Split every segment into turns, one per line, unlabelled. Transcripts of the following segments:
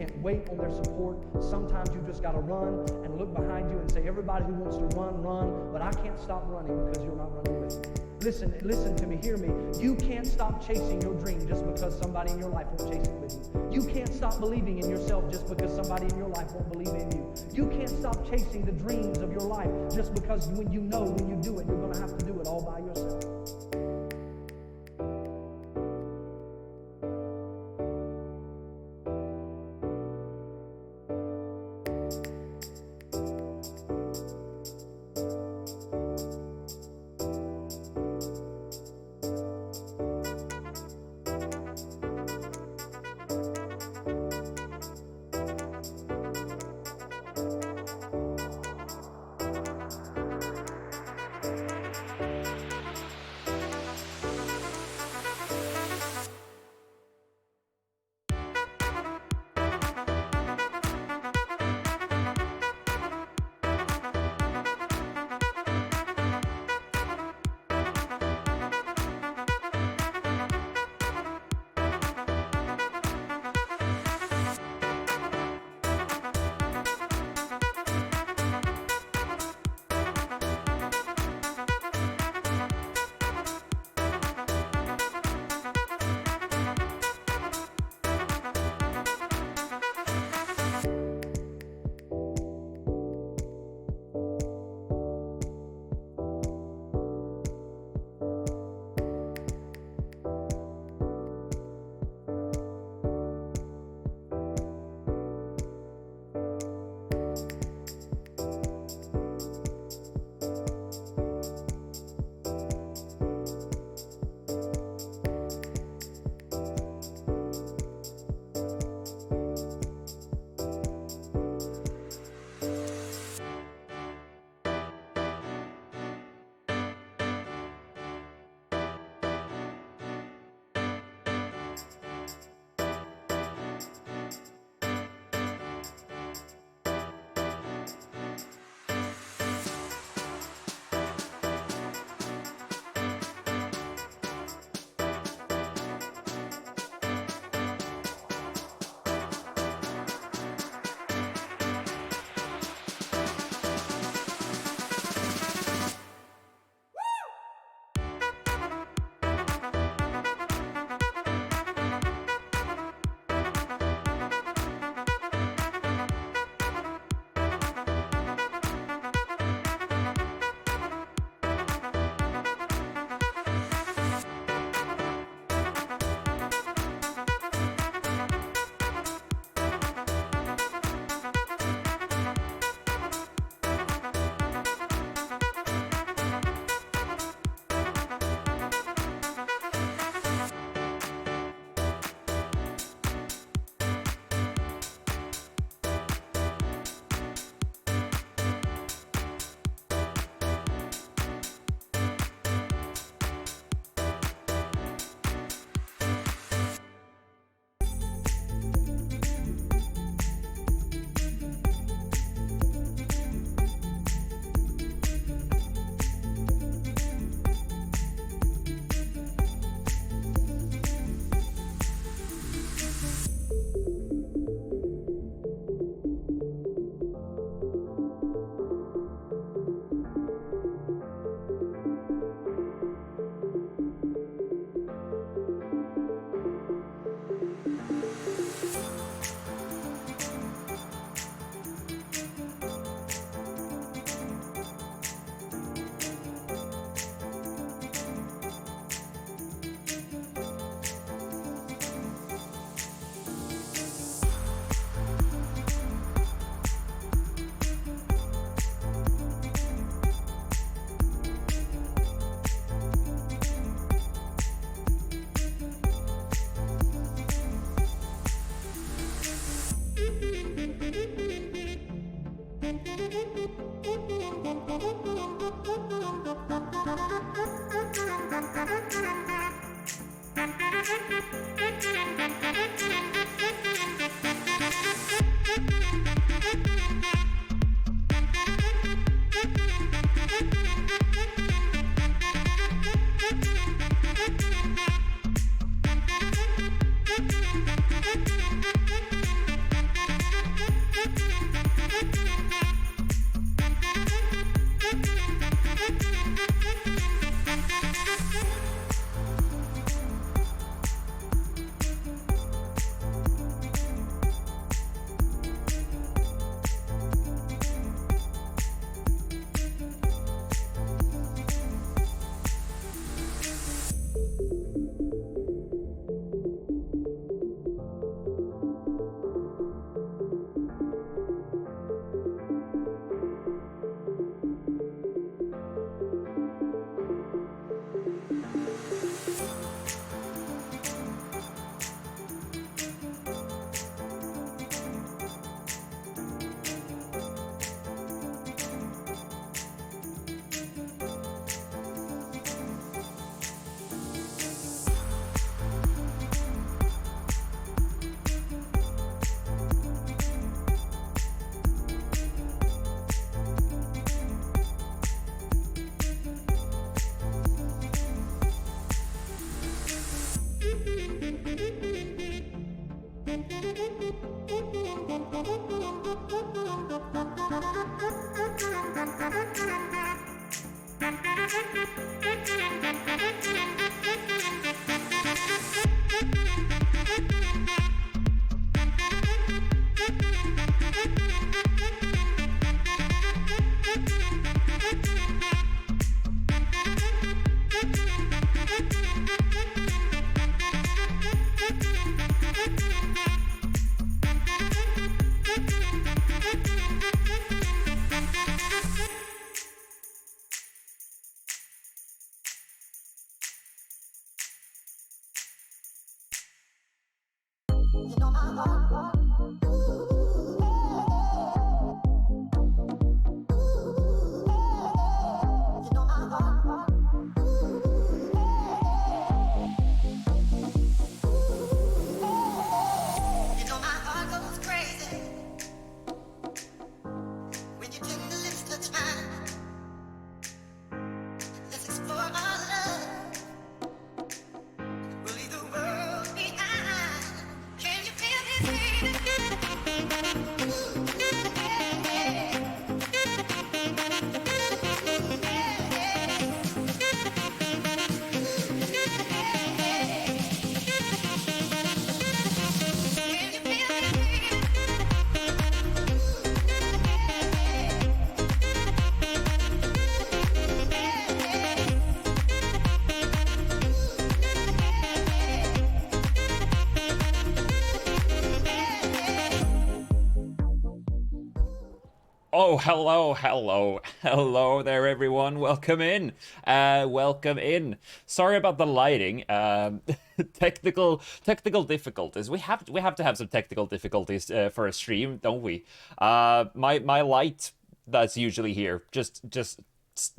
can't wait on their support. Sometimes you just got to run and look behind you and say, everybody who wants to run, run, but I can't stop running because you're not running with me. Listen to me, hear me. You can't stop chasing your dream just because somebody in your life won't chase it with you. You can't stop believing in yourself just because somebody in your life won't believe in you. You can't stop chasing the dreams of your life just because when you know when you do it, you're going to have to do it all by yourself.
Oh, hello there, everyone. Welcome in. Welcome in. Sorry about the lighting. Technical difficulties. We have to have some technical difficulties for a stream, don't we? My light that's usually here just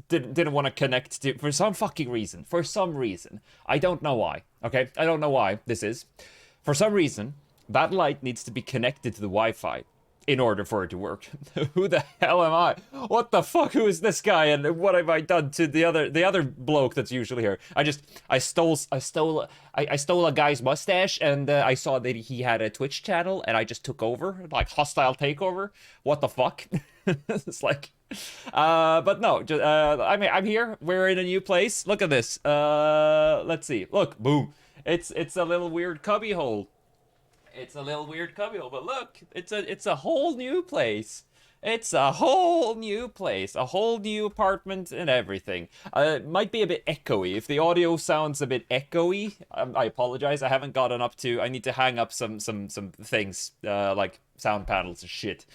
didn't want to connect to for some fucking reason. For some reason, I don't know why. Okay, I don't know why this is. For some reason, that light needs to be connected to the Wi-Fi in order for it to work. Who the hell am I? What the fuck? Who is this guy? And what have I done to the other bloke that's usually here? I stole a guy's mustache, and I saw that he had a Twitch channel, and I just took over, like hostile takeover. What the fuck? It's like, but no, just, I'm here. We're in a new place. Look at this. Let's see. Look, boom. It's a little weird cubby hole. It's a little weird cubbyhole, but look, it's a whole new place. It's a whole new place, a whole new apartment and everything. It might be a bit echoey. If the audio sounds a bit echoey, I apologize. I haven't gotten up to. I need to hang up some things like sound panels and shit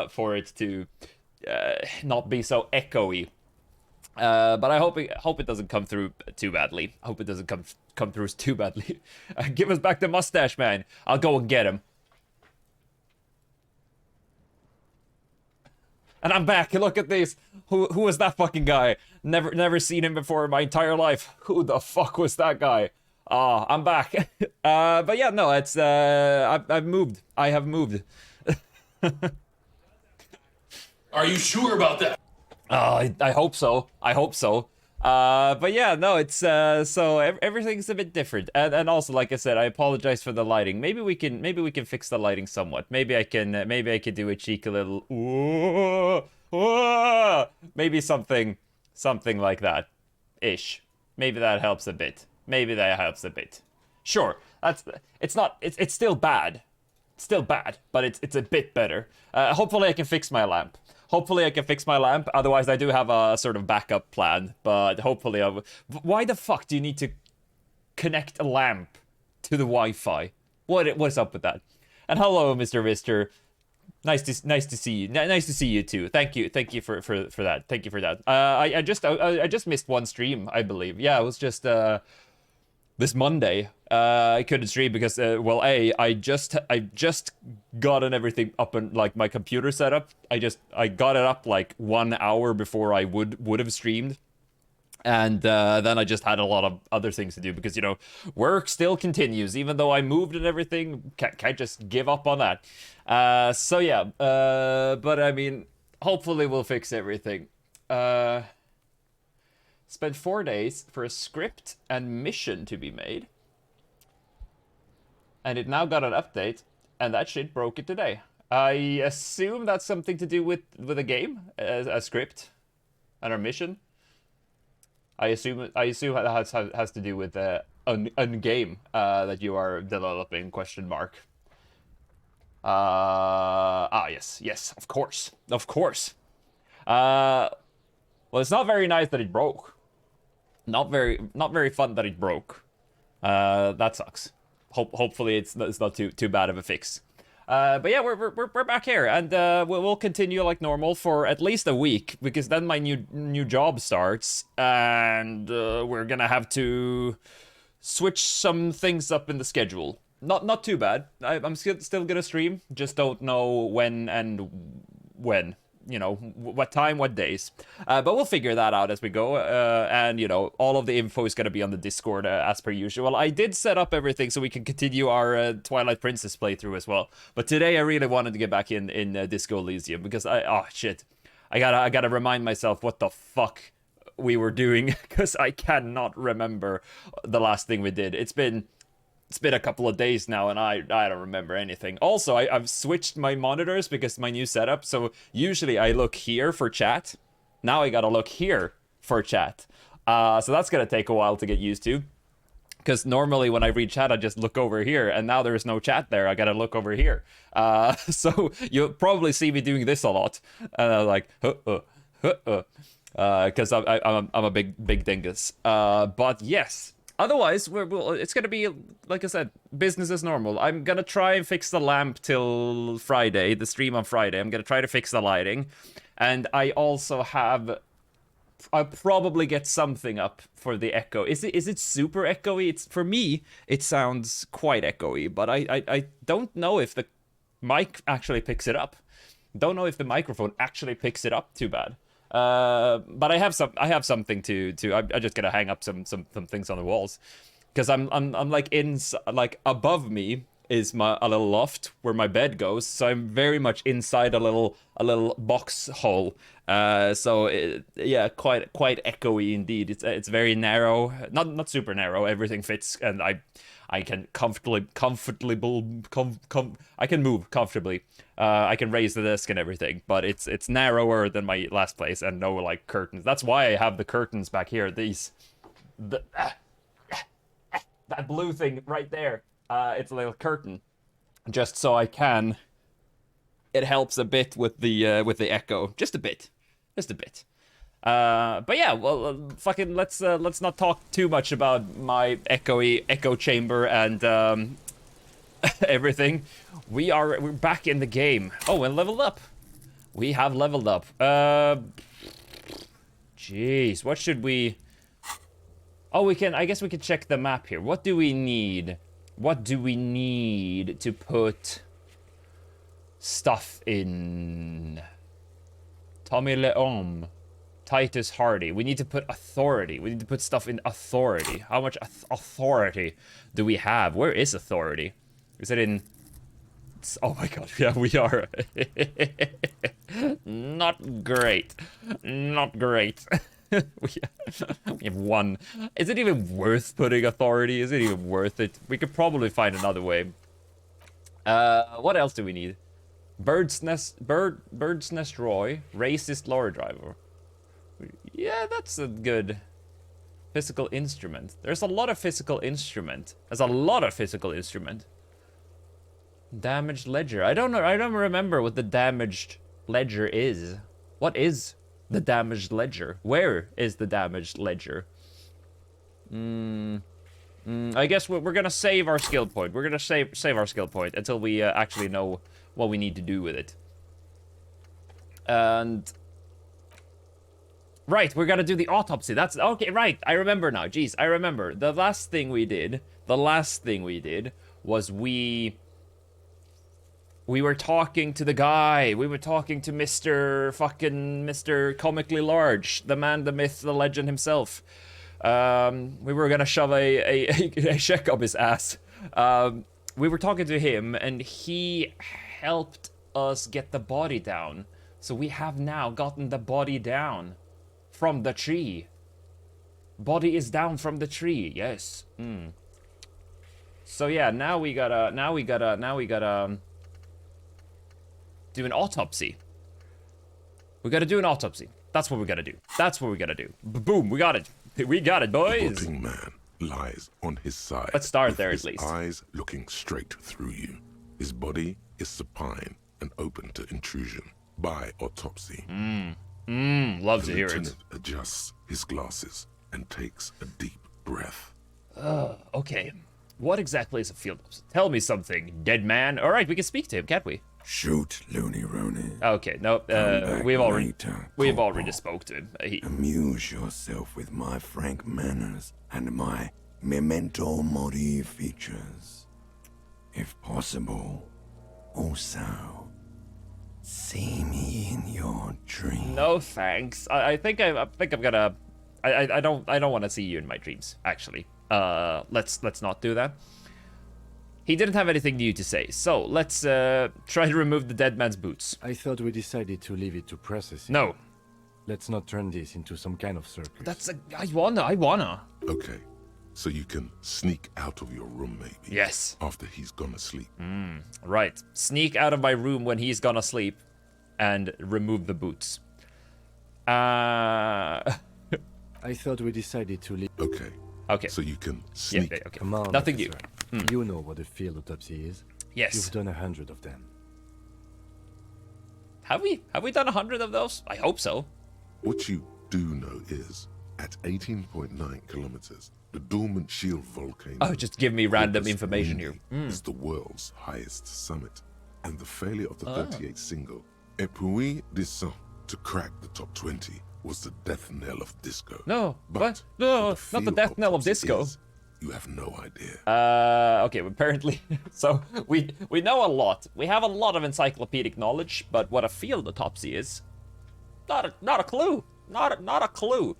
for it to not be so echoey. But I hope it doesn't come through too badly. I hope it doesn't come through too badly. Give us back the mustache, man. I'll go and get him. And I'm back. Look at this. Who was that fucking guy? Never seen him before in my entire life. Who the fuck was that guy? I'm back. But yeah, no, it's I've moved. I have moved.
Are you sure about that?
I hope so. I hope so. But yeah, no, it's so everything's a bit different, and also, like I said, I apologize for the lighting. Maybe we can fix the lighting somewhat. Maybe I can do a cheeky little maybe something like that ish. Maybe that helps a bit. Sure, it's still bad. It's still bad, but it's a bit better. Hopefully I can fix my lamp. Otherwise, I do have a sort of backup plan. But hopefully, why the fuck do you need to connect a lamp to the Wi-Fi? What's up with that? And hello, Mr. Mister. Nice to see you. Nice to see you too. Thank you for that. Thank you for that. I just missed one stream, I believe. Yeah, it was just this Monday. I couldn't stream because I just gotten everything up and like my computer set up. I got it up like 1 hour before I would have streamed. And then I just had a lot of other things to do because, you know, work still continues. Even though I moved and everything, can't just give up on that. So yeah, but I mean, hopefully we'll fix everything. Spent 4 days for a script and mission to be made. And it now got an update. and that shit broke it today. I assume that's something to do with a game, a script, and our mission. I assume it has to do with a game that you are developing, question mark. Yes, of course. Well, it's not very nice that it broke. Not very fun that it broke. That sucks. Hopefully it's not too bad of a fix. But yeah, we're back here, and we'll continue like normal for at least a week, because then my new job starts, and we're gonna have to switch some things up in the schedule. Not too bad. I'm still gonna stream, just don't know when and when. You know, what time, what days. But we'll figure that out as we go. And, you know, all of the info is going to be on the Discord as per usual. I did set up everything so we can continue our Twilight Princess playthrough as well. But today I really wanted to get back in Disco Elysium, because I gotta remind myself what the fuck we were doing, because I cannot remember the last thing we did. It's been a couple of days now, and I don't remember anything. Also, I've switched my monitors because my new setup. So usually I look here for chat. Now I gotta look here for chat. So that's gonna take a while to get used to. Because normally when I read chat, I just look over here, and now there's no chat there. I gotta look over here. So you'll probably see me doing this a lot. And I'm like, because I'm a big dingus. But yes. Otherwise, it's going to be, like I said, business as normal. I'm going to try and fix the lamp till Friday, the stream on Friday. I'm going to try to fix the lighting. And I also I'll probably get something up for the echo. Is it super echoey? For me, it sounds quite echoey, but I don't know if the mic actually picks it up. Don't know if the microphone actually picks it up too bad. But I have something to I'm just gonna hang up some things on the walls, because I'm like above me is a little loft where my bed goes, so I'm very much inside a little box hole. Yeah, quite echoey indeed. It's very narrow, not super narrow. Everything fits, and I can I can move comfortably. I can raise the desk and everything, but it's narrower than my last place, and no like curtains. That's why I have the curtains back here. That blue thing right there. It's a little curtain, just so I can. It helps a bit with the echo, just a bit. But yeah, well, fucking let's not talk too much about my echo chamber and everything. We're back in the game. Oh, and leveled up. We have leveled up. Jeez, what should we? Oh, I guess we can check the map here. What do we need? What do we need to put stuff in? Tommy Leon. Titus Hardy. We need to put authority. We need to put stuff in authority. How much authority do we have? Where is authority? Is it in... Oh my god, yeah, we are. Not great. Not great. We have one. Is it even worth putting authority? Is it even worth it? We could probably find another way. What else do we need? Bird's Nest Roy. Racist lorry driver. Yeah, that's a good physical instrument. There's a lot of physical instrument. Damaged ledger. I don't know. I don't remember what the damaged ledger is. What is the damaged ledger? Where is the damaged ledger? I guess we're gonna save our skill point. We're gonna save our skill point until we actually know what we need to do with it. And right, we're gonna do the autopsy. That's okay. Right, I remember now. Jeez, I remember. The last thing we did was we were talking to the guy. We were talking to Mr. Comically Large, the man, the myth, the legend himself. We were gonna shove a check up his ass. We were talking to him, and he helped us get the body down. So we have now gotten the body down from the tree. Body is down from the tree. Yes. So yeah, now we gotta Do an autopsy. We gotta do an autopsy. That's what we gotta do. That's what we gotta do. Boom, we got it. We got it, boys.
The rotting man lies on his side.
Let's start
with
there at
his
least.
Eyes looking straight through you. His body is supine and open to intrusion by autopsy.
Love to
The
hear it.
lieutenant adjusts his glasses and takes a deep breath.
Okay. What exactly is a field autopsy? Tell me something, dead man. All right, we can speak to him, can't we?
Shoot, Looney Rooney.
Okay, no,
back
we've already
later,
already
Corporal.
spoke to him.
Amuse yourself with my frank manners and my memento mori features. If possible, also, see me in your dreams.
No thanks. I think I'm gonna. I don't want to see you in my dreams. Actually, let's not do that. He didn't have anything new to say, so let's try to remove the dead man's boots.
I thought we decided to leave it to processing.
No,
Let's not turn this into some kind of circus.
that's a. I wanna.
Okay, so you can sneak out of your room maybe.
Yes.
After he's gone to sleep.
Right. Sneak out of my room when he's gonna sleep, and remove the boots.
I thought we decided to leave.
Okay,
Okay.
so you can
Yeah.
sneak.
Okay.
Come on,
Nothing new.
officer. You know what a field autopsy is.
Yes.
You've done 100 of them.
Have we? Have we done 100 of those? I hope so.
What you do know is, at 18.9 kilometers, the dormant shield volcano.
Oh, just give me random
Olympus
information here.
Mons is the world's highest summit, and the failure of the
Ah.
38 single "Et puis descend" to crack the top 20 was the death knell of disco.
No,
but
what? No,
what the
not the
field
death knell of
autopsy
disco.
is, you have no idea.
Okay, apparently. So we know a lot. We have a lot of encyclopedic knowledge, but what a field autopsy is, not a clue. Not a clue.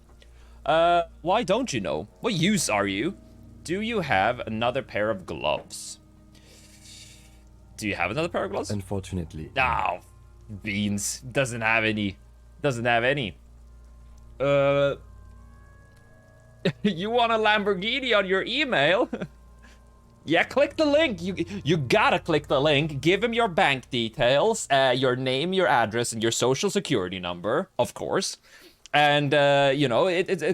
Why don't you know? What use are you? Do you have another pair of gloves? Do you have another pair of gloves?
Unfortunately,
No, beans. Doesn't have any. Doesn't have any. You want a Lamborghini on your email? Yeah, click the link. You gotta click the link. Give him your bank details, your name, your address, and your social security number, of course. And you know,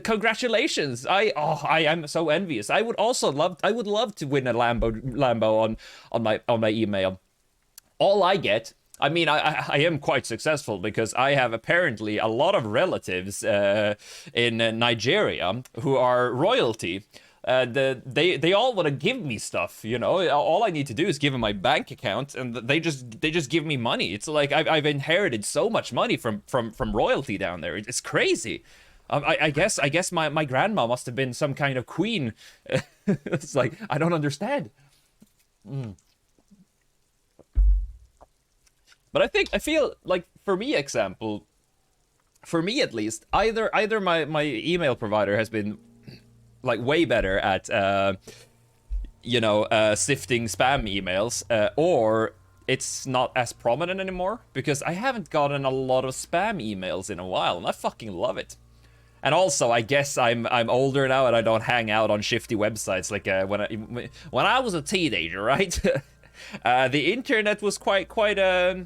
congratulations. I am so envious. I would love to win a Lambo on my email. All I get, I mean, I am quite successful because I have apparently a lot of relatives in Nigeria who are royalty. They all want to give me stuff, you know. All I need to do is give them my bank account, and they just give me money. It's like I've inherited so much money from royalty down there. It's crazy. I guess my grandma must have been some kind of queen. It's like I don't understand. But I feel like for me at least, either my email provider has been like way better at sifting spam emails, or it's not as prominent anymore, because I haven't gotten a lot of spam emails in a while, and I fucking love it. And also, I guess I'm older now and I don't hang out on shifty websites like when I was a teenager, right? The internet was quite a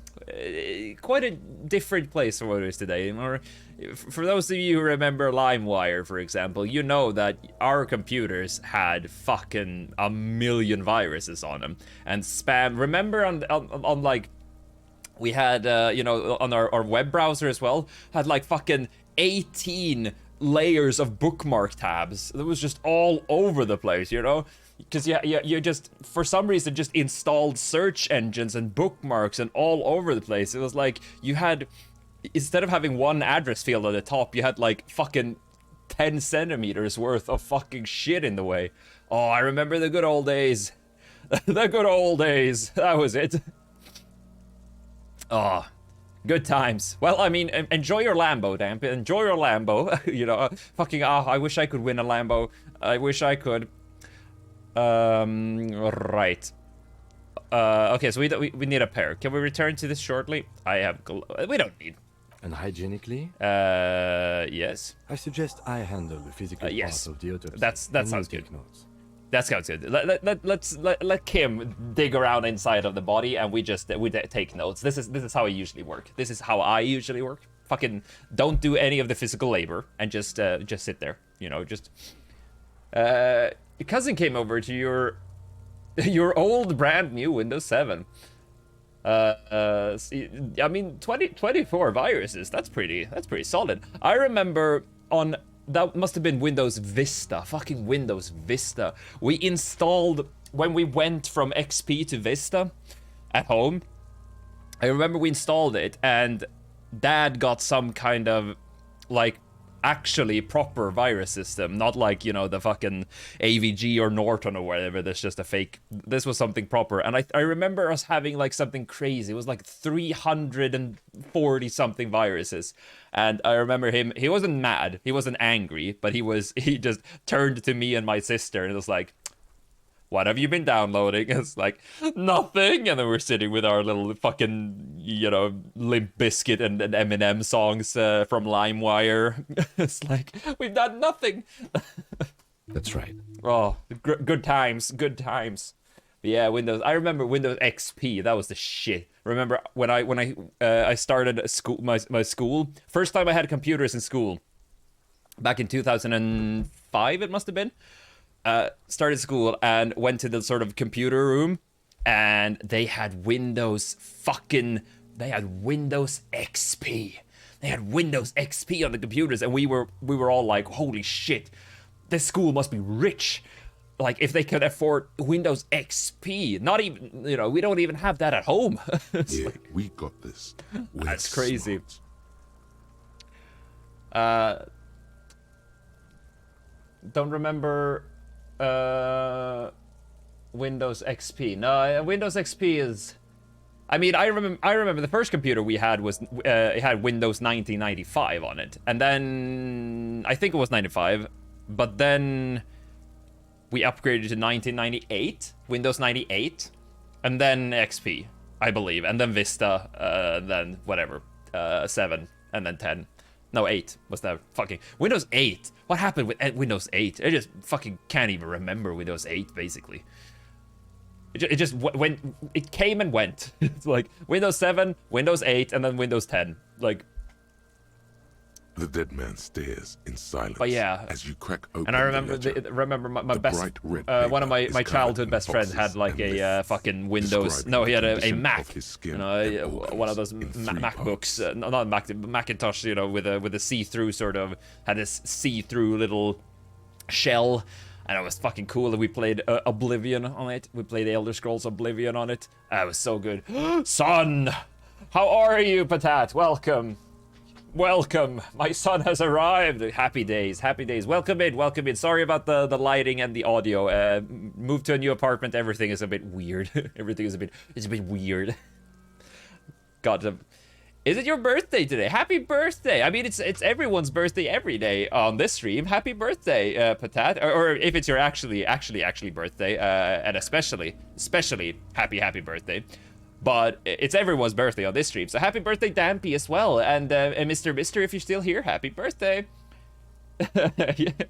different place from what it is today. Or for those of you who remember LimeWire, for example, you know that our computers had fucking a million viruses on them, and spam. Remember on like we had on our web browser as well, had like fucking 18 layers of bookmark tabs. It was just all over the place, you know. Because you just, for some reason, just installed search engines and bookmarks and all over the place. It was like you had, instead of having one address field at the top, you had like fucking 10 centimeters worth of fucking shit in the way. Oh, I remember the good old days. The good old days. That was it. Oh, good times. Well, I mean, enjoy your Lambo, damn it. Enjoy your Lambo. You know, I wish I could win a Lambo. I wish I could. Right. Okay, so we need a pair. Can we return to this shortly? We don't need.
and hygienically,
Yes.
I suggest I handle the physical
yes.
part of the autopsy.
That
and you
sounds good.
take notes.
That sounds good. Let Kim dig around inside of the body, and we take notes. This is how I usually work. This is how I usually work. Fucking don't do any of the physical labor and just sit there. You know, just. Your cousin came over to your old brand new Windows 7. I mean 24 viruses. That's pretty solid. I remember on. That must have been Windows Vista. Fucking Windows Vista. We installed when we went from XP to Vista at home. I remember we installed it, and Dad got some kind of like actually proper virus system, not like, you know, the fucking AVG or Norton or whatever. That's just a fake. This was something proper, and I remember us having like something crazy. It was like 340 something viruses, and I remember him. He wasn't mad, he wasn't angry, but he just turned to me and my sister and was like, what have you been downloading? It's like, nothing. And then we're sitting with our little fucking, you know, Limp Bizkit and Eminem songs from LimeWire. It's like, we've done nothing.
That's right.
Oh, good times, good times. But yeah, Windows. I remember Windows XP. That was the shit. Remember when I started school, my school. First time I had computers in school. Back in 2005, it must have been. Started school and went to the sort of computer room, and they had Windows XP. They had Windows XP on the computers, and we were all like, holy shit, this school must be rich. Like, if they could afford Windows XP. Not even, you know, we don't even have that at home.
Yeah, like, we got this.
That's crazy. Don't remember Windows XP. No, Windows XP is. I mean, I remember the first computer we had was it had Windows 1995 on it, and then I think it was 95, but then we upgraded to 1998, Windows 98, and then XP, I believe, and then Vista, then whatever, 7, and then 10. No, 8 was that fucking Windows 8. What happened with Windows 8? I just fucking can't even remember Windows 8, basically. It just went, it came and went. It's like Windows 7, Windows 8, and then Windows 10. Like,
the dead man stares in silence.
But yeah,
as you crack open.
And I remember my best one of my childhood best friends had like a fucking Windows. No, he had a Mac. You know, one of those MacBooks, not Macintosh. You know, with a see-through sort of, had this see-through little shell. And it was fucking cool. And we played Oblivion on it. We played Elder Scrolls Oblivion on it. It was so good. Son, how are you, Patat? Welcome. Welcome. My son has arrived. Happy days. Happy days. Welcome in. Welcome in. Sorry about the lighting and the audio. Moved to a new apartment. Everything is a bit weird. Everything is it's a bit weird. God. Is it your birthday today? Happy birthday! I mean, it's everyone's birthday every day on this stream. Happy birthday, Patat. Or if it's your actually birthday, and especially happy birthday. But it's everyone's birthday on this stream. So happy birthday, Dampy, as well. And Mr. if you're still here, happy birthday.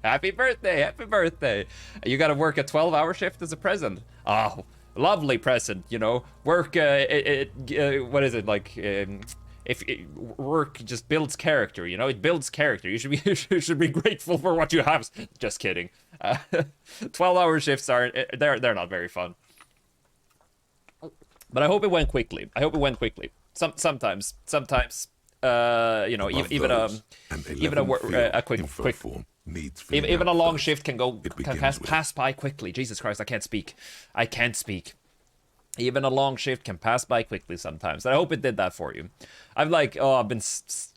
Happy birthday. You gotta work a 12-hour shift as a present. Oh, lovely present, you know. Work, what is it, like, if work just builds character, you know, it builds character. You should be grateful for what you have. Just kidding. 12-hour shifts they're not very fun. But I hope it went quickly. Sometimes, you know, even a quick
form needs
even a long shift can pass by quickly. Jesus Christ, I can't speak. Even a long shift can pass by quickly sometimes. I hope it did that for you. I've been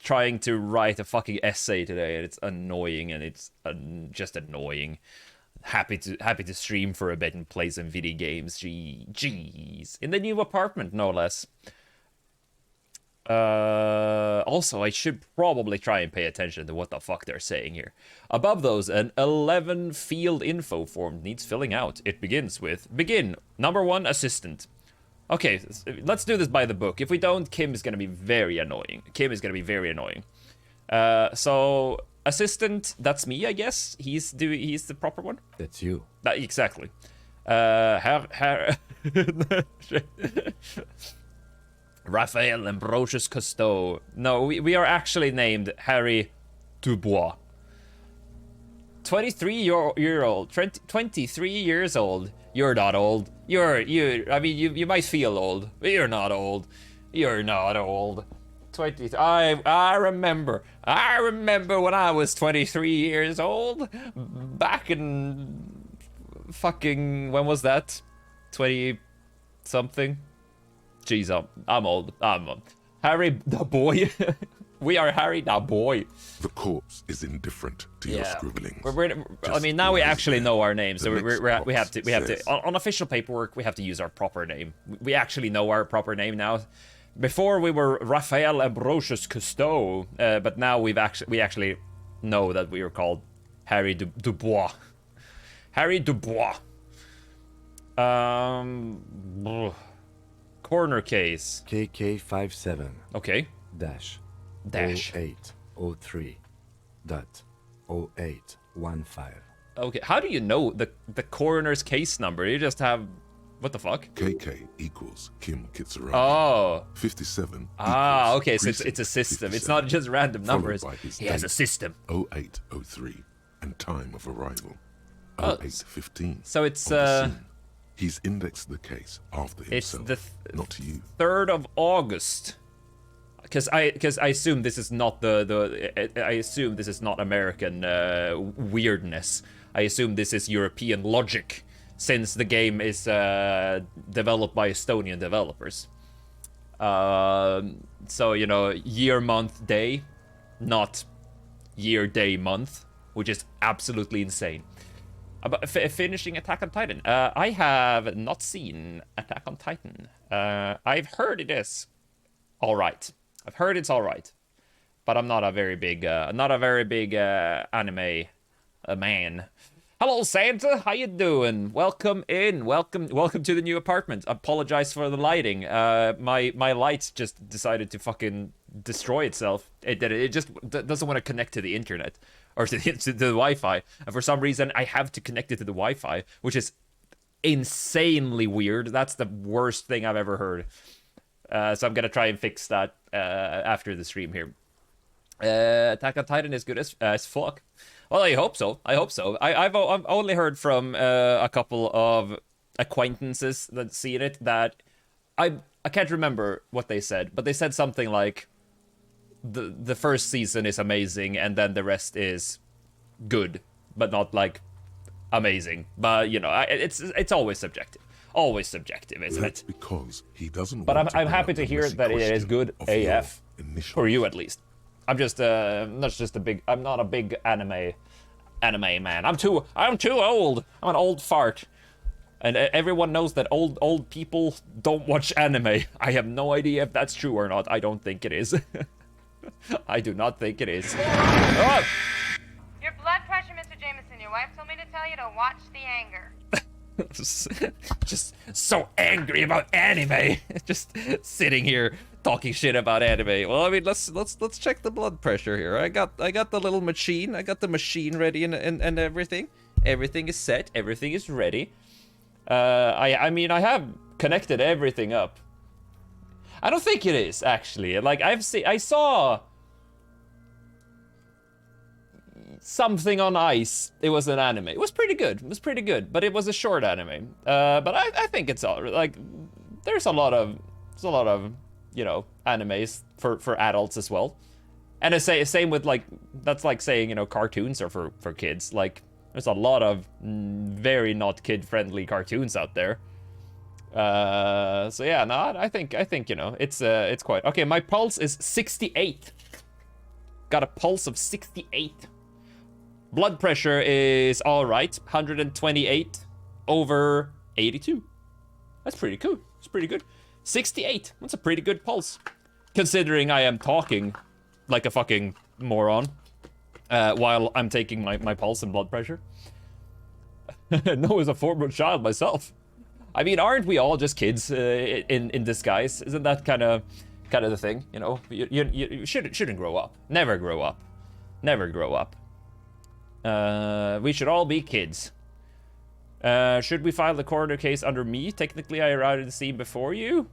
trying to write a fucking essay today, and it's annoying, and it's just annoying. Happy to stream for a bit and play some video games. Jeez. In the new apartment, no less. Also, I should probably try and pay attention to what the fuck they're saying here. Above those, an 11 field info form needs filling out. It begins with, number 1, assistant. Okay, let's do this by the book. If we don't, Kim is going to be very annoying. So, assistant, that's me, I guess. He's the proper one.
That's you.
Exactly. Raphael Ambrosius Cousteau. No, we are actually named Harry Dubois. 23 years old. You're not old. I mean, you might feel old, but you're not old. You're not old. 20. I remember when I was 23 years old, back in fucking, when was that? 20 something. Jeez, I'm old. I'm Harry the boy. We are Harry the boy.
The corpse is indifferent to your scribblings.
I mean, now we actually know our names, so we have to on official paperwork we have to use our proper name. We actually know our proper name now. Before we were Raphael Ambrosius Cousteau, but now we actually know that we are called Harry Dubois. Harry Dubois. Corner case.
KK57.
Okay.
Dash. 0803.0815.
Okay. How do you know the coroner's case number? You just have, what the fuck?
KK equals Kim Kitsuragi.
Oh.
57.
Okay. So it's a system. It's not just random numbers. He has a system.
0803 and time of arrival.
Oh,
0815.
So it's
He's indexed the case after
it's
himself, not you.
3rd of August. Because I assume this is not I assume this is not American weirdness. I assume this is European logic, since the game is developed by Estonian developers. So, you know, year, month, day, not year, day, month, which is absolutely insane. About finishing Attack on Titan. I have not seen Attack on Titan. I've heard it is all right. I've heard it's all right, but I'm not a very big anime man. Hello, Santa. How you doing? Welcome in. Welcome to the new apartment. Apologize for the lighting. My lights just decided to fucking destroy itself. It just doesn't want to connect to the internet or to the Wi-Fi. And for some reason, I have to connect it to the Wi-Fi, which is insanely weird. That's the worst thing I've ever heard. So I'm gonna try and fix that after the stream here. Attack on Titan is good as fuck. Well, I hope so. I've only heard from a couple of acquaintances that seen it that I can't remember what they said, but they said something like the first season is amazing and then the rest is good, but not like amazing. But you know, it's always subjective. Always subjective, isn't
That's
it?
because he doesn't.
But
want
I'm
to
happy to hear that it is good AF for you at least. I'm just I'm not a big anime man. I'm too old. I'm an old fart. And everyone knows that old people don't watch anime. I have no idea if that's true or not. I don't think it is. I do not think it is. Oh!
Your blood pressure, Mr. Jameson. Your wife told me to tell you to watch the anger.
Just so angry about anime. Just sitting here talking shit about anime. Well, I mean, let's check the blood pressure here. I got the little machine. I got the machine ready and everything. Everything is set. Everything is ready. I mean, I have connected everything up. I don't think it is actually. Like I saw something on ice. It was an anime. It was pretty good. But it was a short anime. But I think it's all like there's a lot of you know animes for adults as well. And I say same with like that's like saying you know cartoons are for kids. Like there's a lot of very not kid friendly cartoons out there. So yeah, no, I think you know it's quite okay. My pulse is 68. Got a pulse of 68. Blood pressure is all right, 128 over 82. That's pretty cool. It's pretty good. 68. That's a pretty good pulse, considering I am talking like a fucking moron while I'm taking my pulse and blood pressure. No, as a former child myself. I mean, aren't we all just kids in disguise? Isn't that kind of the thing? You know, you shouldn't grow up. Never grow up. Never grow up. We should all be kids. Should we file the coroner case under me? Technically, I arrived at the scene before you.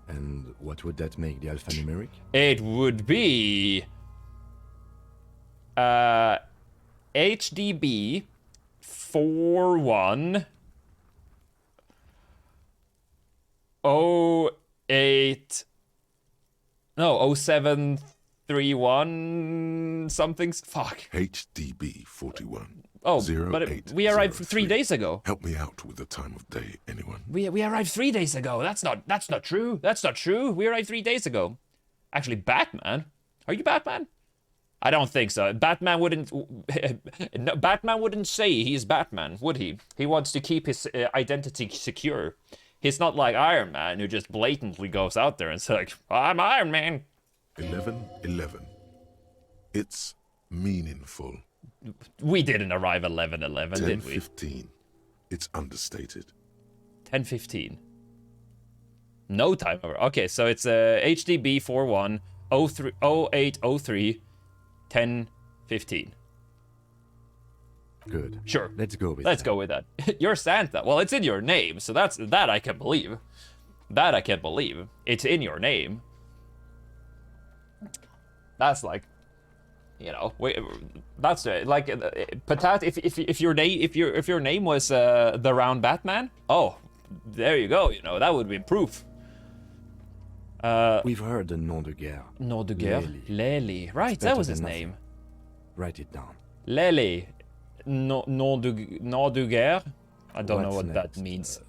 And what would that make the alphanumeric?
It would be... HDB 41 08 no 0731 something. Fuck.
HDB 41.
Oh, but we arrived 3 days ago.
Help me out with the time of day, anyone?
We arrived 3 days ago. That's not true. That's not true. We arrived 3 days ago. Actually, Batman. Are you Batman? I don't think so. Batman wouldn't say he's Batman, would he? He wants to keep his identity secure. He's not like Iron Man, who just blatantly goes out there and says, like, I'm Iron Man.
11:11. It's meaningful.
We didn't arrive 11:11, did we?
10:15. It's understated.
10:15. No time over. Okay, so it's HDB 41 0803 10:15.
Good.
Sure.
Let's go with
Let's
that.
go with that. You're Santa. Well, it's in your name, so that I can believe. That I can believe. It's in your name. That's like, you know, that's like Patat. If your name was the Round Batman, oh, there you go. You know, that would be proof.
We've heard the nom de guerre.
Nom de guerre. Lely. Right, that
better
was his
than
name.
nothing. Write it down.
Lely. Nom de guerre. I don't know
What's
what
next?
that means.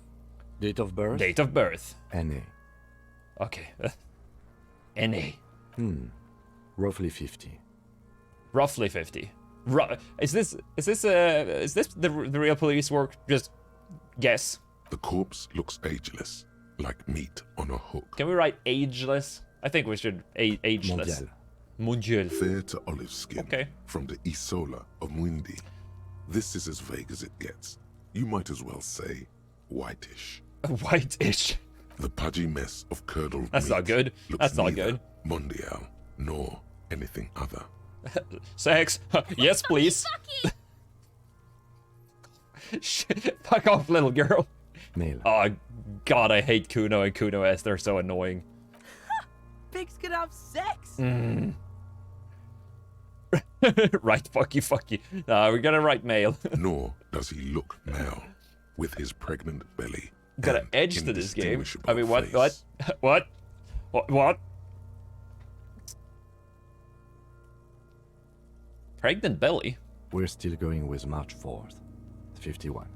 Date of birth?
Date of birth.
NA.
Okay. NA.
Roughly 50.
Roughly 50. Is this the real police work? Just guess.
The corpse looks ageless, like meat on a hook.
Can we write ageless? I think we should ageless.
Mondial.
Mundial.
Fair to olive skin.
Okay.
From the Isola of Mwindi. This is as vague as it gets. You might as well say whitish.
Whitish.
The pudgy mess of curdled
That's
meat
not good.
looks
That's not
neither
good.
Mondial nor anything other.
Sex. Yes, please. Shit. Fuck off, little girl.
Male.
Oh, God, I hate Kuno and Kuno S. They're so annoying.
Pigs can have sex.
Right, fuck you. We're gonna write male.
Nor does he look male, with his pregnant belly.
Got an
and
edge to this game.
indistinguishable
I mean,
face.
what? Pregnant belly?
We're still going with March 4th. 51.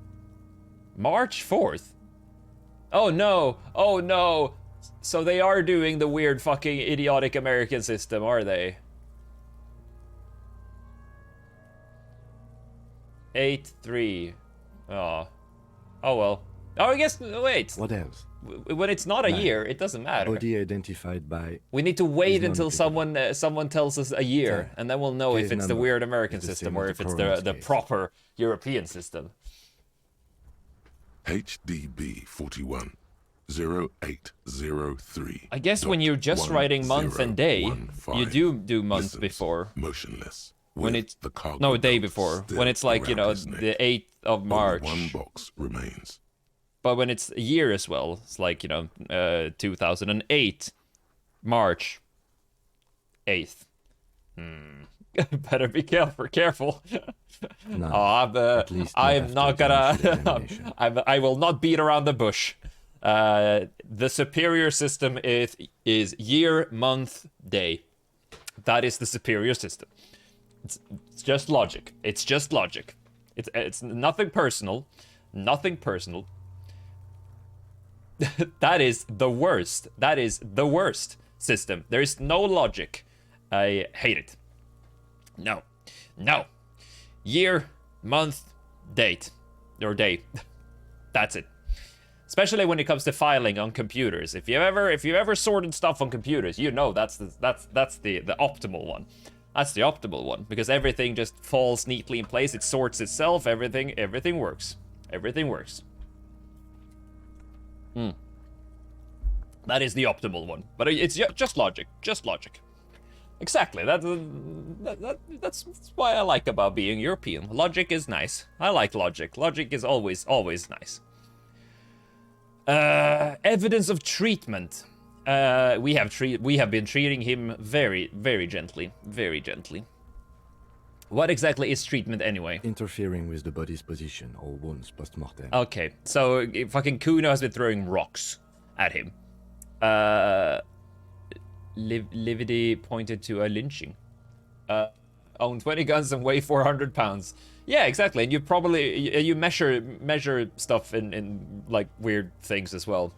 March 4th? Oh no. So they are doing the weird fucking idiotic American system, are they? 8-3. Oh well. Oh, I guess, wait.
What else?
When it's not a
Nine.
year, it doesn't matter.
Body identified by...
We need to wait
Is
until someone tells us a year,
Ten.
and then we'll know
Case
if it's the
number
weird American
is the
system
same
or
as
if
the
it's
coroner's
the
case.
proper European system.
HDB 41 0803.
I guess when you're just writing month and day, you do month
Listens,
before.
Motionless.
When
with
it's
the cargo
no, day
belt
before.
still
When it's like, you
around
know,
his neck.
the 8th of
Only
March.
one box remains.
But when it's a year as well, it's like, you know, 2008 March 8th. Better be careful.
No,
Oh,
least not
I'm
after
not
the
gonna.
initial examination.
I will not beat around the bush. The superior system is year, month, day. That is the superior system. It's just logic. It's just logic. It's nothing personal. Nothing personal. That is the worst. That is the worst system. There is no logic. I hate it. No. Year, month, date. Or day. That's it. Especially when it comes to filing on computers. If you've ever sorted stuff on computers, you know that's the optimal one. That's the optimal one. Because everything just falls neatly in place. It sorts itself. Everything works. Everything works. That is the optimal one. But it's just logic. Just logic. Exactly. That's why I like about being European. Logic is nice. I like logic. Logic is always nice. Evidence of treatment. We have been treating him very, very gently. Very gently. What exactly is treatment anyway?
Interfering with the body's position or wounds post-mortem.
Okay, so fucking Kuno has been throwing rocks at him. Lividi pointed to a lynching. Own 20 guns and weigh 400 pounds. Yeah, exactly. And you probably you measure stuff in like weird things as well.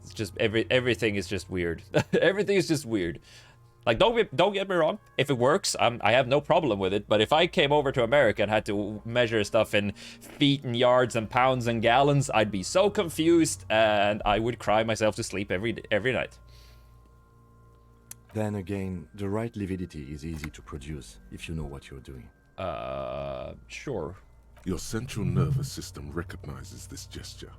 It's just everything is just weird. Everything is just weird. Like don't get me wrong. If it works, I have no problem with it. But if I came over to America and had to measure stuff in feet and yards and pounds and gallons, I'd be so confused and I would cry myself to sleep every night.
Then again, the right lividity is easy to produce if you know what you're doing.
Sure.
Your central nervous system recognizes this gesture.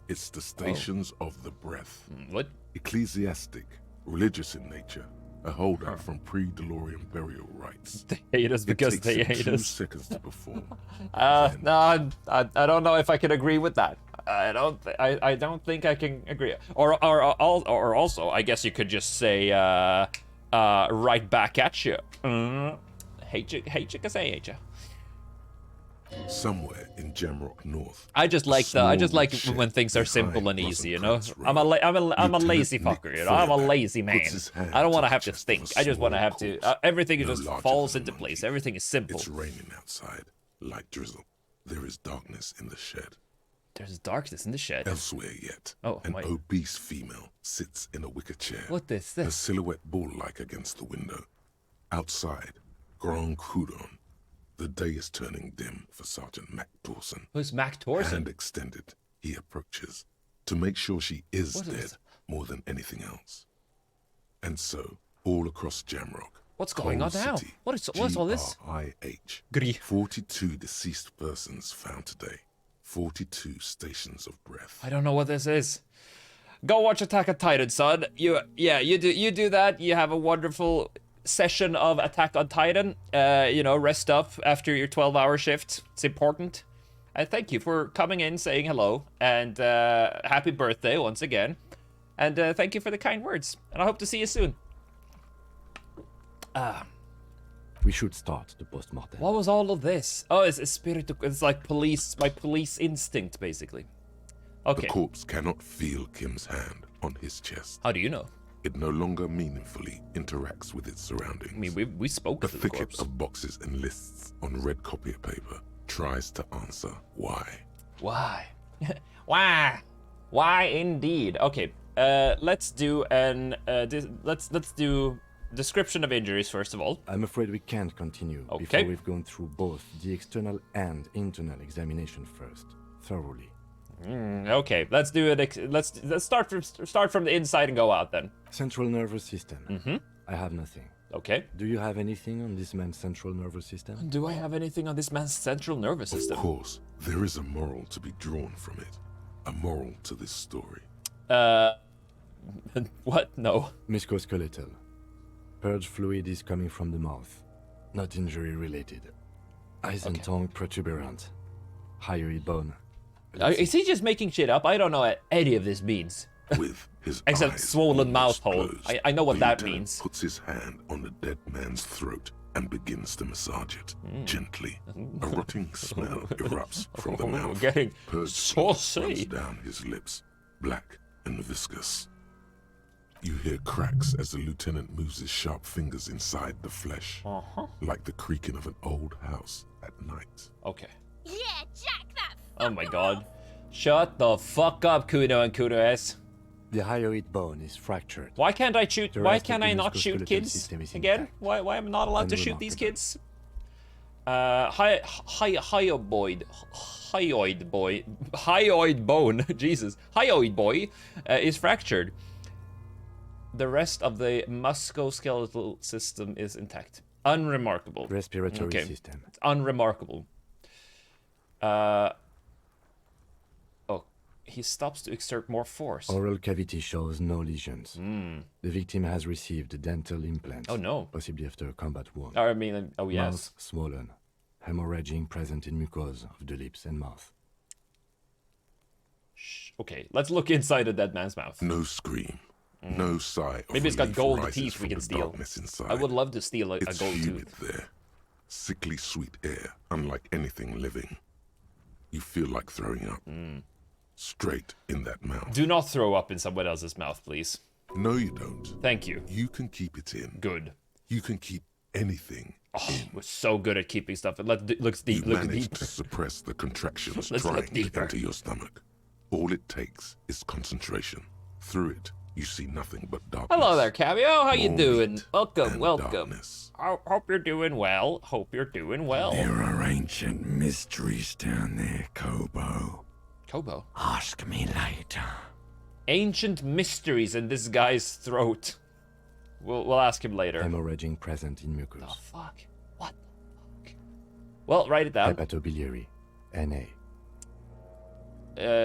It's the stations of the breath.
What?
Ecclesiastic, religious in nature, a holdout from pre-DeLorean burial rites.
They hate us because
it
they
takes
hate
2
us.
seconds to perform.
No, I don't know if I can agree with that. I don't think I can agree. Or also, I guess you could just say, right back at you. Hate you, cause I hate you.
Somewhere in Jamrock North.
I just like
shed
when things are simple
behind
and easy, you know.
Rosencrantz
I'm a
Road.
lazy
Lieutenant
fucker,
Nick
you know. I'm a
Feuerbach
lazy man.
puts his hand
I don't want to
to
have
the
to
chest of
think.
a
I just want to
small
have to.
corpse,
Everything
no
just
larger
falls
than a
into place.
monkey.
Everything is simple.
It's raining outside, light drizzle. There is darkness in the shed.
There's darkness in the shed.
Elsewhere yet,
Oh,
an
my.
obese female sits in a wicker chair.
What is
Her
this?
silhouette bull-like against the window. Outside, Grand Coudon. The day is turning dim for Sergeant Mac Dawson.
Who's Mac Torson?
Hand extended, he approaches to make sure she is
What is
dead
this?
more than anything else. And so, all across Jamrock,
What's going on
Coal
now?
City,
What's all this?
GRIH,
Gri.
42 deceased persons found today. 42 stations of breath.
I don't know what this is. Go watch Attack on Titan, son. You do that. You have a wonderful session of Attack on Titan. Rest up after your 12-hour shift. It's important. And thank you for coming in, saying hello, and happy birthday once again. And thank you for the kind words. And I hope to see you soon.
We should start the post-mortem.
What was all of this? Oh, it's a spirit. It's like my police instinct, basically. Okay.
The corpse cannot feel Kim's hand on his chest.
How do you know?
It no longer meaningfully interacts with its surroundings.
I mean, we spoke
A
to the
thicket
corpse.
of boxes and lists on red copier paper tries to answer why.
Why? Why indeed? Okay. Let's do let's do description of injuries first of all.
I'm afraid we can't continue
Okay.
before we've gone through both the external and internal examination first, thoroughly.
Okay, let's do it. Let's start from the inside and go out then.
Central nervous system.
Mm-hmm.
I have nothing.
Okay.
Do you have anything on this man's central nervous system?
Do I have anything on this man's central nervous
Of
system?
course, there is a moral to be drawn from it. A moral to this story.
What? No.
Musculoskeletal. Purge fluid is coming from the mouth. Not injury related. Eyes and
Okay.
tongue protuberant. Hyoid bone.
Is he just making shit up? I don't know what any of this means.
With his
Except
eyes
swollen mouth
almost
hole.
closed,
I know what
the
that
lieutenant
means.
Puts his hand on the dead man's throat and begins to massage it gently. A rotting smell erupts from the mouth.
Getting
Purge
saucy.
runs down his lips, black and viscous. You hear cracks as the lieutenant moves his sharp fingers inside the flesh, like the creaking of an old house at night.
Okay.
Yeah, jack that.
Oh my god. Shut the fuck up, Kuno and Kuno S.
The hyoid bone is fractured.
Why can't I shoot?
The
Why
rest of
can
the
I not shoot
musculoskeletal
kids
system is
again?
intact.
Why am I not allowed to shoot these
Unremarkable.
kids? Hyoid bone. Jesus, hyoid boy is fractured. The rest of the musculoskeletal system is intact. Unremarkable.
Respiratory
Okay.
system.
It's unremarkable. he stops to exert more force.
Oral cavity shows no lesions. The victim has received dental implants.
Oh no.
Possibly after a combat wound.
I mean, oh yes.
Mouth swollen. Hemorrhaging present in mucosa of the lips and mouth.
Okay, let's look inside a dead man's mouth.
No scream. No sigh of
Maybe it's got
relief
gold
rises
teeth we
from
can
the
steal.
darkness inside.
I would love to steal a
It's
gold
humid
tooth.
there. Sickly sweet air, unlike anything living. You feel like throwing up. Straight in that mouth.
Do not throw up in someone else's mouth, please.
No, you don't.
Thank you.
You can keep it in.
Good.
You can keep anything in.
We're so good at keeping stuff. Looks deep.
You
Look
manage
deep.
to suppress the contractions
Let's look
trying to
deeper.
enter your stomach. All it takes is concentration. Through it, you see nothing but darkness.
Hello there, Cameo. How you
More
doing?
meat
Welcome,
and
welcome.
darkness.
I hope you're doing well. Hope you're doing well.
There are ancient mysteries down there, Kobo.
Kobo.
Ask me later.
Ancient mysteries in this guy's throat. We'll ask him later.
Hemorrhaging present in mucus.
Oh fuck. What the fuck? Well, write it down.
Hepatobiliary. NA.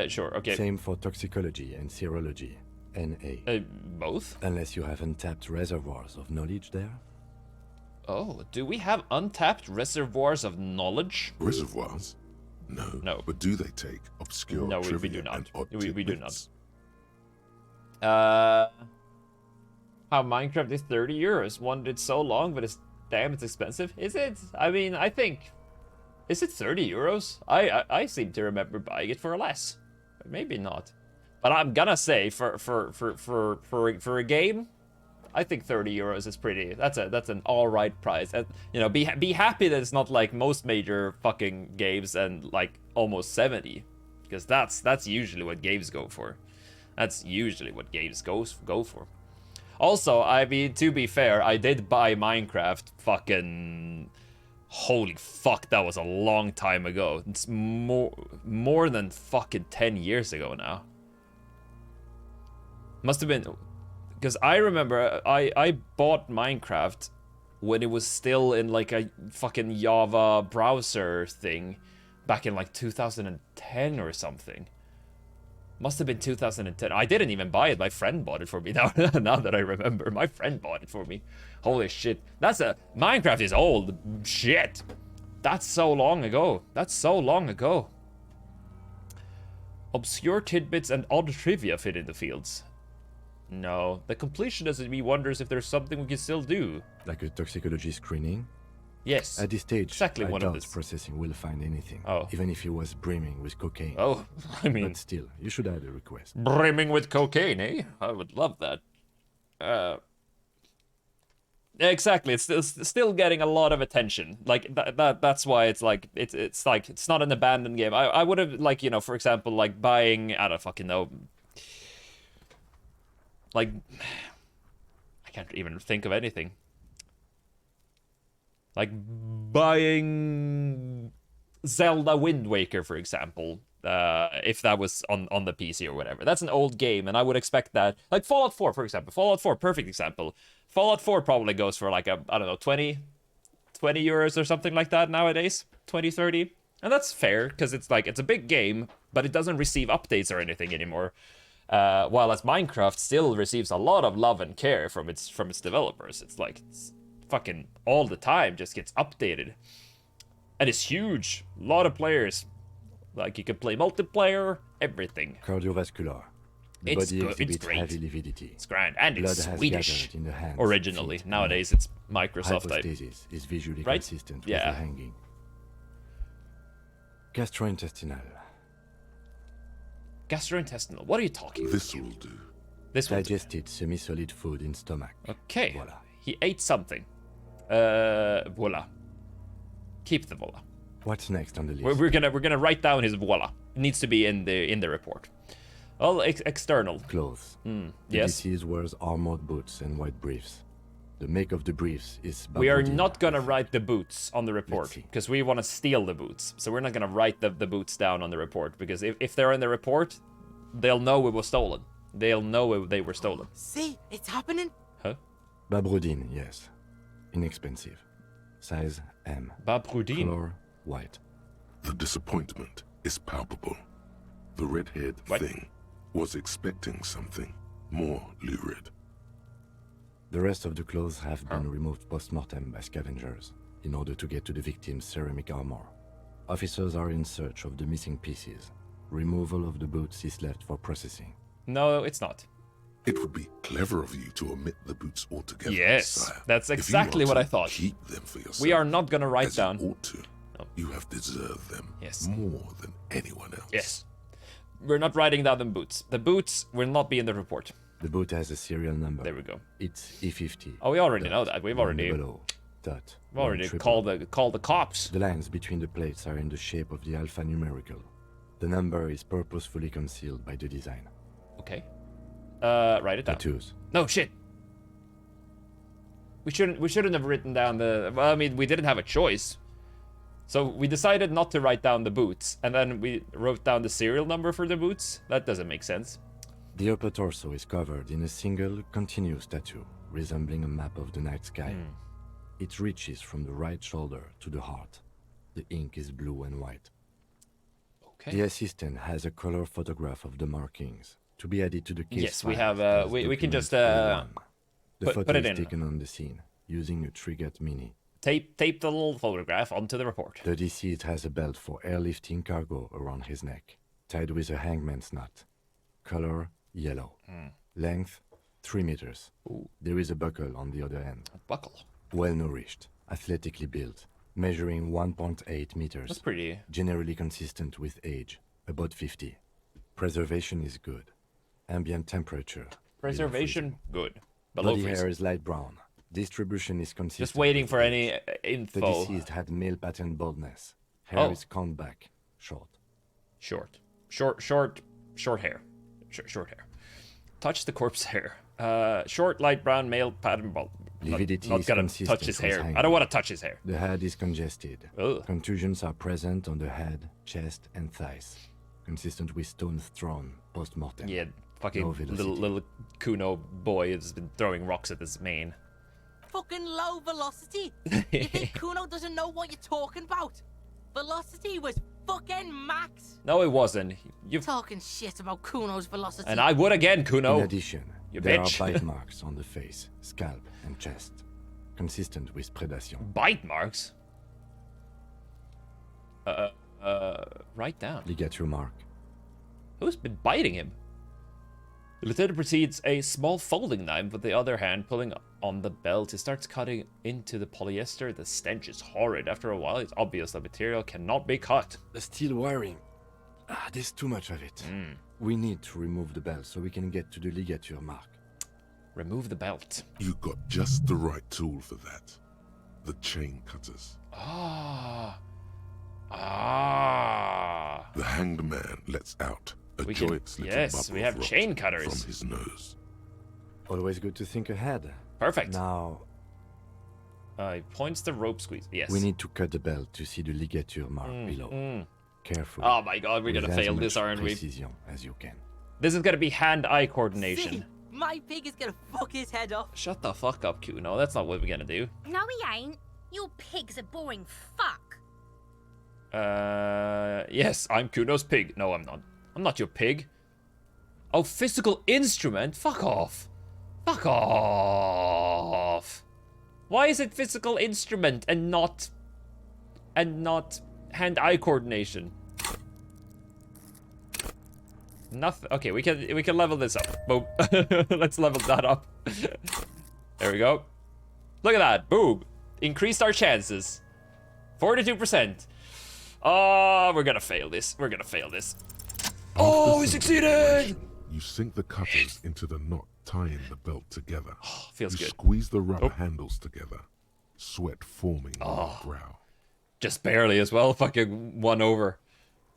Sure. Okay.
Same for toxicology and serology. NA.
Both?
Unless you have untapped reservoirs of knowledge there.
Oh, do we have untapped reservoirs of knowledge?
Reservoirs? No.
No.
But do they take obscure
No, we
trivia
do not.
and odd
We do
tidbits?
not. How Minecraft is 30 euros. Wanted it so long, but it's expensive. Is it? I mean, I think. Is it 30 euros? I seem to remember buying it for less. Maybe not. But I'm gonna say for a game, I think 30 euros is pretty. That's an all right price. You know, be happy that it's not like most major fucking games and like almost 70, because that's usually what games go for. That's usually what games go for. Also, I mean, to be fair, I did buy Minecraft fucking. Holy fuck, that was a long time ago. It's more than fucking 10 years ago now. Must have been, because I remember I bought Minecraft when it was still in like a fucking Java browser thing back in like 2010 or something. Must have been 2010. I didn't even buy it. My friend bought it for me. Now that I remember, my friend bought it for me. Holy shit. Minecraft is old. Shit. That's so long ago. Obscure tidbits and odd trivia fit in the fields. No. The completionist in me wonders if there's something we can still do.
Like a toxicology screening?
Yes.
At this stage,
exactly
I
one of
doubt
this.
processing will find anything.
Oh.
Even if he was brimming with cocaine.
Oh, I mean...
But still, you should add a request.
Brimming with cocaine, eh? I would love that. Exactly, it's still getting a lot of attention. Like that's why it's like it's like it's not an abandoned game. I would have, like, you know, for example, like buying, I don't fucking know. Like, I can't even think of anything. Like buying Zelda Wind Waker, for example, if that was on the PC or whatever. That's an old game, and I would expect that. Like Fallout 4, for example. Fallout 4, perfect example. Fallout 4 probably goes for like I don't know, 20 euros or something like that nowadays. 20, 30. And that's fair, because it's like, it's a big game, but it doesn't receive updates or anything anymore. While as Minecraft still receives a lot of love and care from its developers. It's like, it's fucking all the time just gets updated. And it's huge. A lot of players. Like, you can play multiplayer, everything.
Cardiovascular. The
It's
body
good, it's
exhibits
great.
heavy lividity.
It's grand. And
Blood
it's
has
Swedish.
gathered in the hands,
Originally.
feet,
Nowadays,
and
it's Microsoft type.
Hypostasis is visually
Right?
consistent
Yeah.
with the hanging. Gastrointestinal.
Gastrointestinal. What are you talking about?
This will do.
This one.
Digested semi-solid food in stomach.
Okay.
Voila.
He ate something. Voila. Keep the voila.
What's next on the list?
We're gonna write down his voila. It needs to be in the report. Well, external.
Clothes. The
Yes.
deceased wears armored boots and white briefs. The make of the briefs is
We are
baboudin.
not gonna write the boots on the report
see.
because we want to steal the boots. So we're not gonna write the boots down on the report, because if they're in the report, they'll know it was stolen. They'll know they were stolen.
See, it's happening.
Huh?
Baboudin, yes. Inexpensive. Size M.
Babrudin.
Color white.
The disappointment is palpable. The red-haired
What?
thing was expecting something more lurid.
The rest of the clothes have been removed post-mortem by scavengers in order to get to the victim's ceramic armor. Officers are in search of the missing pieces. Removal of the boots is left for processing.
No, it's not.
It would be clever of you to omit the boots altogether,
Yes,
sire.
that's
If you
exactly
are
what
to
I thought.
Keep them for yourself.
We are not gonna write
as you
down.
ought to. You have deserved them
Yes.
more than anyone else.
Yes. We're not writing down the boots. The boots will not be in the report.
The boot has a serial number.
There we go.
It's E50.
Oh, we already know that. We've already called the cops.
The lines between the plates are in the shape of the alpha numerical. The number is purposefully concealed by the design.
Okay. Write it down.
Tattoos.
No shit. We shouldn't have written down the. Well, I mean, we didn't have a choice. So we decided not to write down the boots, and then we wrote down the serial number for the boots. That doesn't make sense.
The upper torso is covered in a single, continuous tattoo, resembling a map of the night sky. It reaches from the right shoulder to the heart. The ink is blue and white.
Okay.
The assistant has a color photograph of the markings to be added to the case.
Yes, we
file
have.
as
We can just
document 01. The
put
photo
it
is
in.
taken on the scene using a Trigat Mini.
tape the little photograph onto the report.
The deceased has a belt for airlifting cargo around his neck, tied with a hangman's knot. Color yellow. Length 3 meters.
Ooh.
There is a buckle on the other end.
Buckle.
Well nourished, athletically built, measuring 1.8 meters.
That's pretty.
Generally consistent with age, about 50. Preservation is good. Ambient temperature.
Preservation good. Below
Body
freezing.
hair is light brown. Distribution is consistent.
Just waiting
with
for
age.
any
The
info.
deceased had male pattern baldness. Hair
Oh.
is combed back, short.
Short hair. Short hair. Touch the corpse hair. Short, light brown, male pattern bald.
Lividity
Not
is
gonna
consistent
touch his
with
hair.
hanging.
I don't want to touch his hair.
The head is congested.
Ugh.
Contusions are present on the head, chest, and thighs, consistent with stones thrown post-mortem.
Yeah, fucking
No velocity.
little Kuno boy has been throwing rocks at his mane.
Fucking low velocity. You think Kuno doesn't know what you're talking about? Velocity was fucking max.
No, it wasn't. You
Talking shit about Kuno's velocity.
and I would again, Kuno.
In addition,
You
there
bitch.
are bite marks on the face, scalp, and chest, consistent with predation.
Bite marks. Write down.
Ligature mark.
Who's been biting him? The lieutenant proceeds a small folding knife with the other hand pulling on the belt. He starts cutting into the polyester. The stench is horrid. After a while, it's obvious the material cannot be cut.
The steel wiring. There's too much of it. We need to remove the belt so we can get to the ligature mark.
Remove the belt.
You got just the right tool for that. The chain cutters.
Ah.
The hanged man lets out a
We can-
joyous little
yes,
bubble
we
of
have
rot
chain cutters.
from his nose.
Always good to think ahead.
Perfect.
Now,
He points the rope squeeze. Yes.
we need to cut the belt to see the ligature mark below. Carefully.
Oh my god, we're
with
gonna
as
fail this,
much
aren't we?
precision as you can.
This is gonna be hand-eye coordination.
See, my pig is gonna fuck his head off.
Shut the fuck up, Kuno. That's not what we're gonna do.
No, he ain't. Your pig's a boring fuck.
Yes, I'm Kuno's pig. No, I'm not. I'm not your pig. Oh, physical instrument? Fuck off. Fuck off. Why is it physical instrument and not hand-eye coordination? Nothing. Okay, we can level this up. Boom. Let's level that up. There we go. Look at that. Boom. Increased our chances. 42%. Oh, we're gonna fail this. We're gonna fail this. Oh, we succeeded!
You sink the cutters into the knot tying the belt together.
Feels
You
good.
squeeze the rubber
Oh.
handles together, sweat forming on your brow.
Just barely as well. Fucking one over.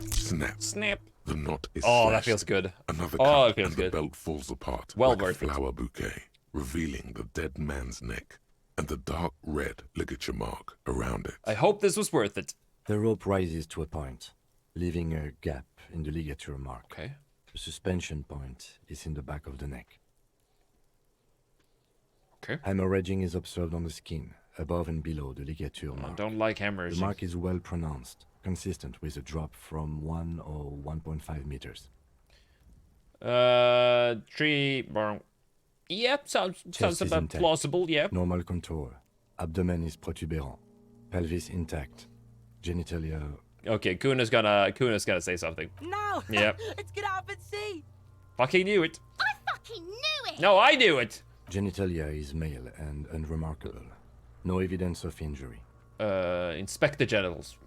Snap.
Snap.
The knot is
Oh, that
slashed.
feels good.
Another
Oh,
cut,
it feels
and
good.
the belt falls apart
Well
like a
worth it.
flower bouquet, revealing the dead man's neck and the dark red ligature mark around it.
I hope this was worth it.
The rope rises to a point, leaving a gap in the ligature mark.
Okay.
The suspension point is in the back of the neck.
Okay.
Hemorrhaging is observed on the skin, above and below the ligature
I
mark.
don't like
The
hemorrhaging.
mark is well pronounced, consistent with a drop from 1 or 1.5 meters.
3. Yep, sounds
Chest is
about
intact.
plausible. Yeah.
Normal contour. Abdomen is protuberant. Pelvis intact. Genitalia.
Okay, Kuna's gonna say something.
No!
Yep.
Let's get up and see!
Fucking knew it.
I fucking knew it!
No, I knew it.
Genitalia is male and unremarkable. No evidence of injury.
Inspect the genitals.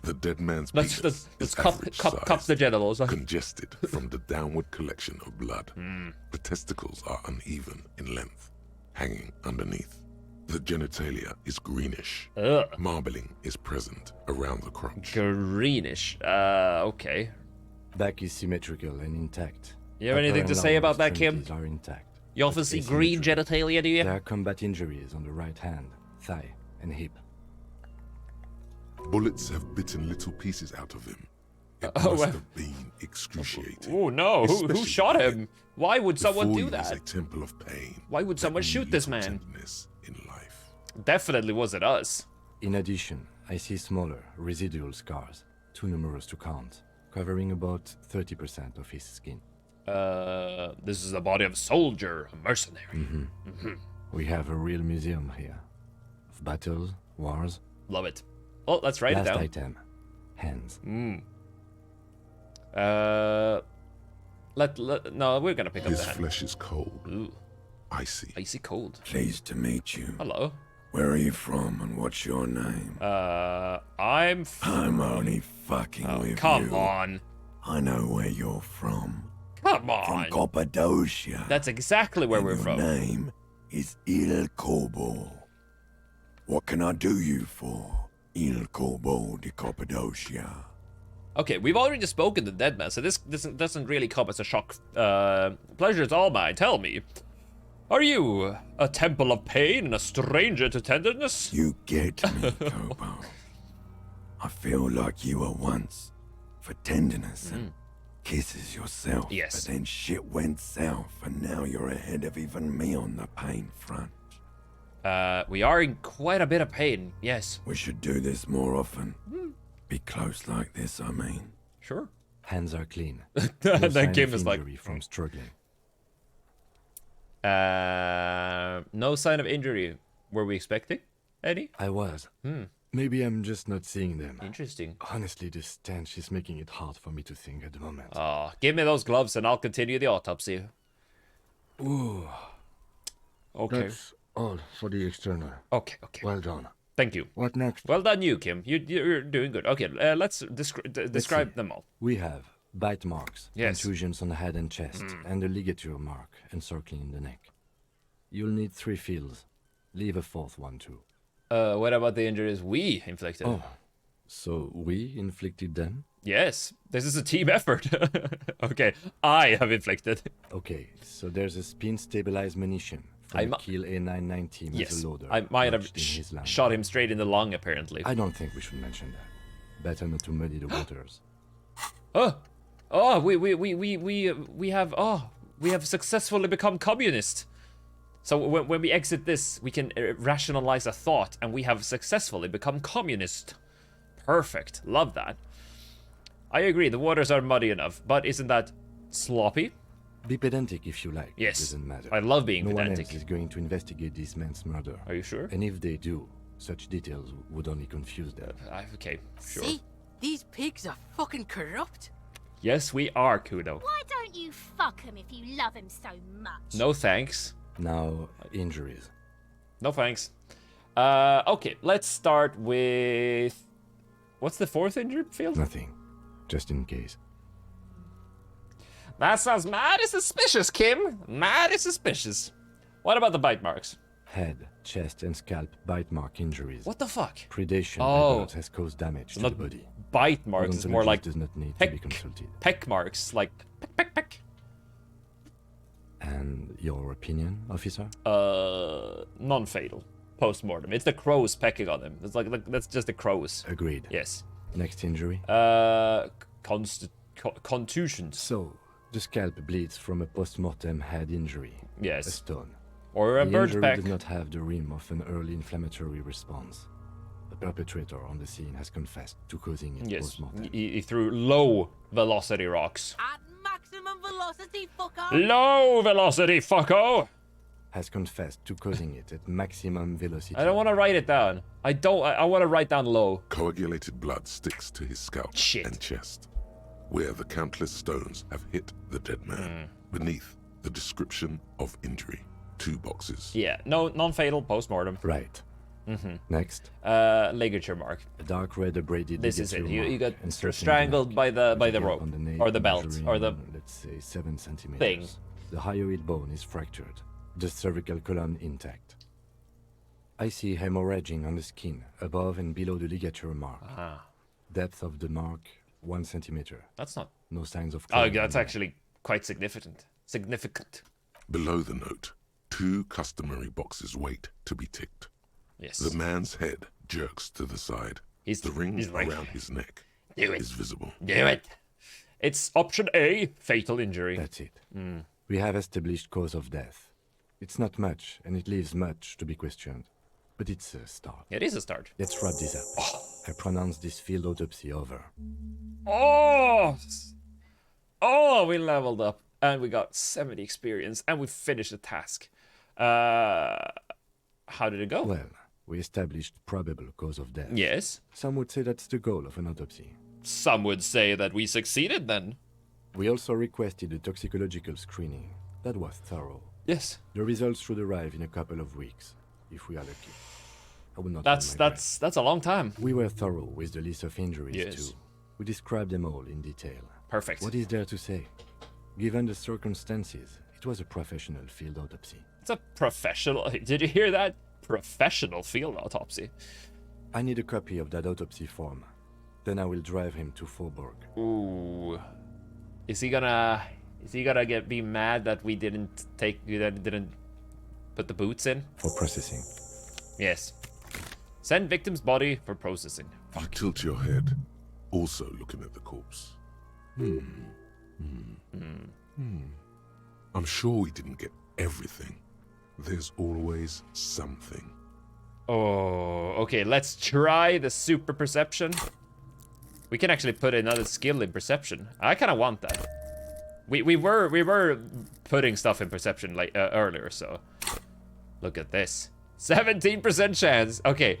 The dead man's
Let's
penis
let's
is
cup
average-sized,
the genitals.
congested from the downward collection of blood. The testicles are uneven in length, hanging underneath. The genitalia is greenish.
Ugh.
Marbling is present around the crotch.
Greenish. Okay.
Back is symmetrical and intact.
You have anything to say about that, Kim?
Are intact.
You often see green genitalia, do you?
There are combat injuries on the right hand, thigh, and hip.
Bullets have bitten little pieces out of him. It
Oh,
must
well.
have been excruciating.
Oh no! Who
Especially
shot him? Why would someone
before
do
he was
that?
a temple of pain.
Why would someone
that
shoot
knew
this
little
man?
tenderness in life.
Definitely wasn't us.
In addition, I see smaller, residual scars, too numerous to count, covering about 30% of his skin.
This is the body of a soldier, a mercenary.
We have a real museum here. Of battles, wars.
Love it. Oh, let's write
Last
it down.
item. Hands.
No, we're gonna pick up
His
the hand.
flesh is cold,
Ooh,
icy.
icy cold.
Pleased to meet you.
Hello.
Where are you from and what's your name?
I'm.
I'm only fucking
Oh,
with
come
you.
on.
I know where you're from.
Come
From
on.
Cappadocia.
That's exactly where
And
we're
your
from.
name is Il Kobo. What can I do you for? Il Kobo de Cappadocia.
Okay, we've already spoken to Dead Man, so this doesn't really come as a shock. Pleasure is all mine. Tell me, are you a temple of pain and a stranger to tenderness?
You get me, Kobo. I feel like you were once for tenderness and kisses yourself.
Yes.
But then shit went south and now you're ahead of even me on the pain front.
We are in quite a bit of pain. Yes.
We should do this more often. Be close like this, I mean.
Sure.
Hands are clean.
And
No
then
sign
Kim
of
is like,
injury from struggling.
no sign of injury. Were we expecting any?
I was. Maybe I'm just not seeing them.
Interesting.
Honestly, this stench is making it hard for me to think at the moment.
Oh, give me those gloves and I'll continue the autopsy.
Ooh,
Okay.
that's all for the external.
Okay.
Well done.
Thank you.
What next?
Well done, you, Kim. You're doing good. Okay, let's describe
see.
them all.
We have bite marks,
Yes.
contusions on the head and chest, and a ligature mark encircling the neck. You'll need 3 fields. Leave a 4th one too.
What about the injuries we inflicted?
Oh, so we inflicted them?
Yes, this is a team effort. Okay, I have inflicted.
Okay, so there's a spin-stabilized munition from
I
the
mu-
Kiel A919
Yes,
as a loader.
I might have
lodged in his lung.
shot him straight in the lung, apparently.
I don't think we should mention that. Better not to muddy the waters.
We have successfully become communist. So when we exit this, we can rationalize a thought, and we have successfully become communist. Perfect. Love that. I agree, the waters are muddy enough, but isn't that sloppy?
Be pedantic if you like.
Yes.
It doesn't matter.
I love being
no one
pedantic.
else is going to investigate this man's murder.
Are you sure?
And if they do, such details would only confuse them.
Okay, sure.
See? These pigs are fucking corrupt.
Yes, we are, Kudo.
Why don't you fuck him if you love him so much?
No thanks.
Now, injuries.
No thanks. Okay, let's start with... What's the 4th injured field?
Nothing. Just in case.
That sounds mighty suspicious, Kim. Mighty suspicious. What about the bite marks?
Head, chest, and scalp bite mark injuries.
What the fuck?
Predation by
Oh.
birds has caused damage to
Not
the body.
bite marks, it's more
Odontologist
like
does not need to
peck,
be consulted.
peck marks, like peck, peck, peck.
And your opinion, officer?
Non-fatal. Post-mortem. It's the crows pecking on him. It's like that's just the crows.
Agreed.
Yes.
Next injury?
Contusions.
So, the scalp bleeds from a post-mortem head injury. A
Yes.
stone.
Or a
The
bird
injury
peck.
does not have the rim of an early inflammatory response. A perpetrator on the scene has confessed to causing it
Yes,
post-mortem.
he threw low velocity rocks.
At maximum velocity, fucker!
Low velocity, fucko!
Has confessed to causing it at maximum velocity.
I don't want to write it down. I want to write down low.
Coagulated blood sticks to his scalp
Shit.
and chest, where the countless stones have hit the dead man. Beneath, the description of injury. 2 boxes.
Yeah, no, non-fatal post-mortem.
Right. Next,
Ligature mark.
a dark red abraded
This is it.
ligature
You got
mark encircling
strangled
the
by the
with a gap
rope
on the nape
or the belt
measuring,
or the
let's say 7 centimeters.
thing.
The hyoid bone is fractured. The cervical column intact. I see hemorrhaging on the skin above and below the ligature mark. Depth of the mark 1 centimeter.
That's not.
No signs of.
Oh,
clotting
that's
on
actually quite significant. Significant.
Below the note, 2 customary boxes wait to be ticked.
Yes.
The man's head jerks to the side. The ring
he's like,
around his neck
do it.
is visible.
Do it. It's option A, fatal injury.
That's it. We have established cause of death. It's not much, and it leaves much to be questioned. But it's a start.
It is a start.
Let's wrap this up. I pronounce this field autopsy over.
Oh! Oh, we leveled up. And we got 70 experience. And we finished the task. How did it go?
Well, we established probable cause of death.
Yes.
Some would say that's the goal of an autopsy.
Some would say that we succeeded then.
We also requested a toxicological screening. That was thorough.
Yes.
The results should arrive in a couple of weeks, if we are lucky. I will not.
That's a long time.
We were thorough with the list of injuries
Yes.
too. We described them all in detail.
Perfect.
What is there to say? Given the circumstances, it was a professional field autopsy.
It's a professional. Did you hear that? Professional field autopsy.
I need a copy of that autopsy form. Then I will drive him to Faubourg.
Ooh. Is he gonna be mad that we didn't put the boots in?
For processing.
Yes. Send victim's body for processing.
You tilt your head, also looking at the corpse. I'm sure we didn't get everything. There's always something.
Oh, okay, let's try the super perception. We can actually put another skill in perception. I kind of want that. We were putting stuff in perception like earlier, so look at this. 17% chance. Okay.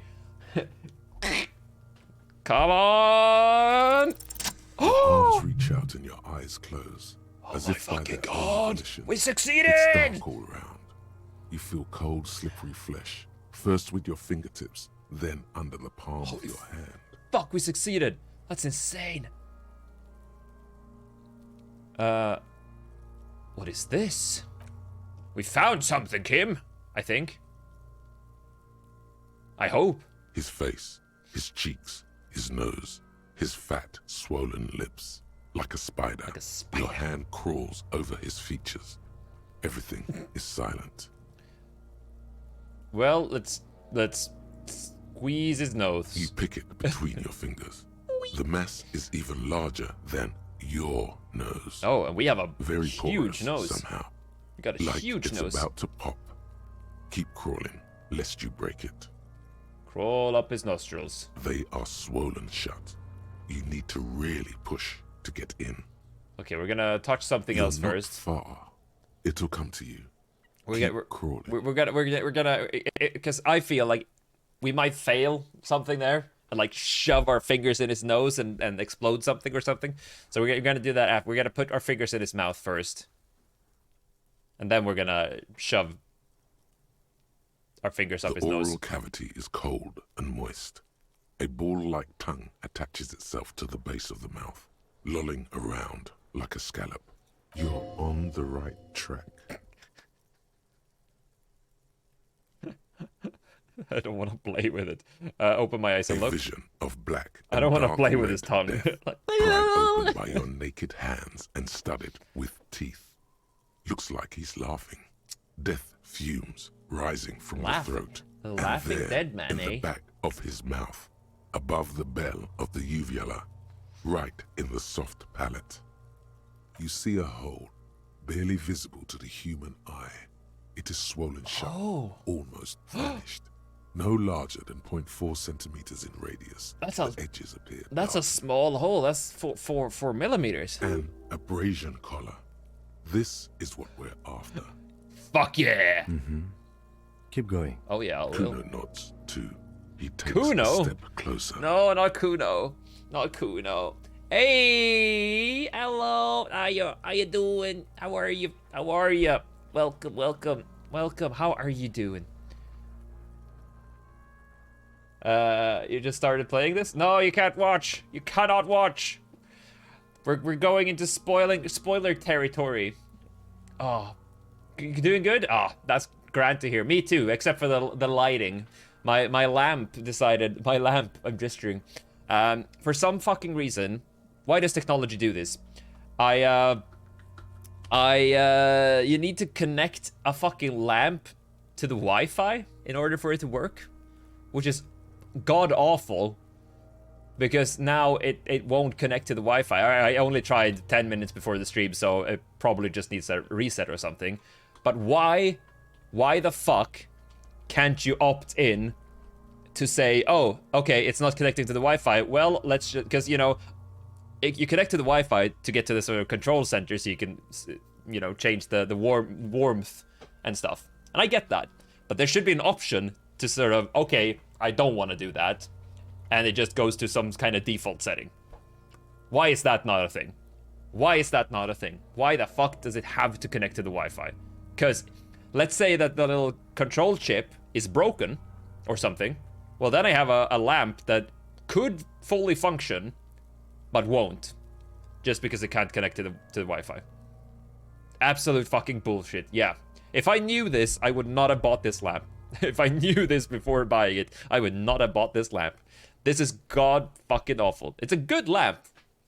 Come on.
Arms reach out and your eyes close. As
my
if by
fucking
their own
God.
volition.
We succeeded.
It's dark all around. You feel cold, slippery flesh. First with your fingertips, then under the palm of your hand.
Fuck, we succeeded. That's insane. What is this? We found something, Kim. I think. I hope.
His face, his cheeks, his nose, his fat, swollen lips. Like a spider.
Like a spider.
Your hand crawls over his features. Everything is silent.
Well, let's squeeze his nose.
You pick it between your fingers. The mass is even larger than your nose.
Oh, and we have a
Very
huge
porous
nose.
somehow.
We got a
Like
huge
it's
nose.
about to pop. Keep crawling, lest you break it.
Crawl up his nostrils.
They are swollen shut. You need to really push to get in.
Okay, we're gonna touch something
You're
else
not
first.
far. It'll come to you.
We're
crawling.
We're gonna because I feel like we might fail something there and like shove our fingers in his nose and explode something or something. So we're gonna do that after. We're gonna put our fingers in his mouth first, and then we're gonna shove our fingers up
The
his
oral
nose.
cavity is cold and moist. A ball-like tongue attaches itself to the base of the mouth, lolling around like a scallop. You're on the right track.
I don't want to play with it. Open my eyes and
A
look.
vision of black.
I don't
want to
play with his tongue. Like,
pried open by your naked hands and studded with teeth. Looks like he's laughing. Death fumes rising from
Laughing?
the throat.
The
and
laughing
there,
dead man,
in
eh?
the back of his mouth, above the bell of the uvula, right in the soft palate. You see a hole, barely visible to the human eye. It is swollen shut, almost vanished. no larger than 0.4 centimeters in radius.
That's a-
the edges appear.
That's a
dark.
small hole. That's 4 millimeters.
An abrasion collar. This is what we're after.
Fuck yeah.
Keep going.
Oh yeah, I will.
Kuno nods too. He takes
Kuno?
a step closer.
No, not Kuno. Not Kuno. Hey, hello. How you doing? How are you? How are you? Welcome, welcome, welcome. How are you doing? You just started playing this? No, you can't watch. You cannot watch. We're going into spoiler territory. Oh, you doing good? Oh, that's grand to hear. Me too, except for the lighting. My lamp decided. My lamp. I'm gesturing. For some fucking reason, why does technology do this? You need to connect a fucking lamp to the Wi-Fi in order for it to work, which is god awful. Because now it won't connect to the Wi-Fi. I only tried 10 minutes before the stream, so it probably just needs a reset or something. But why the fuck can't you opt in to say, oh, okay, it's not connecting to the Wi-Fi. Well, let's just, because, you know, you connect to the Wi-Fi to get to the sort of control center so you can, you know, change the warmth and stuff. And I get that. But there should be an option to sort of, okay, I don't want to do that. And it just goes to some kind of default setting. Why is that not a thing? Why is that not a thing? Why the fuck does it have to connect to the Wi-Fi? Because let's say that the little control chip is broken or something. Well, then I have a lamp that could fully function, but won't. Just because it can't connect to the Wi-Fi. Absolute fucking bullshit. Yeah. If I knew this, I would not have bought this lamp. If I knew this before buying it, I would not have bought this lamp. This is god fucking awful. It's a good lamp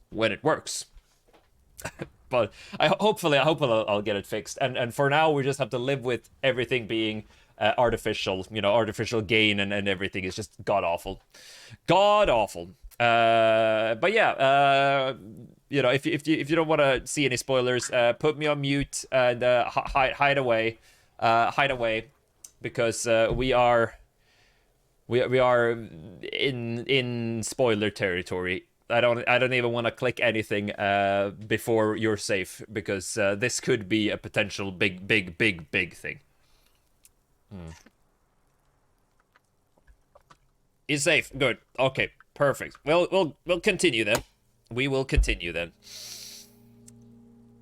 when it works. But hopefully I'll get it fixed. And for now, we just have to live with everything being artificial. You know, artificial gain and everything is just god awful. God awful. But yeah, you know, if you don't want to see any spoilers, put me on mute and hide away, because we are in spoiler territory. I don't even want to click anything before you're safe, because this could be a potential big thing. He's safe. Good. Okay. Perfect. We'll continue then. We will continue then.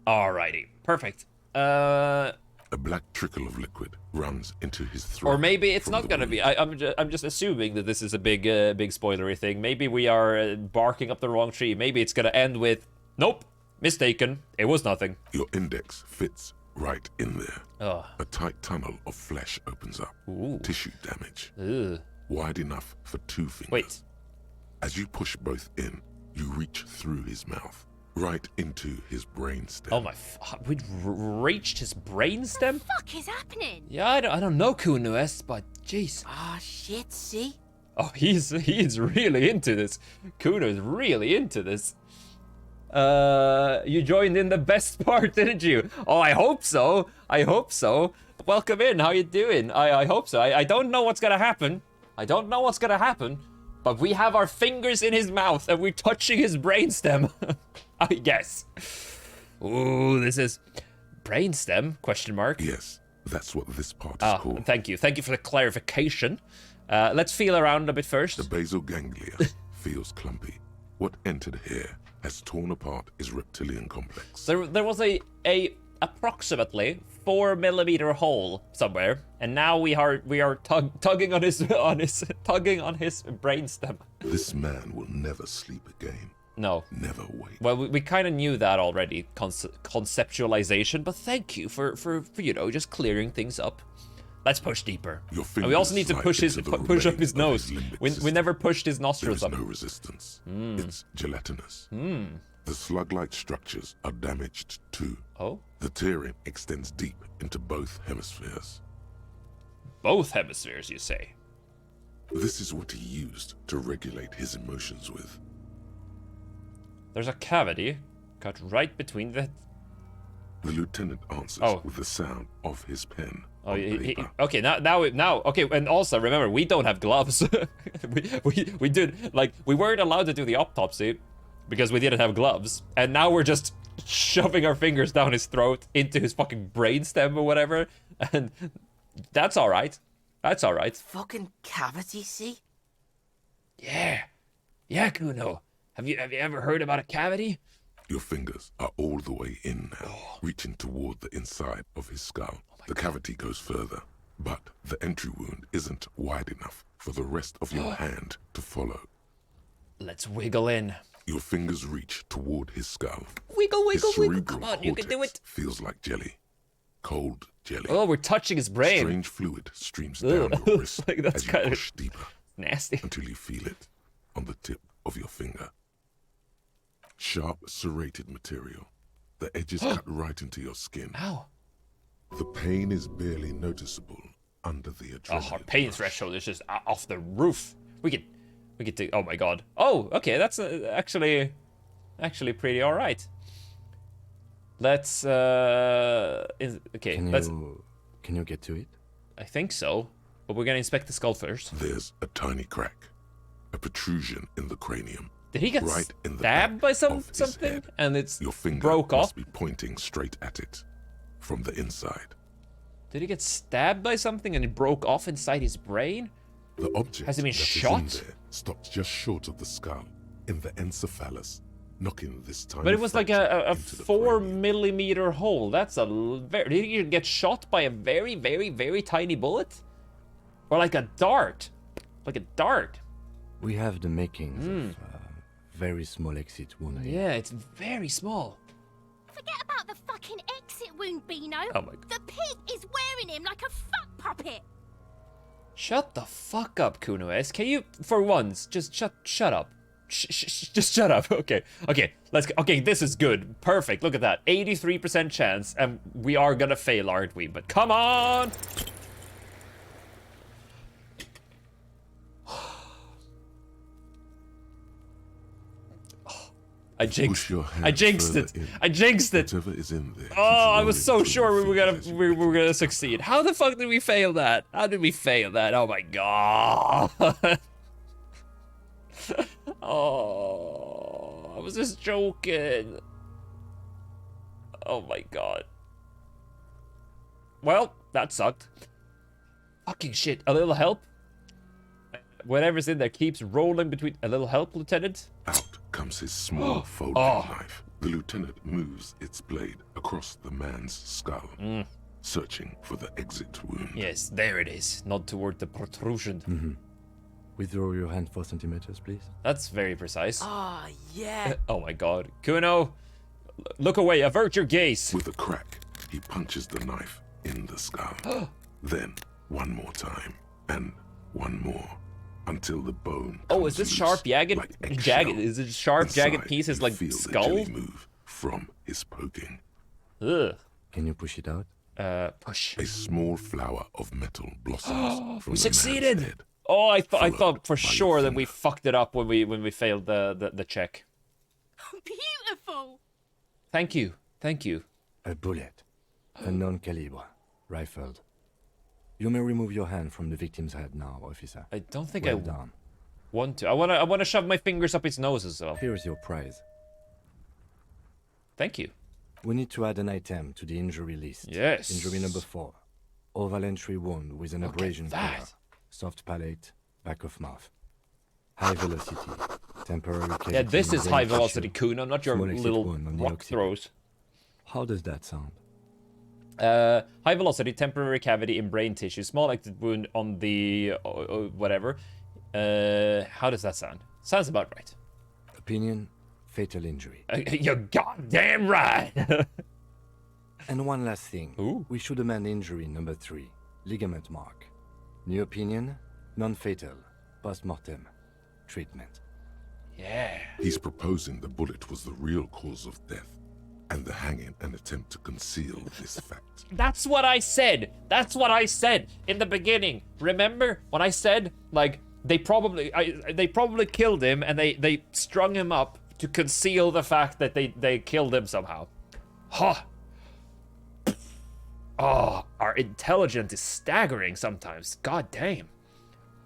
Alrighty. Perfect.
A black trickle of liquid runs into his throat.
Or maybe it's not gonna be. I'm just assuming that this is a big spoilery thing. Maybe we are barking up the wrong tree. Maybe it's gonna end with, nope, mistaken. It was nothing.
Your index fits right in there.
Ugh.
A tight tunnel of flesh opens up.
Ooh.
Tissue damage.
Ugh.
Wide enough for 2 fingers.
Wait.
As you push both in, you reach through his mouth, right into his brainstem.
Oh my! We'd reached his brainstem.
What the fuck is happening?
Yeah, I don't know Kuno-S, but jeez.
Ah, shit, see?
Oh, he's really into this. Kuno's really into this. You joined in the best part, didn't you? Oh, I hope so. I hope so. Welcome in. How you doing? I hope so. I don't know what's gonna happen. I don't know what's gonna happen. But we have our fingers in his mouth and we're touching his brainstem. I guess. Ooh, this is brainstem? Question mark.
Yes, that's what this part is called.
Thank you. Thank you for the clarification. Let's feel around a bit first.
The basal ganglia feels clumpy. What entered here has torn apart his reptilian complex.
There was a approximately 4 millimeter hole somewhere, and now we are tugging on his tugging on his brainstem.
This man will never sleep again.
No.
Never wake.
Well, we kind of knew that already, conceptualization, but thank you for you know, just clearing things up. Let's push deeper.
Your
And we also need to
fingers
push
slide
his
into the
push up
remains
his
of
nose.
limbic
We
system.
never pushed his
There
nostrils
is
up.
no resistance. It's gelatinous. The slug-like structures are damaged too.
Oh?
The tearing extends deep into both hemispheres.
Both hemispheres, you say?
This is what he used to regulate his emotions with.
There's a cavity cut right between the...
The lieutenant answers
Oh.
with the sound of his pen.
Oh,
on paper.
okay. Now. Okay, and also remember, we don't have gloves. we did like we weren't allowed to do the autopsy because we didn't have gloves, and now we're just shoving our fingers down his throat into his fucking brainstem or whatever, and that's all right. That's all right.
Fucking cavity, see?
Yeah, Kuno. Have you ever heard about a cavity?
Your fingers are all the way in now, reaching toward the inside of his skull. The cavity goes further, but the entry wound isn't wide enough for the rest of your hand to follow.
Let's wiggle in.
Your fingers reach toward his skull.
Wiggle,
His
wiggle, wiggle.
cerebral
Come on, you can do
cortex
it.
Feels like jelly. Cold jelly.
Oh, we're touching his brain.
Strange fluid streams down your wrist
Like, that's
as you
kinda
push deeper
Nasty.
until you feel it on the tip of your finger. Sharp, serrated material. The edges cut right into your skin.
Ow.
The pain is barely noticeable under the adrenaline.
Our pain
rush.
threshold is just off the roof. We could do. Oh my god. Oh, okay. That's actually pretty all right. Let's okay.
Can you get to it?
I think so, but we're gonna inspect the skull first.
There's a tiny crack, a protrusion in the cranium.
Did he get
right in the
stabbed
back
by
of his
something?
head.
And it's
Your finger
broke
must
off?
be pointing straight at it from the inside.
Did he get stabbed by something and it broke off inside his brain?
The object
Has he been
that is
shot?
in there stops just short of the skull, in the encephalus, knocking this tiny
But it was like
fracture
a
into the
4
cranium.
millimeter hole. That's a very. Did you get shot by a very, very, very tiny bullet? Or like a dart? Like a dart.
We have the makings of very small exit wound. here.
Yeah, it's very small.
Forget about the fucking exit wound, Beano.
Oh my god.
The pig is wearing him like a fuck puppet.
Shut the fuck up, Kunoes. Can you, for once, just shut up. Just shut up. Okay, let's go. Okay, this is good. Perfect. Look at that. 83% chance, and we are gonna fail, aren't we? But come on! I jinxed.
Push your hand
I jinxed
further
it.
in.
I jinxed it.
Whatever is in there.
Oh, I was so sure we were gonna succeed. How the fuck did we fail that? How did we fail that? Oh my god. Oh, I was just joking. Oh my god. Well, that sucked. Fucking shit. A little help? Whatever's in there keeps rolling between. A little help, Lieutenant?
Out comes his small folding knife. The lieutenant moves its blade across the man's skull, searching for the exit wound.
Yes, there it is. Nod toward the protrusion.
Withdraw your hand 4 centimeters, please.
That's very precise.
Ah, yeah.
Oh my god. Kuno, look away. Avert your gaze.
With a crack, he punches the knife in the skull. Then, one more time, and one more, until the bone
Oh,
comes
is this
loose
sharp, jagged?
like eggshell.
Is it sharp, jagged
Inside,
pieces
you
like
feel the
skull?
jelly move from his poking.
Ugh.
Can you push it out?
Push.
A small flower of metal blossoms from
We
the man's
succeeded.
head.
Oh, I thought
Followed
for
by your
sure that we
finger.
fucked it up when we failed the check.
Beautiful.
Thank you.
A bullet. A non-calibre. Rifled. You may remove your hand from the victim's head now, officer.
I don't think
Well
I
done.
want to. I wanna shove my fingers up its nose as well.
Here's your prize.
Thank you.
We need to add an item to the injury list.
Yes.
Injury number 4. Oval entry wound with an
Look at
abrasion
that.
color. Soft palate, back of mouth. High velocity. Temporary cavity
Yeah, this
in
is
brain
high
tissue.
velocity, Kuno, not your
Small exit
little
wound on the
rock
occipital.
throws.
How does that sound?
High velocity, temporary cavity in brain tissue, small exit wound on the whatever. How does that sound? Sounds about right.
Opinion, fatal injury.
You're goddamn right.
And one last thing.
Ooh.
We should amend injury number 3. Ligament mark. New opinion, non-fatal. Post-mortem. Treatment.
Yeah.
He's proposing the bullet was the real cause of death, and the hanging an attempt to conceal this fact.
That's what I said. That's what I said in the beginning. Remember when I said like they probably killed him and they strung him up to conceal the fact that they killed him somehow. Ha. Oh, our intelligence is staggering sometimes. God damn.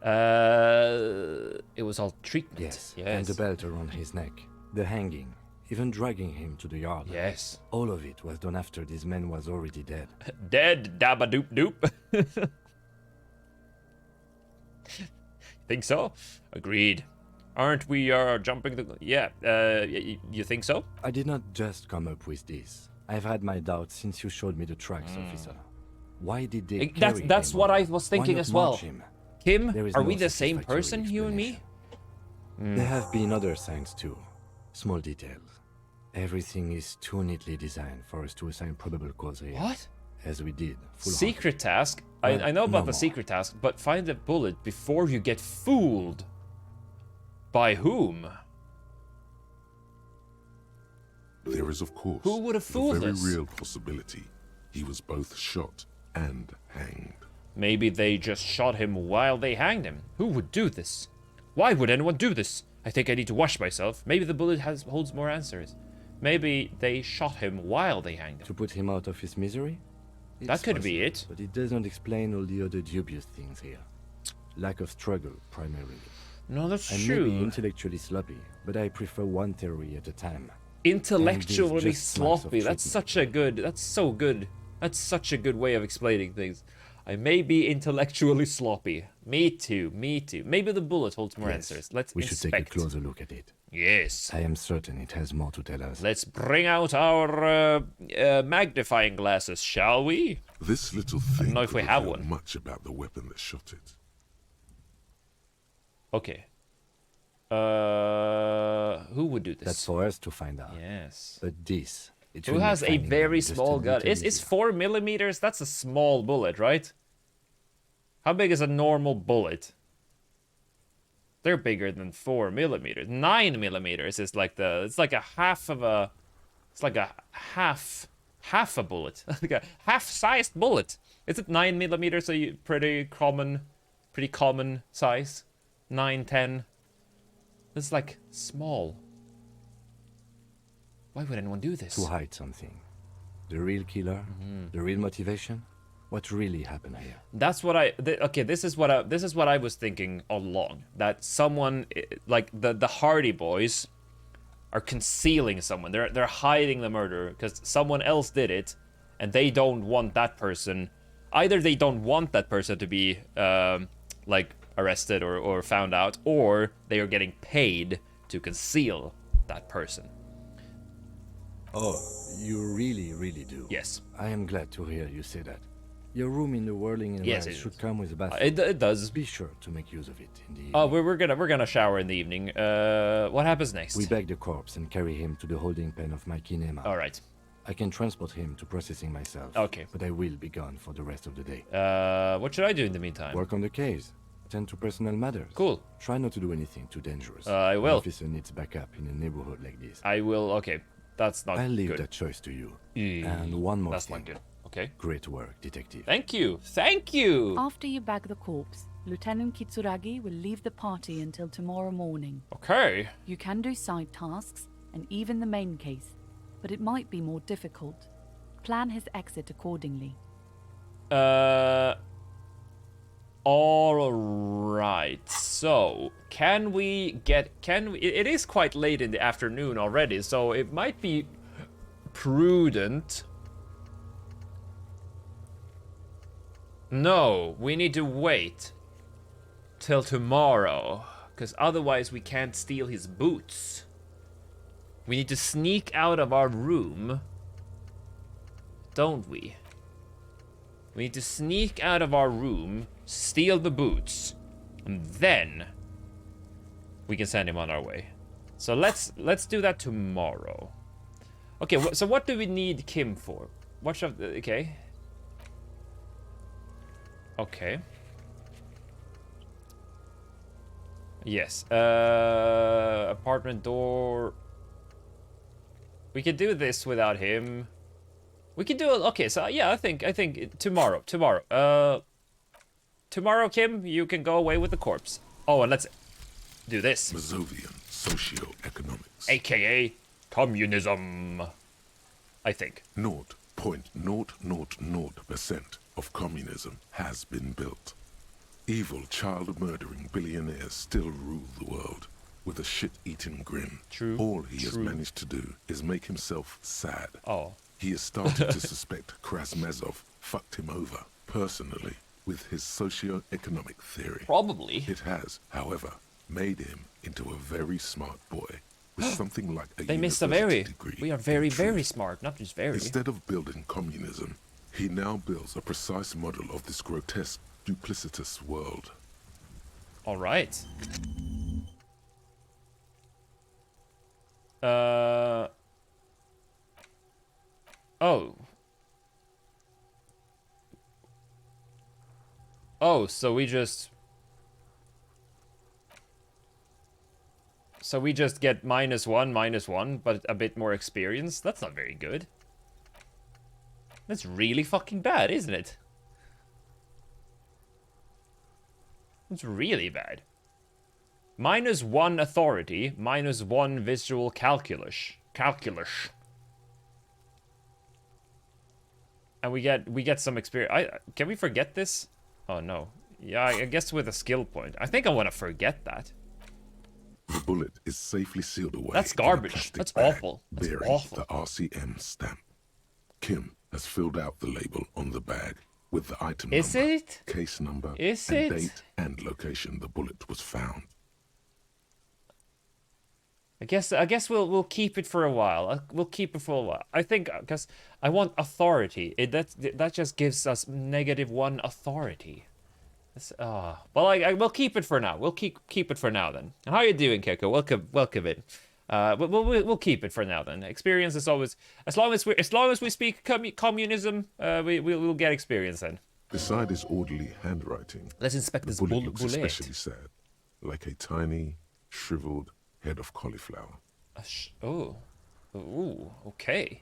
It was all treatment.
Yes, and the belt around his neck, the hanging, even dragging him to the yard.
Yes.
All of it was done after this man was already dead.
Dead, dabba doop doop. Think so? Agreed. Aren't we jumping the... Yeah, you think so?
I did not just come up with this. I've had my doubts since you showed me the tracks, officer. Why did they carry
That's
him
what
on?
I was thinking
Why not
as well.
march him?
Kim,
There is
are
no
we the same
satisfactory
person, you and me?
There have been other signs too. Small details. Everything is too neatly designed for us to assign probable cause here.
What?
As we did.
Secret task?
Well,
I know about
no
the
more.
secret task, but find the bullet before you get fooled. By whom?
There is, of course,
Who would have fooled
the very
us?
real possibility he was both shot and hanged.
Maybe they just shot him while they hanged him. Who would do this? Why would anyone do this? I think I need to wash myself. Maybe the bullet holds more answers. Maybe they shot him while they hanged him.
To put him out of his misery?
That
It's
could be
possible,
it.
But it doesn't explain all the other dubious things here. Lack of struggle, primarily.
No, that's
I may be
true.
intellectually sloppy, but I prefer one theory at a time.
Intellectually
And this just smacks of
sloppy. That's
treatment.
such a good. That's so good. That's such a good way of explaining things. I may be intellectually sloppy. Me too. Me too. Maybe the bullet holds more
Yes,
answers. Let's
we should
inspect.
take a closer look at it.
Yes.
I am certain it has more to tell us.
Let's bring out our magnifying glasses, shall we?
This little thing
know if
could
we have
reveal
one.
much about the weapon that shot it.
Okay. Who would do this?
That's for us to find out.
Yes.
But this... it
Who
should
has
make
a
finding
very
them just
small
a
gun?
little
Is
easier.
4 millimeters? That's a small bullet, right? How big is a normal bullet? They're bigger than 4 millimeters. 9 millimeters is like it's like a half of a, it's like a half a bullet, like a half-sized bullet. Is it 9 millimeters? So pretty common size. 9, 10. It's like small. Why would anyone do this?
To hide something. The real killer? The real motivation? What really happened here?
That's what okay, this is what I was thinking all along. That someone like the Hardy Boys are concealing someone. They're hiding the murder because someone else did it, and they don't want that person. Either they don't want that person to be like arrested or found out, or they are getting paid to conceal that person.
Oh, you really, really do?
Yes.
I am glad to hear you say that. Your room in the Whirling and
Yes,
Rise
it
should
is.
come with a bathroom.
It does.
Be sure to make use of it in the evening.
Oh, we're gonna shower in the evening. What happens next?
We bag the corpse and carry him to the holding pen of my kinema.
All right.
I can transport him to processing myself.
Okay.
But I will be gone for the rest of the day.
What should I do in the meantime?
Work on the case. Tend to personal matters.
Cool.
Try not to do anything too dangerous.
I will.
An officer needs backup in a neighborhood like this.
I will. Okay, that's not
I'll leave
good.
that choice to you.
Mm,
And one more
That's
thing.
not good. Okay.
Great work, detective.
Thank you. Thank you.
After you bag the corpse, Lieutenant Kitsuragi will leave the party until tomorrow morning.
Okay.
You can do side tasks and even the main case, but it might be more difficult. Plan his exit accordingly.
All right. So, it is quite late in the afternoon already, so it might be prudent. No, we need to wait till tomorrow, because otherwise we can't steal his boots. We need to sneak out of our room, don't we? We need to sneak out of our room, steal the boots, and then we can send him on our way. So let's do that tomorrow. Okay, so what do we need Kim for? What should okay. Okay. Yes. Apartment door. We could do this without him. We could do it. Okay, so yeah, I think tomorrow. Tomorrow, Kim, you can go away with the corpse. Oh, and let's do this.
Mazovian socioeconomics.
AKA communism. I think.
Nord 0.000% of communism has been built. Evil, child-murdering billionaires still rule the world with a shit-eating grin.
True.
All he has managed to do is make himself sad.
Oh.
He has started to suspect Krasmazov fucked him over, personally, with his socio-economic theory.
Probably.
It has, however, made him into a very smart boy with something like a
They missed a
university
very.
degree.
We are very,
in truth.
very smart, not just very.
Instead of building communism, he now builds a precise model of this grotesque, duplicitous world.
All right. Oh. Oh, so we just... So we just get -1, but a bit more experience? That's not very good. That's really fucking bad, isn't it? It's really bad. -1 authority, -1 visual calculus. And we get some experience. Can we forget this? Oh no. Yeah, I guess with a skill point. I think I want to forget that.
The bullet is safely sealed away.
That's
in a
garbage.
plastic
That's
bag
awful. That's
bearing
awful.
the RCM stamp. Kim has filled out the label on the bag with the item
Is
number,
it?
case number,
Is
and
it?
date and location the bullet was found.
I guess we'll keep it for a while. We'll keep it for a while. I think because I want authority. That just gives us -1 authority. Well, we'll keep it for now. We'll keep it for now then. How are you doing, Keiko? Welcome in. We'll keep it for now then. Experience is always as long as we speak communism. We'll get experience then.
Beside his orderly handwriting,
Let's inspect
the
this
bullet looks
bullet.
especially sad, like a tiny, shriveled head of cauliflower.
Ooh, okay.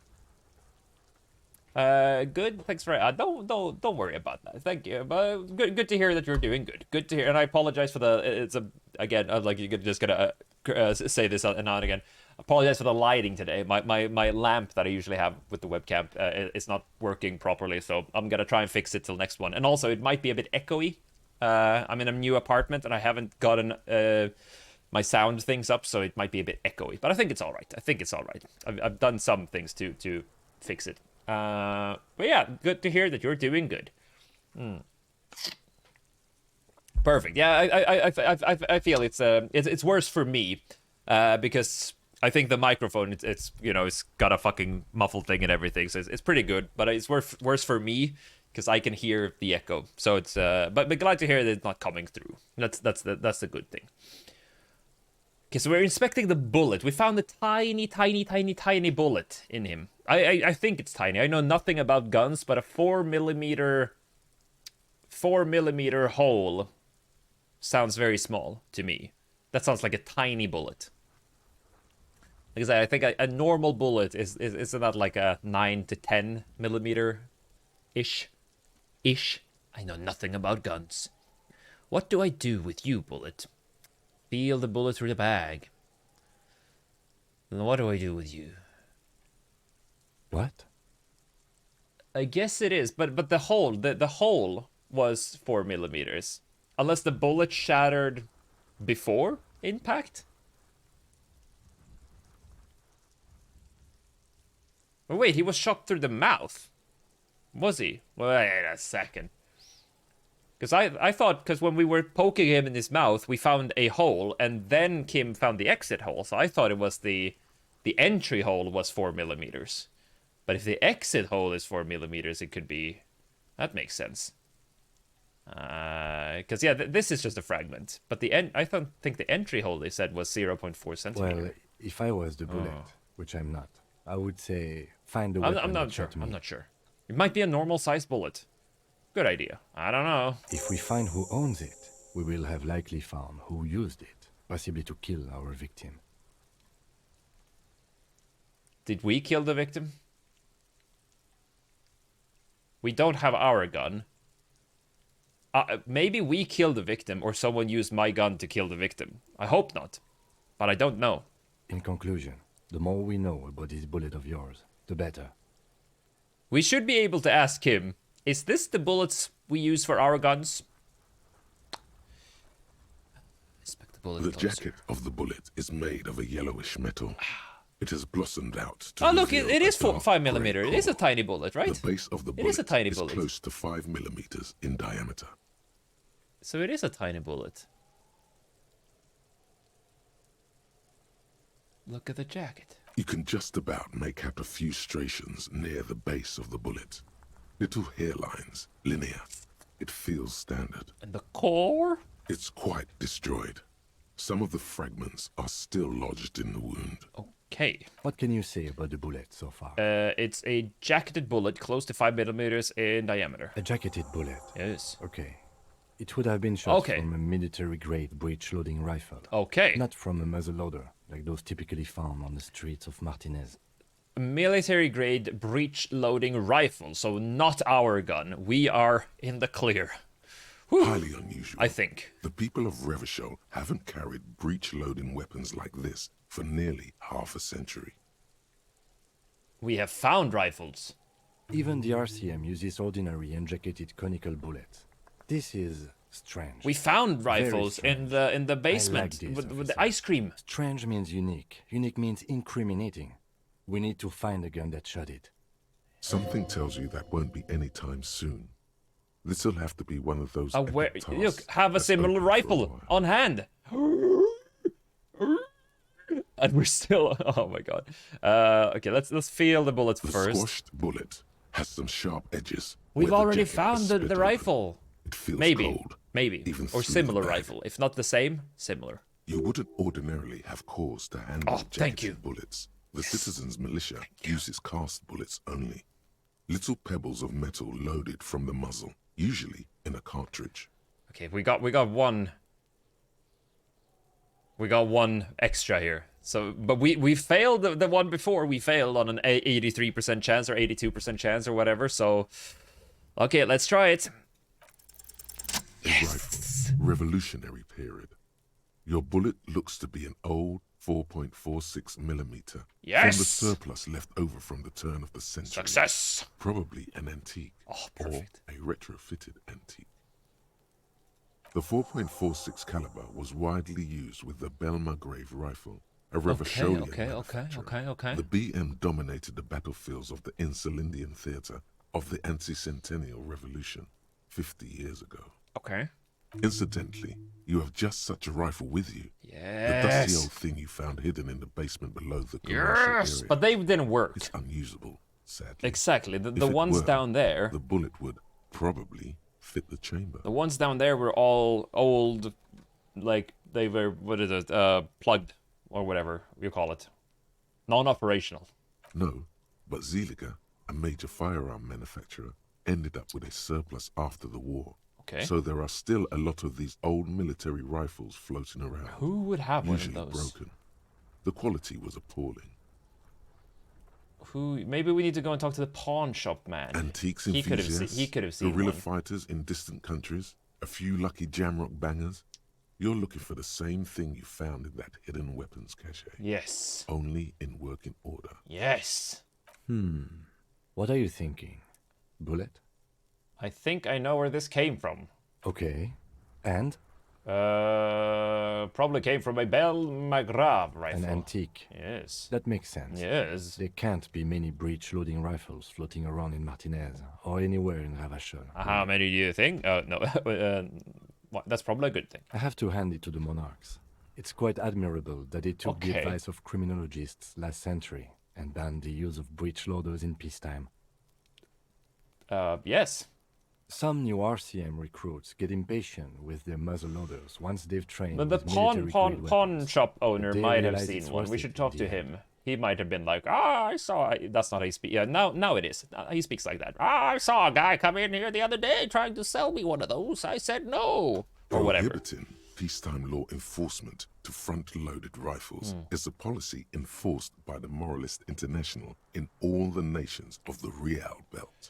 Good. Thanks for don't worry about that. Thank you. But good to hear that you're doing good. Good to hear. And I apologize for I'm like you're just gonna say this and on again. Apologize for the lighting today. My lamp that I usually have with the webcam is not working properly, so I'm gonna try and fix it till next one. And also, it might be a bit echoey. I'm in a new apartment and I haven't gotten my sound things up, so it might be a bit echoey. But I think it's all right. I've done some things to fix it. But yeah, good to hear that you're doing good. Perfect. Yeah, I feel it's worse for me because I think the microphone it's got a fucking muffled thing and everything, so it's pretty good. But it's worse for me because I can hear the echo. So it's but glad to hear that it's not coming through. That's the good thing. Okay, so we're inspecting the bullet. We found a tiny bullet in him. I think it's tiny. I know nothing about guns, but a 4mm hole sounds very small to me. That sounds like a tiny bullet. Like I said, I think a normal bullet isn't that like a 9 to 10 millimeter ish. I know nothing about guns. What do I do with you, bullet? Feel the bullet through the bag. And what do I do with you?
What?
I guess it is, but the hole was 4mm. Unless the bullet shattered before impact? Oh wait, he was shot through the mouth. Was he? Wait a second. Because I thought, because when we were poking him in his mouth, we found a hole, and then Kim found the exit hole. So I thought it was the entry hole was 4mm. But if the exit hole is 4mm, it could be... That makes sense. Because, yeah, this is just a fragment. But I think the entry hole they said was 0.4 centimeter.
Well, if I was the bullet, which I'm not, I would say find a weapon.
I'm not sure. It might be a normal-sized bullet. Good idea. I don't know.
If we find who owns it, we will have likely found who used it, possibly to kill our victim.
Did we kill the victim? We don't have our gun. Maybe we killed the victim, or someone used my gun to kill the victim. I hope not, but I don't know.
In conclusion, the more we know about this bullet of yours, the better.
We should be able to ask him, is this the bullets we use for our guns? Inspect the bullet
The
closer.
jacket of the bullet is made of a yellowish metal. It has blossomed out to
Oh, look,
reveal
it
a
is
dark
5
grey
millimeter. It is a
core.
tiny bullet, right?
The base of the
It
bullet
is a tiny bullet.
close to 5 millimeters in diameter.
So it is a tiny bullet. Look at the jacket.
You can just about make out a few striations near the base of the bullet. Little hairlines, linear. It feels standard.
And the core?
It's quite destroyed. Some of the fragments are still lodged in the wound.
Okay.
What can you say about the bullet so far?
It's a jacketed bullet close to 5 millimeters in diameter.
A jacketed bullet.
Yes.
Okay. It would have been shot
Okay.
from a military-grade breech-loading rifle.
Okay.
Not from a muzzleloader, like those typically found on the streets of Martinez.
Military-grade breech-loading rifle, so not our gun. We are in the clear. Whew.
Highly unusual.
I think.
The people of Revachol haven't carried breech-loading weapons like this for nearly half a century.
We have found rifles.
Even the RCM uses ordinary unjacketed conical bullets. This is strange.
We found
Very
rifles in
strange.
the basement
this,
with the
officer.
ice cream.
Strange means unique. Unique means incriminating. We need to find the gun that shot it.
Something tells you that won't be any time soon. This'll have to be one of those epic
Look,
tasks
have a
that's
similar
open for a
rifle
while.
on hand. And we're still. Oh my god. Okay, let's feel the bullets
The
first.
squashed bullet has some sharp edges.
We've
where the
already
jacket
found
is
the
split
rifle.
open. It feels
Maybe,
cold,
maybe,
even
or
through the
similar
bag.
rifle. If not the same, similar.
You wouldn't ordinarily have cause to handle
Oh, thank you.
jacketed bullets. The citizens' militia uses cast bullets only. Little pebbles of metal loaded from the muzzle, usually in a cartridge.
Okay, we got one. We got one extra here. So, but we failed the one before. We failed on an 83% chance or 82% chance or whatever. So, okay, let's try it.
Rifle, Revolutionary period. Your bullet looks to be an old 4.46 millimeter.
Yes!
From the surplus left over from the turn of the century.
Success!
Probably an antique.
Oh, perfect.
Or a retrofitted antique. The 4.46 caliber was widely used with the Belmargrave rifle, a Revacholian manufacturer.
Okay.
The BM dominated the battlefields of the Insulindian theater of the anti-centennial revolution 50 years ago.
Okay.
Incidentally, you have just such a rifle with you.
Yes.
The dusty old thing you found hidden in the basement below the commercial
Yes,
area.
but they didn't work.
It's unusable, sadly.
Exactly. The
If it
ones
were,
down there,
the bullet would probably fit the chamber.
the ones down there were all old, like they were, what is it, plugged or whatever you call it, non-operational.
No, but Zeliger, a major firearm manufacturer, ended up with a surplus after the war.
Okay.
So there are still a lot of these old military rifles floating around.
Who would have one
usually
of those?
broken. The quality was appalling.
Maybe we need to go and talk to the pawn shop man.
Antiques
He could have
enthusiasts,
he could have seen
guerrilla
one.
fighters in distant countries, a few lucky jamrock bangers. You're looking for the same thing you found in that hidden weapons cache.
Yes.
Only in working order.
Yes.
What are you thinking? Bullet?
I think I know where this came from.
Okay. And?
Probably came from a Belmargrave rifle.
An antique.
Yes.
That makes sense.
Yes.
There can't be many breech-loading rifles floating around in Martinez or anywhere in Ravachol.
How many do you think? No. Well, that's probably a good thing.
I have to hand it to the monarchs. It's quite admirable that they took the
Okay.
advice of criminologists last century and banned the use of breech loaders in peacetime.
Yes.
Some new RCM recruits get impatient with their muzzle loaders once they've trained
But the
with military-grade
pawn
weapons.
shop owner
They
might have
realize
seen
it's
one.
worth
We
it
should
in
talk
the
to
end.
him. He might have been like, I saw. That's not how he speaks. Yeah, now it is. He speaks like that. I saw a guy come in here the other day trying to sell me one of those. I said no, or whatever.
Prohibiting peacetime law enforcement to front-loaded rifles is a policy enforced by the Moralist International in all the nations of the Real Belt.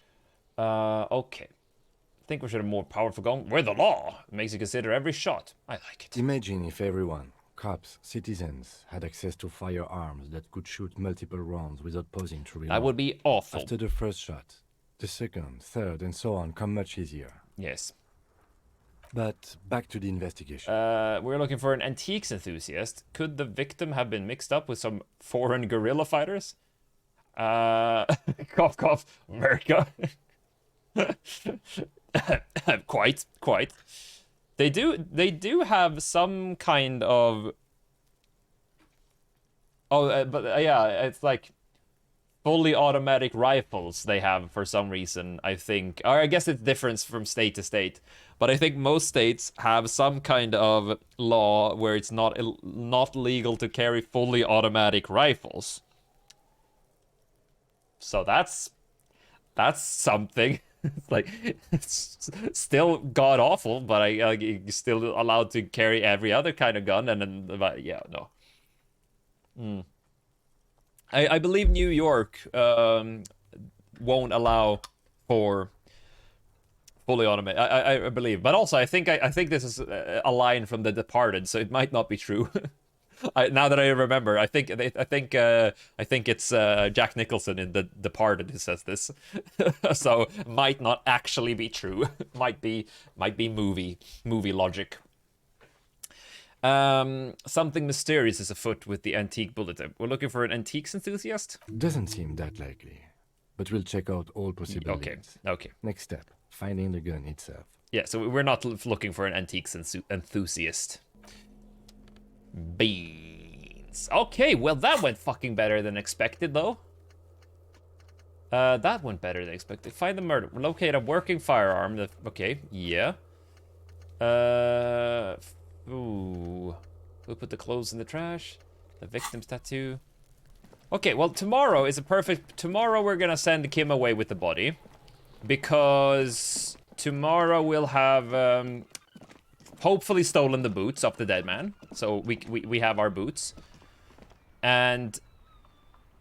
Okay. I think we should have more powerful gun. We're the law. It makes you consider every shot. I like it.
Imagine if everyone, cops, citizens, had access to firearms that could shoot multiple rounds without pausing to reload.
That would be awful.
After the first shot, The second, third, and so on come much easier.
Yes.
But back to the investigation.
We're looking for an antiques enthusiast. Could the victim have been mixed up with some foreign guerrilla fighters? Cough, cough, America. Quite. They do have some kind of... yeah, it's like fully automatic rifles they have for some reason, I think. Or I guess it differs from state to state. But I think most states have some kind of law where it's not legal to carry fully automatic rifles. So that's something. It's like, it's still god awful, but you're still allowed to carry every other kind of gun, and then, but yeah, no. I believe New York won't allow for fully automated. I believe, but also I think this is a line from The Departed, so it might not be true. Now that I remember, I think it's Jack Nicholson in The Departed who says this, so might not actually be true. might be movie logic. Something mysterious is afoot with the antique bulletin. We're looking for an antiques enthusiast?
Doesn't seem that likely, but we'll check out all possibilities.
Okay.
Next step, finding the gun itself.
Yeah, so we're not looking for an antiques enthusiast. Beans. Okay, well that went fucking better than expected, though. That went better than expected. Find the murder. Locate a working firearm. Okay, yeah. Ooh. We'll put the clothes in the trash. The victim's tattoo. Okay, well, tomorrow is a perfect... Tomorrow we're gonna send Kim away with the body. Because tomorrow we'll have, hopefully stolen the boots of the dead man. So we have our boots. And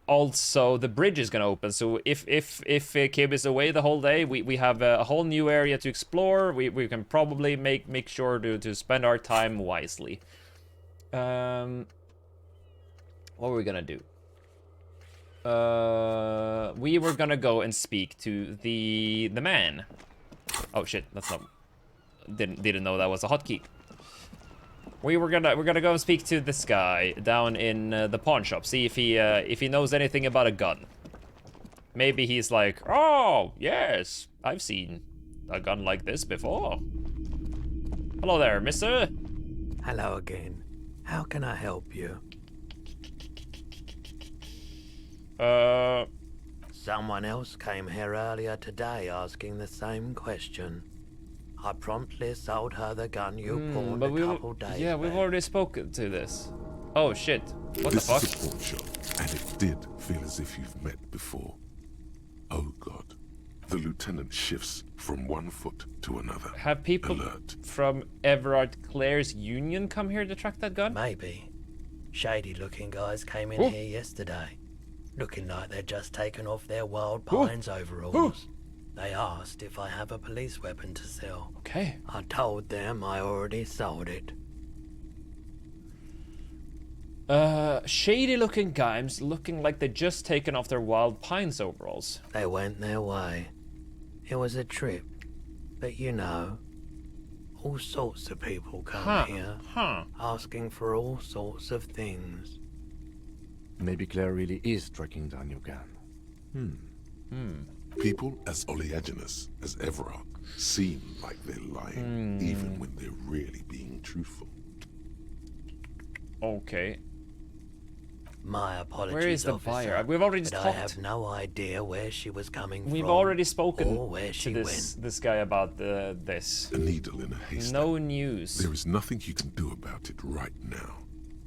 also the bridge is gonna open. So if Kim is away the whole day, we have a whole new area to explore. We can probably make sure to spend our time wisely. What were we gonna do? We were gonna go and speak to the man. Oh shit, that's not... Didn't know that was a hotkey. We're gonna go and speak to this guy down in the pawn shop. See if he knows anything about a gun. Maybe he's like, oh yes, I've seen a gun like this before. Hello there, mister.
Hello again. How can I help you? Someone else came here earlier today asking the same question. I promptly sold her the gun you pawned a couple days
Yeah, we've already spoken to this. Oh shit. What the fuck?
This is a pawn shop, and it did feel as if you've met before. Oh god. The lieutenant shifts from one foot to another.
Have people from Everard Clare's union come here to track that gun?
Maybe. Shady looking guys came in here yesterday. Looking like they'd just taken off their Wild Pines overalls. They asked if I have a police weapon to sell.
Okay.
I told them I already sold it.
Shady looking guys looking like they'd just taken off their Wild Pines overalls.
They went their way. It was a trip. But you know, all sorts of people come here, asking for all sorts of things.
Maybe Claire really is tracking down your gun.
People as oleaginous as Everard seem like they're lying, even when they're really being truthful.
Okay.
My apologies,
where is the
officer,
buyer? We've already
but
talked.
I have no idea where she was coming from.
We've already spoken
or where she
to this guy about this.
A needle in a haystack.
No news.
There is nothing you can do about it right now.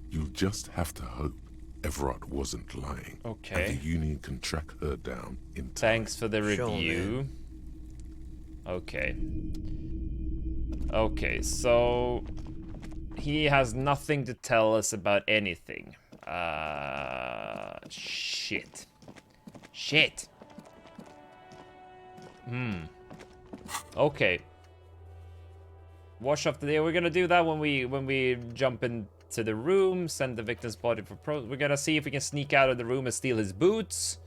You'll just have to hope Everard wasn't lying.
Okay.
And the Union can track her down in time.
Thanks for the review. Okay. Okay, so he has nothing to tell us about anything. Shit. Okay. Wash off the day. We're gonna do that when we jump into the room, send the victim's body for we're gonna see if we can sneak out of the room and steal his boots.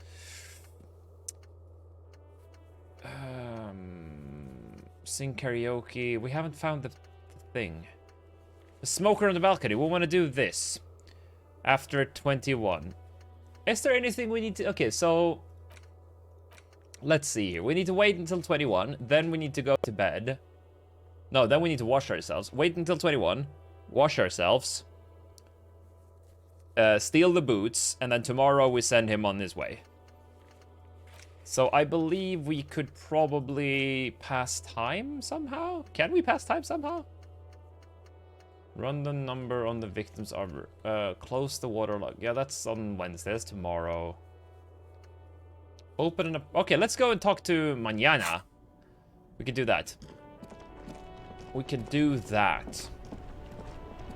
Sing karaoke. We haven't found the thing. The smoker on the balcony. We want to do this. After 21. Is there anything we need to... Okay, so... Let's see here. We need to wait until 21. Then we need to go to bed. No, then we need to wash ourselves. Wait until 21. Wash ourselves. Steal the boots. And then tomorrow we send him on his way. So I believe we could probably pass time somehow? Can we pass time somehow? Run the number on the victim's arbor. Close the waterlock. Yeah, that's on Wednesday. That's tomorrow. Open up. Okay, let's go and talk to Mañana. We can do that. We can do that.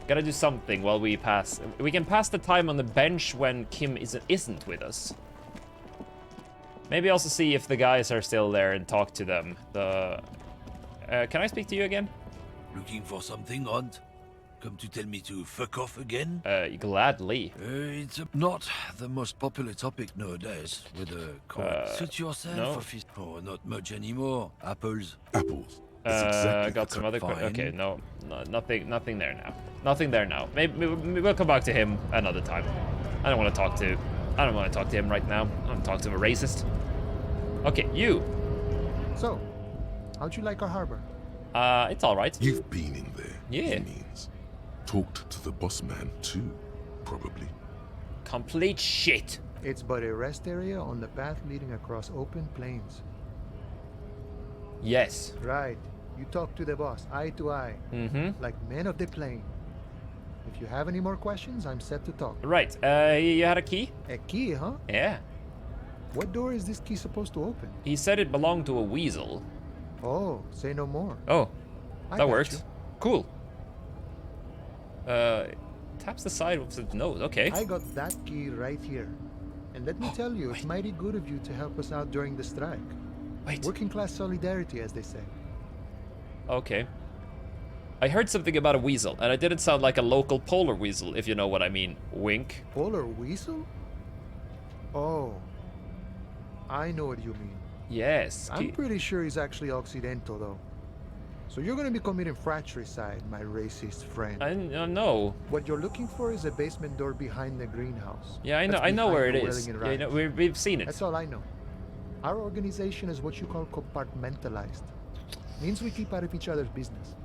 Gotta do something while we pass. We can pass the time on the bench when Kim isn't with us. Maybe also see if the guys are still there and talk to them. Can I speak to you again?
Looking for something, Hunt? Come to tell me to fuck off again?
Gladly.
It's not the most popular topic nowadays. Whether suit yourself
no.
office. Oh, not much anymore. Apples.
Apples. That's exactly
Got some other
fine.
okay, no, nothing there now. Nothing there now. Maybe we'll come back to him another time. I don't want to talk to him right now. I don't talk to a racist. Okay, you.
So, how'd you like our harbor?
It's all right.
You've been in there.
Yeah.
He means. Talked to the boss man too, probably.
Complete shit.
It's but a rest area on the path leading across open plains.
Yes.
Right. You talk to the boss, eye to eye.
Mm-hmm.
Like men of the plain. If you have any more questions, I'm set to talk.
Right. You had a key?
A key, huh?
Yeah.
What door is this key supposed to open?
He said it belonged to a weasel.
Oh, say no more.
Oh,
I
that
got
worked.
you.
Cool. Taps the side with the nose. Okay.
I got that key right here. And let me tell you, it's mighty good of you to help us out during the strike.
Wait.
Working class solidarity, as they say.
Okay. I heard something about a weasel, and it didn't sound like a local polar weasel, if you know what I mean. Wink.
Polar weasel? Oh. I know what you mean.
Yes.
I'm pretty sure he's actually Occidental, though. So you're gonna be committing fratricide, my racist friend.
I know.
What you're looking for is a basement door behind the greenhouse.
Yeah, I know.
That's
I know
behind
where it
the
is.
Whaling
Yeah,
and
no,
Rhymes.
we've seen it.
That's all I know. Our organization is what you call compartmentalized. Means we keep out of each other's business.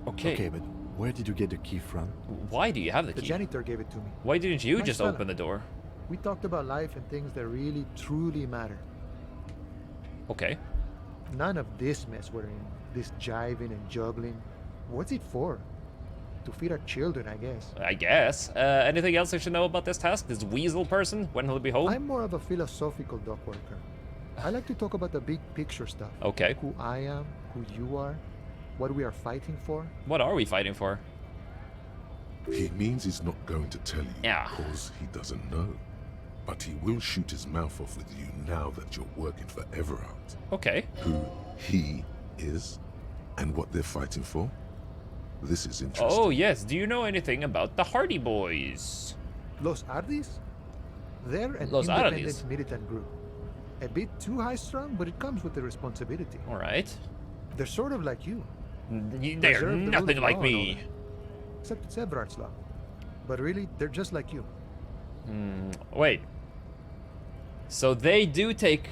Okay.
Okay, but where did you get the key from?
Why do you have the
The
key?
janitor gave it to me.
Why didn't you
Nice
just
fella.
open the door?
We talked about life and things that really, truly matter.
Okay.
None of this mess we're in. This jiving and juggling. What's it for? To feed our children, I guess.
I guess. Anything else I should know about this task? This weasel person? When he'll be home?
I'm more of a philosophical dock worker. I like to talk about the big picture stuff.
Okay.
Who I am, who you are, what we are fighting for.
What are we fighting for?
He means he's not going to tell you
Yeah.
because he doesn't know. But he will shoot his mouth off with you now that you're working for Everard.
Okay.
Who he is and what they're fighting for. This is interesting.
Oh, yes. Do you know anything about the Hardy Boys?
Los Ardis? They're an
Los
independent
Ardis.
militant group. A bit too high-strung, but it comes with the responsibility.
All right.
They're sort of like you.
They're
Preserve the
nothing
rule of
like
law and all
me.
that. Except it's Everard's law. But really, they're just like you.
Wait. So they do take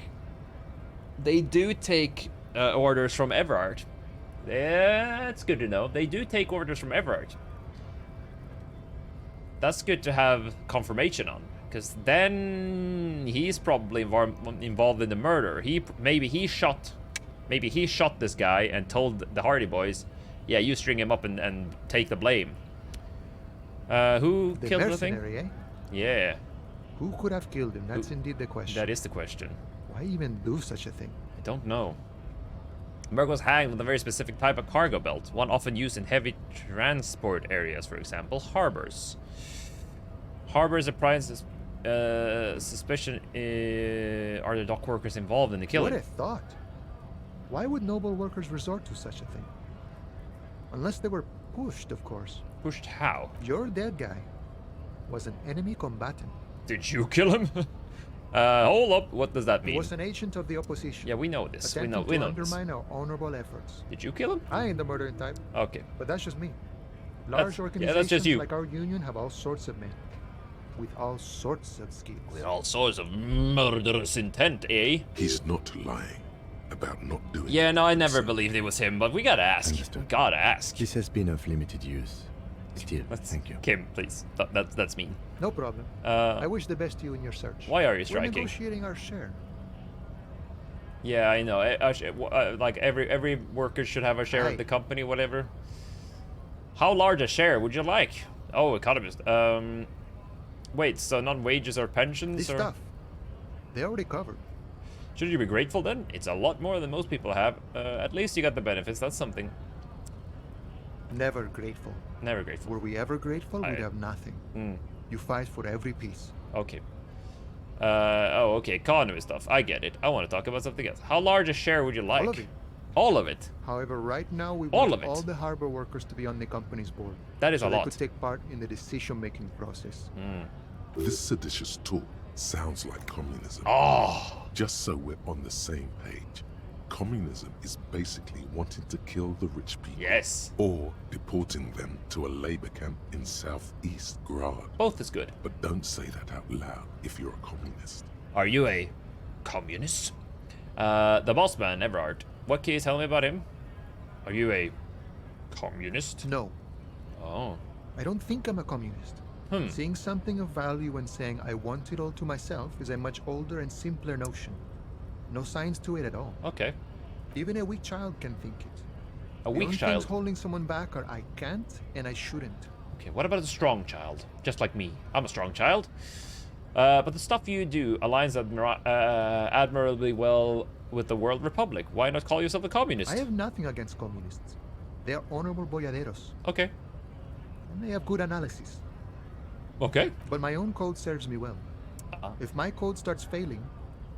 orders from Everard. That's good to know. They do take orders from Everard. That's good to have confirmation on, because then he's probably involved in the murder. Maybe he shot this guy and told the Hardy Boys, yeah, you string him up and take the blame. Who
The
killed the thing?
mercenary, eh?
Yeah.
Who could have killed him? That's indeed the question.
That is the question.
Why even do such a thing?
I don't know. Merc was hanged with a very specific type of cargo belt, one often used in heavy transport areas, for example, harbors. Harbors of prime suspicion are the dock workers involved in the killing.
What a thought. Why would noble workers resort to such a thing? Unless they were pushed, of course.
Pushed how?
Your dead guy was an enemy combatant.
Did you kill him? Hold up. What does that mean?
He was an agent of the opposition.
Yeah, we know this. We
Attempting
know
to
this.
undermine our honorable efforts.
Did you kill him?
I ain't the murdering type.
Okay.
But that's just me. Large organizations
that's just you.
like our union have all sorts of men. With all sorts of skills.
With all sorts of murderous intent, eh?
He's not lying about not doing
Yeah, no, I never
himself.
believed it was him, but we gotta ask.
Understood.
We gotta ask.
This has been of limited use. Still, thank you.
Kim, please. That's mean.
No problem.
I
wish the best to you in your search.
Why are you
We're
striking?
negotiating our share.
Yeah, I know. Like every worker should have a share
Aye.
of the company, whatever. How large a share would you like? Oh, economist. Wait, so not wages or pensions
This
or?
stuff, they already covered.
Should you be grateful then? It's a lot more than most people have. At least you got the benefits. That's something.
Never grateful.
Never grateful.
Were we ever grateful, we'd have nothing. You fight for every piece.
Okay. Oh, okay. Economy stuff. I get it. I want to talk about something else. How large a share would you like?
All of it.
All of it.
However, right now we
All
want
of it.
all the harbor workers to be on the company's board.
That is
so
a
they
lot.
could take part in the decision-making process.
This seditious talk sounds like communism.
Oh.
Just so we're on the same page, communism is basically wanting to kill the rich people.
Yes.
Or deporting them to a labor camp in southeast Grad.
Both is good.
But don't say that out loud if you're a communist.
Are you a communist? The boss man, Everard. What can you tell me about him? Are you a communist?
No.
Oh.
I don't think I'm a communist. Seeing something of value and saying I want it all to myself is a much older and simpler notion. No science to it at all.
Okay.
Even a weak child can think it.
A weak
Things
child?
holding someone back are I can't and I shouldn't.
Okay, what about a strong child? Just like me. I'm a strong child. But the stuff you do aligns admirably well with the World Republic. Why not call yourself a communist?
I have nothing against communists. They are honorable boyaderos.
Okay.
And they have good analysis.
Okay.
But my own code serves me well. If my code starts failing,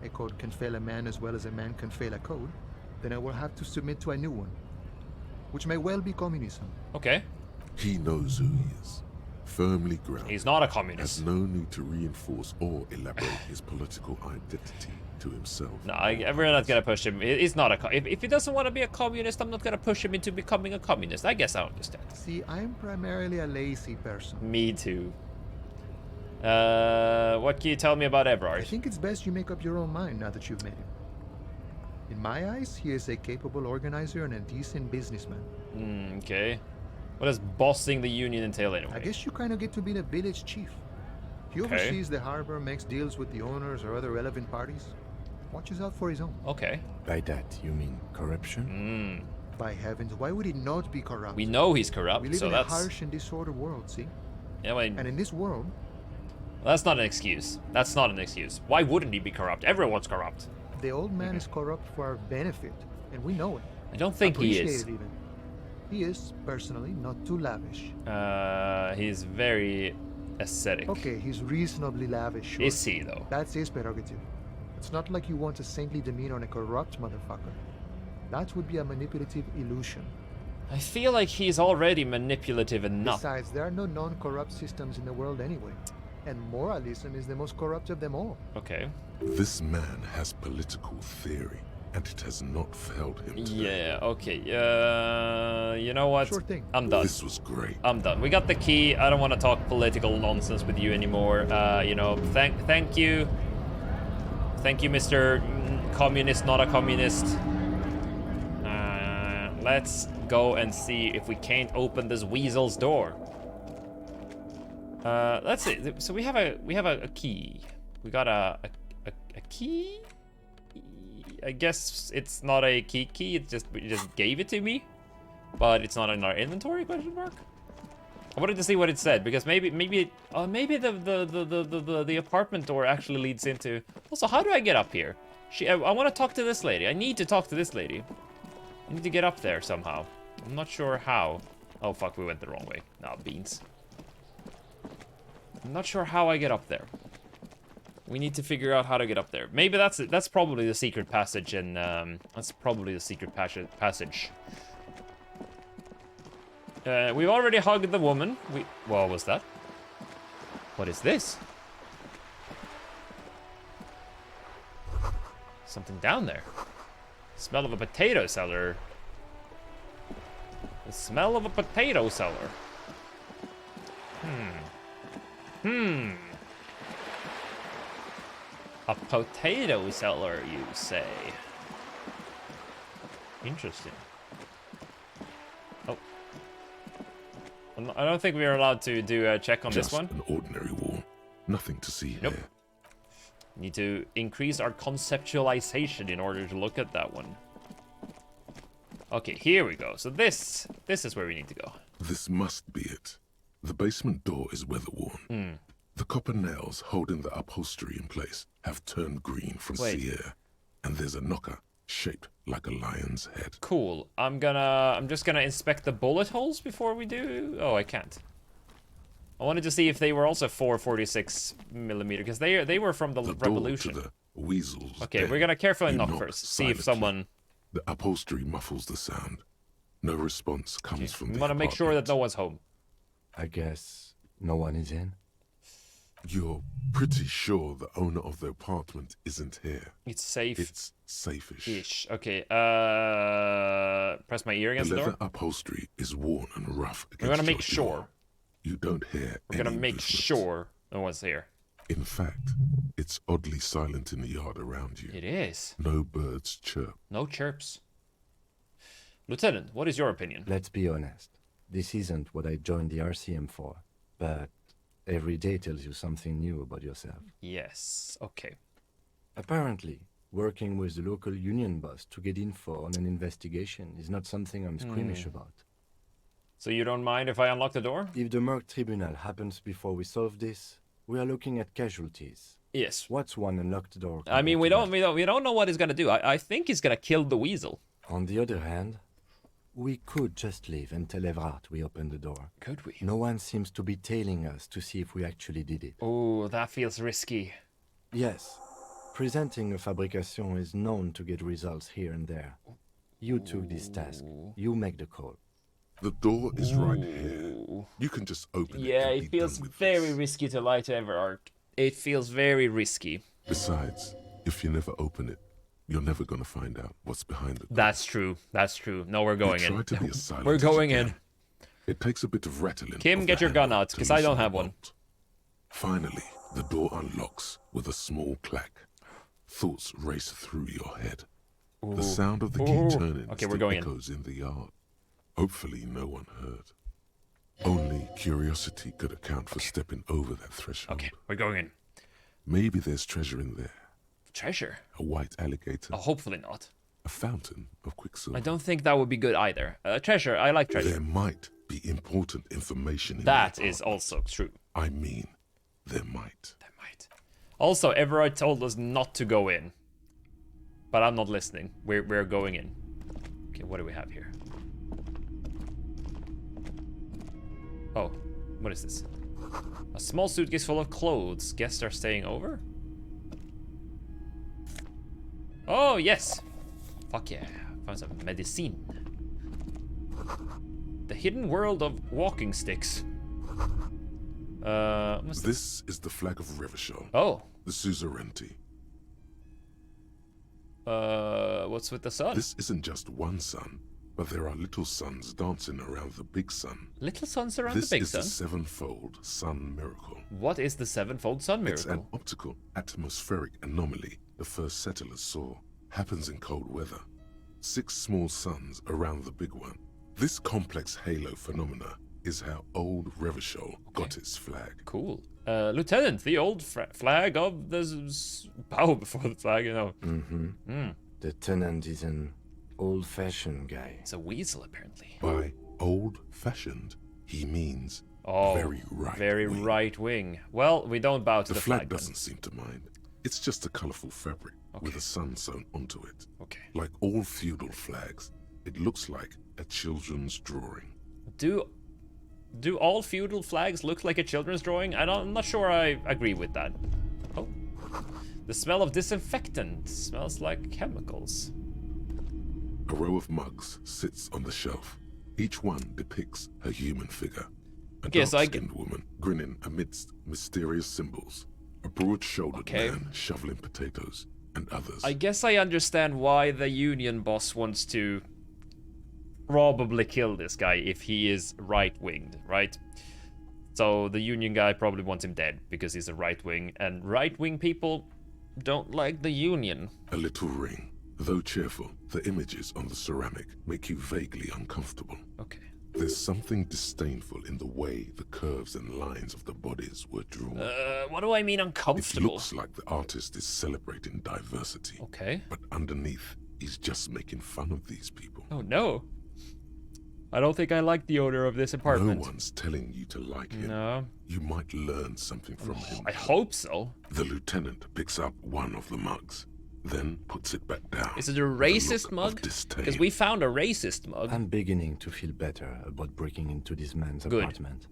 a code can fail a man as well as a man can fail a code, then I will have to submit to a new one, which may well be communism.
Okay.
He knows who he is. Firmly grounded.
He's not a communist.
Has no need to reinforce or elaborate his political identity to himself.
No, we're not gonna push him. He's not a. If he doesn't want to be a communist, I'm not gonna push him into becoming a communist. I guess I understand.
See, I'm primarily a lazy person.
Me too. What can you tell me about Everard?
I think it's best you make up your own mind now that you've met him. In my eyes, he is a capable organizer and a decent businessman.
Okay. What does bossing the union entail anyway?
I guess you kind of get to be the village chief. He
Okay.
oversees the harbor, makes deals with the owners or other relevant parties. Watches out for his own.
Okay.
By that, you mean corruption?
By heavens, why would he not be corrupt?
We know he's corrupt,
We live
so
in
that's...
a harsh and disordered world, see?
Yeah, well,
And in this world,
that's not an excuse. That's not an excuse. Why wouldn't he be corrupt? Everyone's corrupt.
the old man is corrupt for our benefit, and we know it.
I don't think he
Appreciate
is.
it even. He is, personally, not too lavish.
He's very ascetic.
Okay, he's reasonably lavish, sure.
Is he, though?
That's his prerogative. It's not like you want a saintly demeanor on a corrupt motherfucker. That would be a manipulative illusion.
I feel like he's already manipulative enough.
Besides, there are no non-corrupt systems in the world anyway. And moralism is the most corrupt of them all.
Okay.
This man has political theory, and it has not failed him today.
Yeah, okay. You know what?
Sure thing.
I'm done.
This was great.
I'm done. We got the key. I don't want to talk political nonsense with you anymore. You know, thank you. Thank you, Mr. Communist, not a communist. Let's go and see if we can't open this weasel's door. Let's see. So we have a key. We got a key. I guess it's not a key. It's just you just gave it to me, but it's not in our inventory? Question mark. I wanted to see what it said because maybe the apartment door actually leads into. Also, how do I get up here? I want to talk to this lady. I need to talk to this lady. I need to get up there somehow. I'm not sure how. Oh fuck, we went the wrong way. Nah, beans. I'm not sure how I get up there. We need to figure out how to get up there. Maybe that's it. That's probably the secret passage, and that's probably the secret passage. We've already hugged the woman. What was that? What is this? Something down there. Smell of a potato cellar. The smell of a potato cellar. A potato cellar, you say? Interesting. Oh. I don't think we are allowed to do a check on
Just
this one.
an ordinary wall. Nothing to see
Nope.
here.
Need to increase our conceptualization in order to look at that one. Okay, here we go. So this is where we need to go.
This must be it. The basement door is weather-worn. The copper nails holding the upholstery in place have turned green from
Wait.
sea air, and there's a knocker shaped like a lion's head.
Cool. I'm just gonna inspect the bullet holes before we do. Oh, I can't. I wanted to see if they were also 446 millimeter because they were from the Revolution.
Door to the weasels.
Okay,
den.
we're gonna carefully
You
knock
knock
first. See if
silently.
someone.
The upholstery muffles the sound. No response comes from
We
the
want to make sure that no one's home.
I guess no one is in.
You're pretty sure the owner of the apartment isn't here.
It's safe.
It's safe-ish.
Ish. Okay. Press my ear
The
against the
leather
door.
upholstery is worn and rough against
We're gonna make
your
sure.
ear. You don't hear
We're gonna
any
make
movement.
sure no one's here.
In fact, it's oddly silent in the yard around you.
It is.
No birds chirp.
No chirps. Lieutenant, what is your opinion?
Let's be honest. This isn't what I joined the RCM for, but every day tells you something new about yourself.
Yes. Okay.
Apparently, working with the local union boss to get info on an investigation is not something I'm squeamish about.
So you don't mind if I unlock the door?
If the Merc Tribunal happens before we solve this, we are looking at casualties.
Yes.
What's one unlocked door?
I mean,
compared to
we don't know what he's gonna do. I think he's gonna kill the weasel.
that? On the other hand, we could just leave and tell Evrat we opened the door.
Could we?
No one seems to be tailing us to see if we actually did it.
Oh, that feels risky.
Yes, presenting a fabrication is known to get results here and there. You took this task. You make the call.
The door is right here. You can just open it.
Yeah,
and
it
be
feels
done with
very
this.
risky to lie to Everard. It feels very risky.
Besides, if you never open it, you're never gonna find out what's behind the door.
That's true. That's true. No, we're going
Try
in.
to be as silent
We're
as you
going
can.
in.
It takes a bit of rattling.
Kim,
of
get
the
your gun
handle
out,
to
'cause I don't
loosen
have
the
one.
bolt. Finally, the door unlocks with a small clack. Thoughts race through your head. The sound of the key
Ooh.
turning
Okay, we're
still
going in.
echoes in the yard. Hopefully no one heard. Only curiosity could account for stepping over that threshold.
Okay, we're going in.
Maybe there's treasure in there.
Treasure?
A white alligator.
Oh, hopefully not.
A fountain of quicksilver.
I don't think that would be good either. Treasure, I like treasure.
There might be important information in
That
the
is also true.
I mean, there might.
Also, Everard told us not to go in. But I'm not listening. We're going in. Okay, what do we have here? Oh, what is this? A small suitcase full of clothes. Guests are staying over? Oh, yes! Fuck yeah. Found some medicine. The hidden world of walking sticks. What's
This is the flag of Revachol.
Oh.
The suzerainty.
What's with the sun?
This isn't just one sun, but there are little suns dancing around the big sun.
Little suns around
This
the big
is
sun?
the sevenfold sun miracle.
What is the sevenfold sun
It's
miracle?
an optical atmospheric anomaly the first settlers saw. Happens in cold weather. 6 small suns around the big one. This complex halo phenomena is how old Revachol got its flag.
Cool. Lieutenant, the old flag of the... bow before the flag, you know.
The tenant is an old-fashioned guy.
It's a weasel, apparently.
By old-fashioned, he means
Oh,
very right.
very right wing. Well, we don't bow to
The
the
flag
flag.
doesn't seem to mind. It's just a colorful fabric with a sun sewn onto it.
Okay.
Like all feudal flags, it looks like a children's drawing.
Do all feudal flags look like a children's drawing? I'm not sure I agree with that. Oh. The smell of disinfectant smells like chemicals.
A row of mugs sits on the shelf. Each one depicts a human figure. A
Okay, so I
dark-skinned woman grinning amidst mysterious symbols. A broad-shouldered man shoveling potatoes. and others.
I guess I understand why the Union boss wants to probably kill this guy if he is right-winged, right? So the Union guy probably wants him dead because he's a right-wing, and right-wing people don't like the Union.
A little ring. Though cheerful, the images on the ceramic make you vaguely uncomfortable.
Okay.
There's something disdainful in the way the curves and lines of the bodies were drawn.
What do I mean uncomfortable?
It looks like the artist is celebrating diversity.
Okay.
But underneath, he's just making fun of these people.
Oh no. I don't think I like the owner of this apartment.
No one's telling you to like him.
No.
You might learn something from him.
I hope so.
The lieutenant picks up one of the mugs, then puts it back down.
Is it a racist mug? Because we found a racist mug.
I'm beginning to feel better about breaking into this man's apartment.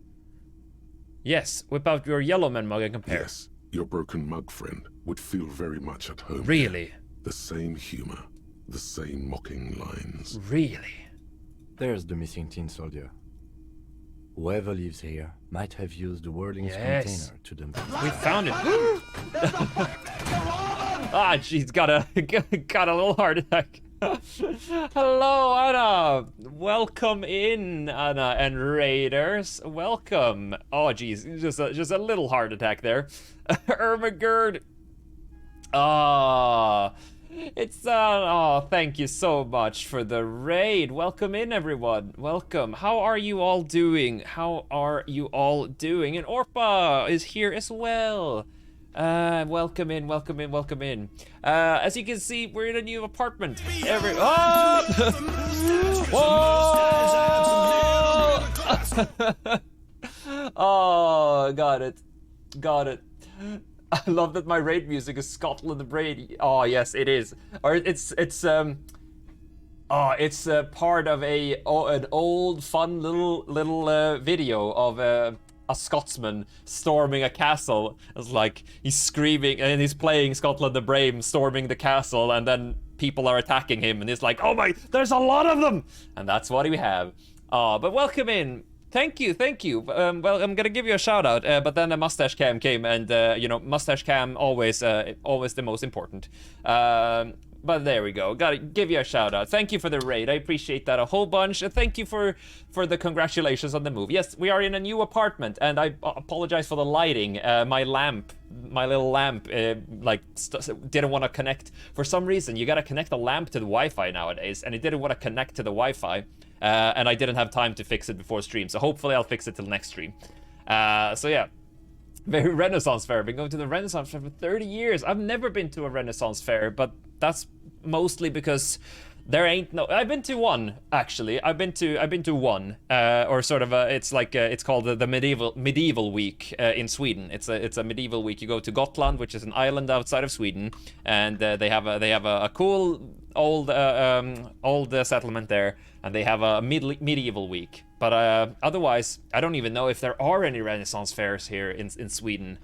Yes, whip out your yellow man mug and compare.
Yes, your broken mug friend would feel very much at home.
Really?
The same humor, the same mocking lines.
Really?
There's the missing tin soldier. Whoever lives here might have used the Whirling's container to dump it.
We found it. Ah, she's got a little heart attack. Hello, Anna. Welcome in, Anna and Raiders. Welcome. Oh, geez, just a little heart attack there. Ermagerd. Ah. It's, thank you so much for the raid. Welcome in, everyone. Welcome. How are you all doing? How are you all doing? And Orpa is here as well. Welcome in, welcome in, welcome in. As you can see, we're in a new apartment. Oh, got it. Got it. I love that my raid music is Scotland Raid. Oh yes, it is. Or it's part of an old fun little video of a Scotsman storming a castle. It's like he's screaming and he's playing Scotland the Brave, storming the castle, and then people are attacking him, and he's like, "Oh my, there's a lot of them!" And that's what we have. But welcome in. Thank you. Well, I'm gonna give you a shout out, but then a mustache cam came, and mustache cam always the most important. But there we go. Gotta give you a shout out. Thank you for the raid. I appreciate that a whole bunch. And thank you for the congratulations on the move. Yes, we are in a new apartment, and I apologize for the lighting. My little lamp, didn't want to connect. For some reason, you gotta connect the lamp to the Wi-Fi nowadays, and it didn't want to connect to the Wi-Fi. And I didn't have time to fix it before stream, so hopefully I'll fix it till next stream. So yeah. Very Renaissance fair. I've been going to the Renaissance fair for 30 years. I've never been to a Renaissance fair, but that's mostly because there ain't no. I've been to one actually. I've been to one, or sort of it's called the medieval week in Sweden. It's a medieval week. You go to Gotland, which is an island outside of Sweden, and they have a cool old settlement there, and they have a medieval week. But otherwise, I don't even know if there are any Renaissance fairs here in Sweden.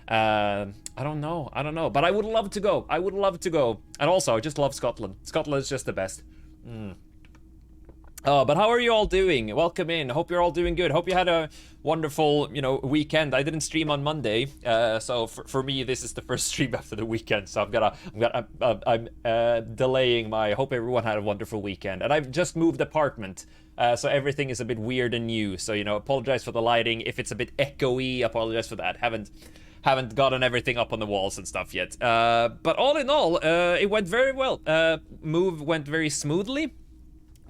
I don't know. But I would love to go. And also, I just love Scotland. Scotland is just the best. But how are you all doing? Welcome in. Hope you're all doing good. Hope you had a wonderful, weekend. I didn't stream on Monday, so for me, this is the first stream after the weekend. So I'm delaying my. Hope everyone had a wonderful weekend. And I've just moved apartment. So everything is a bit weird and new. So, apologize for the lighting. If it's a bit echoey, apologize for that. Haven't gotten everything up on the walls and stuff yet. But all in all, it went very well. Move went very smoothly.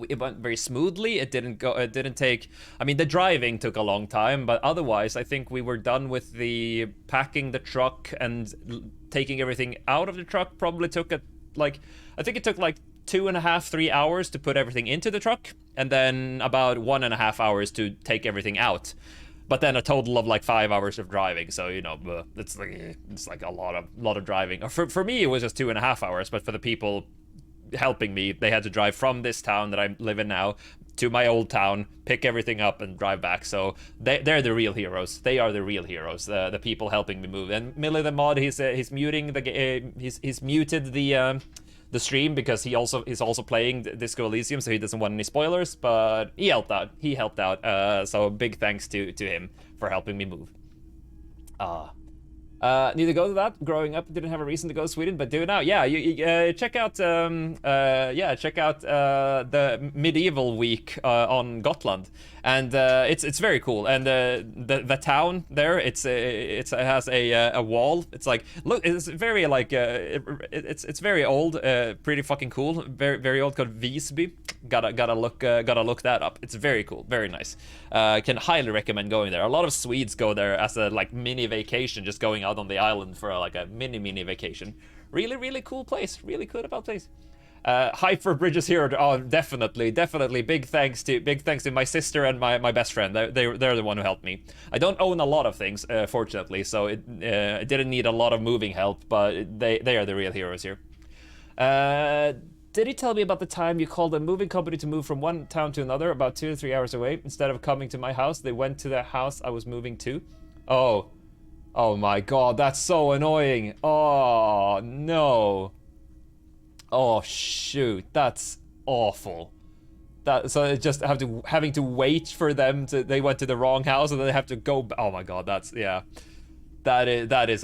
It went very smoothly. It didn't take. I mean, the driving took a long time, but otherwise, I think we were done with the packing the truck and taking everything out of the truck. Probably took I think it took 2.5, 3 hours to put everything into the truck, and then about 1.5 hours to take everything out. But then a total of 5 hours of driving. So it's like a lot of driving. For me, it was just 2.5 hours. But for the people helping me, they had to drive from this town that I live in now to my old town, pick everything up, and drive back. So they're the real heroes. They are the real heroes. The people helping me move. And Millie the mod, he's muting he's muted the stream because he's also playing Disco Elysium, so he doesn't want any spoilers, but he helped out. So big thanks to him for helping me move. Need to go to that. Growing up, didn't have a reason to go to Sweden, but do it now. Yeah, you check out the medieval week on Gotland, and it's very cool. And the town there, it has a wall. It's like, look, it's very like it's very old, pretty fucking cool. Very old, called Visby. Gotta look that up. It's very cool, very nice. Can highly recommend going there. A lot of Swedes go there as a like mini vacation, just going out on the island for like a mini vacation. Really cool place. Really cool about place. Hype for Bridges here. Oh, definitely. Big thanks to my sister and my best friend. They're the one who helped me. I don't own a lot of things, fortunately, so it didn't need a lot of moving help. But they are the real heroes here. Did he tell me about the time you called a moving company to move from one town to another, about 2 to 3 hours away? Instead of coming to my house, they went to the house I was moving to. Oh my god, that's so annoying. Oh no. Oh shoot, that's awful. So it just having to wait for them to, they went to the wrong house and then they have to go. Oh my god, that's, yeah. That's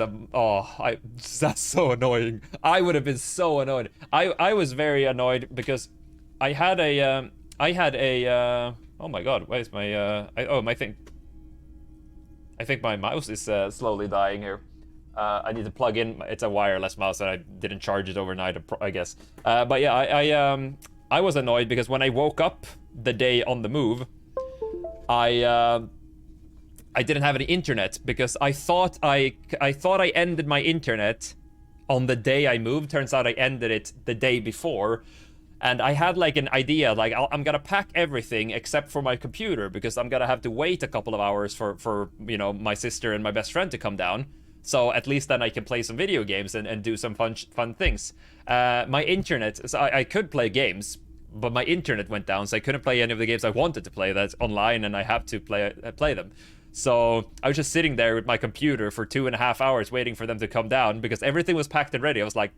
so annoying. I would have been so annoyed. I was very annoyed because I had a oh my god, where is my my thing? I think my mouse is slowly dying here. I need to plug in. It's a wireless mouse and I didn't charge it overnight, I guess. But yeah, I was annoyed because when I woke up the day on the move, I didn't have any internet because I thought I ended my internet on the day I moved. Turns out I ended it the day before. And I had like an idea, like I'm gonna pack everything except for my computer because I'm gonna have to wait a couple of hours for you know, my sister and my best friend to come down. So at least then I can play some video games and do some fun things. My internet, so I could play games, but my internet went down, so I couldn't play any of the games I wanted to play that's online, and I have to play them. So I was just sitting there with my computer for 2.5 hours waiting for them to come down because everything was packed and ready. I was like,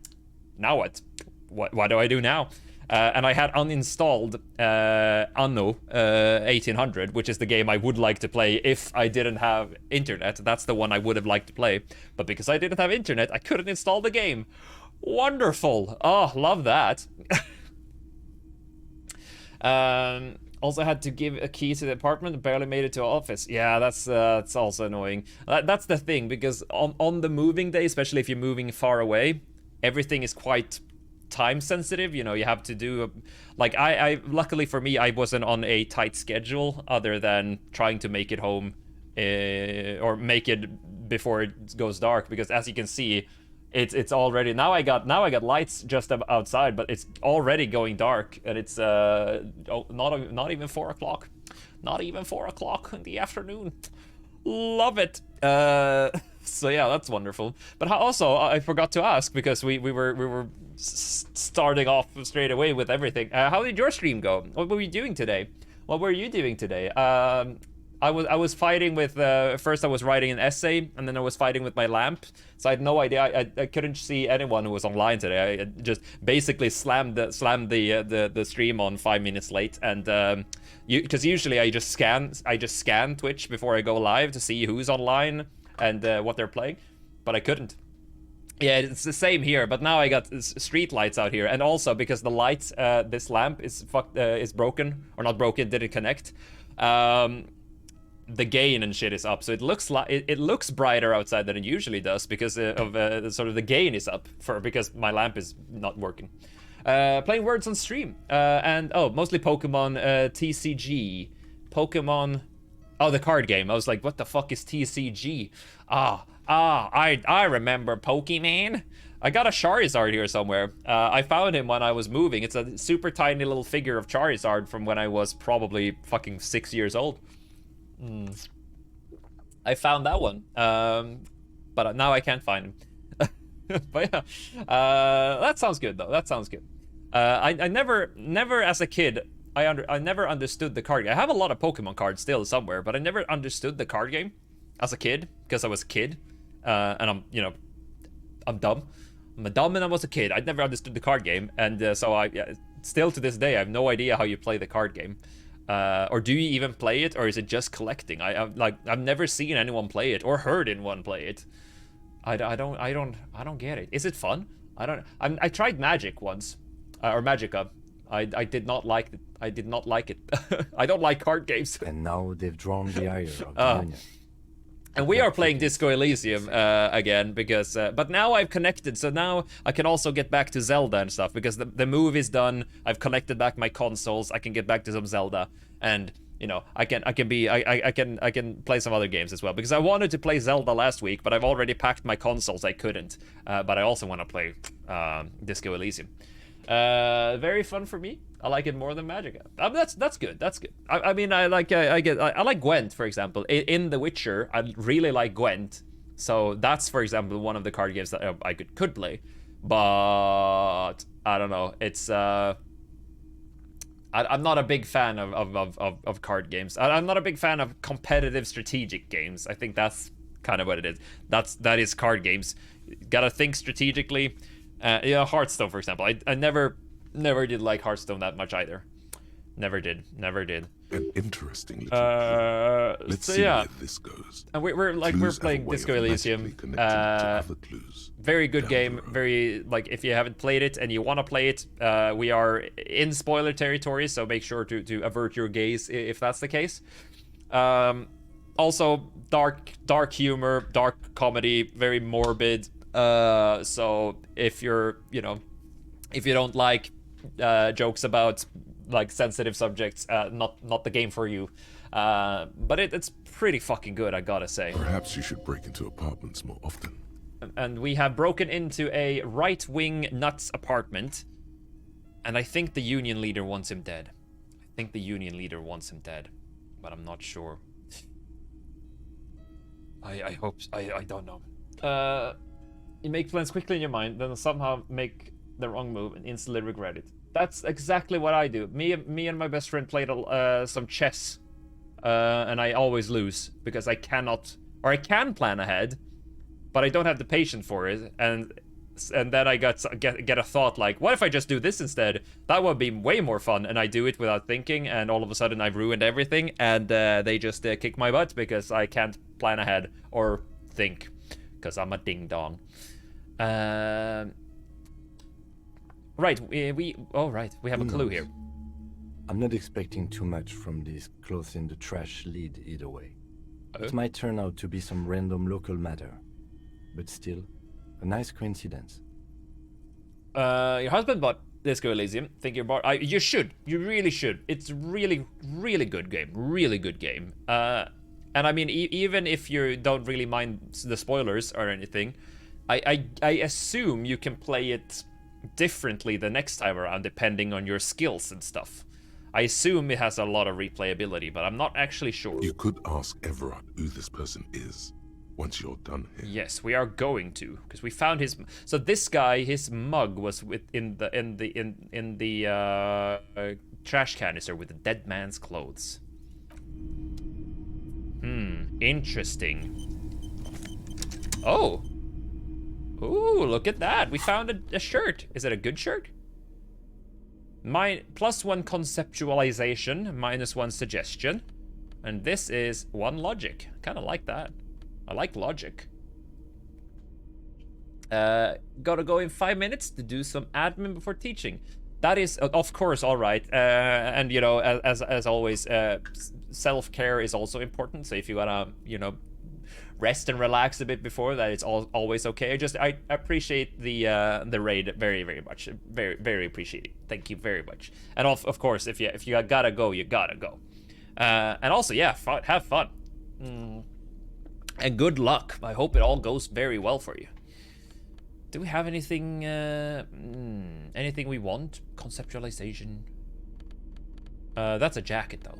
now what? What do I do now? And I had uninstalled Anno 1800, which is the game I would like to play if I didn't have internet. That's the one I would have liked to play. But because I didn't have internet, I couldn't install the game. Wonderful. Oh, love that. Also had to give a key to the apartment, barely made it to office. Yeah, that's also annoying. That's the thing, because on the moving day, especially if you're moving far away, everything is quite time sensitive. You know, you have to do like I luckily for me, I wasn't on a tight schedule other than trying to make it home or make it before it goes dark, because as you can see, it's already now I got lights just outside, but it's already going dark, and it's not even 4 o'clock, not even 4 o'clock in the afternoon. Love it. So yeah, that's wonderful. But also I forgot to ask, because we were starting off straight away with everything. How did your stream go? What were you doing today? I was fighting with first I was writing an essay, and then I was fighting with my lamp, so I had no idea. I couldn't see anyone who was online today. I just basically slammed the stream on 5 minutes late, and because usually I just scan Twitch before I go live to see who's online and what they're playing, but I couldn't. Yeah, it's the same here, but now I got street lights out here, and also because the light, this lamp is broken, or not broken, didn't connect. The gain and shit is up, so it looks like it looks brighter outside than it usually does because of sort of the gain is up because my lamp is not working. Playing Words on stream, and mostly Pokemon TCG, Pokemon. Oh, the card game. I was like, what the fuck is TCG? I remember Pokemon. I got a Charizard here somewhere. I found him when I was moving. It's a super tiny little figure of Charizard from when I was probably fucking 6 years old. I found that one, but now I can't find him. But yeah, that sounds good though. That sounds good. I never as a kid, I never understood the card game. I have a lot of Pokemon cards still somewhere, but I never understood the card game as a kid because I was a kid, and I'm dumb. I'm dumb and I was a kid. I never understood the card game, and so still to this day I have no idea how you play the card game. Or do you even play it, or is it just collecting? I've never seen anyone play it or heard anyone play it. I don't get it. Is it fun? I tried Magic once, or Magica. I did not like it. I did not like it. I don't like card games.
And now they've drawn the ire of the Union.
And we are playing Disco Elysium again because, but now I've connected, so now I can also get back to Zelda and stuff because the move is done. I've connected back my consoles. I can get back to some Zelda, and you know I can play some other games as well because I wanted to play Zelda last week, but I've already packed my consoles. I couldn't, but I also want to play Disco Elysium. Very fun for me. I like it more than Magic. That's good. That's good. I mean, I like Gwent, for example. In The Witcher, I really like Gwent. So that's, for example, one of the card games that I could play. But I don't know. It's I'm not a big fan of card games. I'm not a big fan of competitive strategic games. I think that's kind of what it is. That is card games. You gotta think strategically. Hearthstone, for example. I never did like Hearthstone that much either. Never did.
An interesting little Let's see where this goes.
And we're playing Disco Elysium. Very good game. Very, like, if you haven't played it and you want to play it, we are in spoiler territory, so make sure to avert your gaze if that's the case. Also, dark humor, dark comedy, very morbid. So if you're, if you don't like jokes about like sensitive subjects, not the game for you. But it's pretty fucking good, I gotta say.
Perhaps you should break into apartments more often.
And we have broken into a right-wing nuts apartment, and I think the union leader wants him dead. But I'm not sure. I hope. I don't know. You make plans quickly in your mind, then somehow make the wrong move and instantly regret it. That's exactly what I do. Me and my best friend played some chess, and I always lose because I cannot, or I can plan ahead, but I don't have the patience for it. And then I get a thought like, what if I just do this instead? That would be way more fun. And I do it without thinking, and all of a sudden I've ruined everything, and they just kick my butt because I can't plan ahead or think, because I'm a ding dong. Right, we have a clue here.
I'm not expecting too much from this clothes in the trash lead either way. It might turn out to be some random local matter, but still, a nice coincidence.
Your husband bought Disco Elysium. Think you're bought. You should. You really should. It's really good game. Really good game. And I mean, even if you don't really mind the spoilers or anything, I assume you can play it differently the next time around depending on your skills and stuff. I assume it has a lot of replayability, but I'm not actually sure.
You could ask Everard who this person is once you're done here.
Yes, we are going to, because we found his. So this guy, his mug was in the trash canister with the dead man's clothes. Interesting. Oh. Ooh, look at that. We found a shirt. Is it a good shirt? +1 conceptualization, -1 suggestion. And this is 1 logic. Kind of like that. I like logic. Gotta go in 5 minutes to do some admin before teaching. That is, of course, all right. And, as always, self-care is also important. So if you wanna, rest and relax a bit before that, it's always okay. I appreciate the raid very, very much. Very, very appreciate it. Thank you very much. And of course, if you gotta go, you gotta go. And also, yeah, have fun. And good luck. I hope it all goes very well for you. Do we have anything anything we want? Conceptualization. That's a jacket though.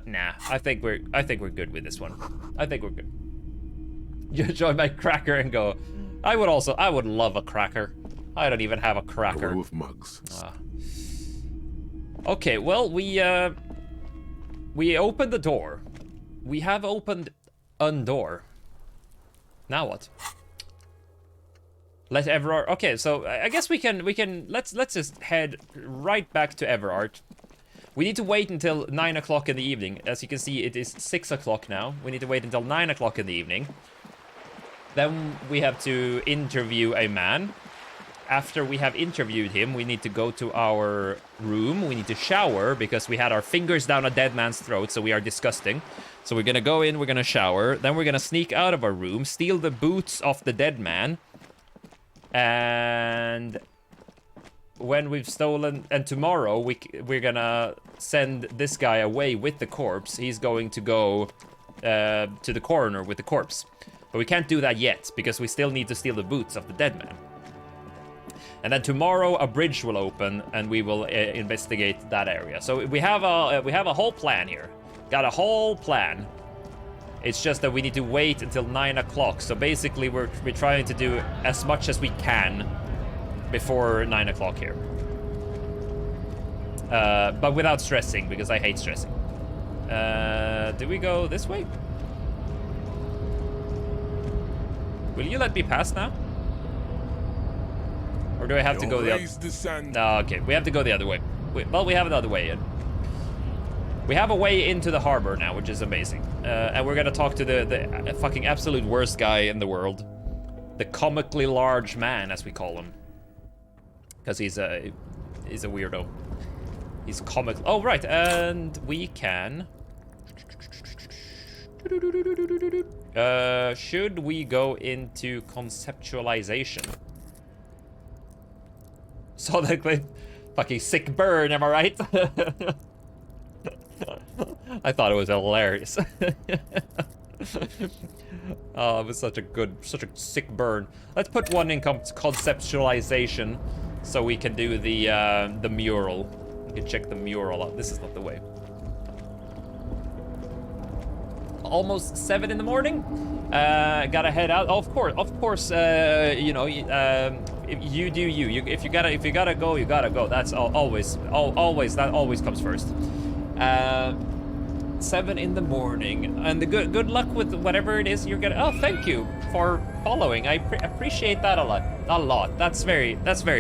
Nah, I think we're good with this one. I think we're good. You join my cracker and go. I would love a cracker. I don't even have a cracker.
A row of mugs.
Okay, well, we opened the door. We have opened a door. Now what? Let Everard. Okay, so I guess we can let's just head right back to Everard. We need to wait until 9 o'clock in the evening. As you can see, it is 6 o'clock now. We need to wait until 9 o'clock in the evening. Then we have to interview a man. After we have interviewed him, we need to go to our room. We need to shower because we had our fingers down a dead man's throat, so we are disgusting. So we're gonna go in, we're gonna shower, then we're gonna sneak out of our room, steal the boots off the dead man. And when we've stolen, and tomorrow we're gonna send this guy away with the corpse. He's going to go to the coroner with the corpse. But we can't do that yet because we still need to steal the boots of the dead man. And then tomorrow a bridge will open and we will investigate that area. So we have a whole plan here. Got a whole plan. It's just that we need to wait until 9 o'clock. So basically we're trying to do as much as we can before 9 o'clock here. But without stressing, because I hate stressing. Do we go this way? Will you let me pass now? Or do I have to go the other? No, okay. We have to go the other way. Well, we have another way in. We have a way into the harbor now, which is amazing. And we're gonna talk to the fucking absolute worst guy in the world. The comically large man, as we call him. Because he's a weirdo. He's comic. Oh, right. And we can... should we go into conceptualization? So the fucking sick burn, am I right? I thought it was hilarious. Oh, it was such a sick burn. Let's put one in conceptualization, so we can do the mural. We can check the mural out. This is not the way. Almost 7 in the morning. Gotta head out. Oh, of course. You know, you do you. If you gotta go, you gotta go. That's always. That always comes first. 7 in the morning, and the good luck with whatever it is you're gonna. Oh, thank you for following. I appreciate that a lot. That's very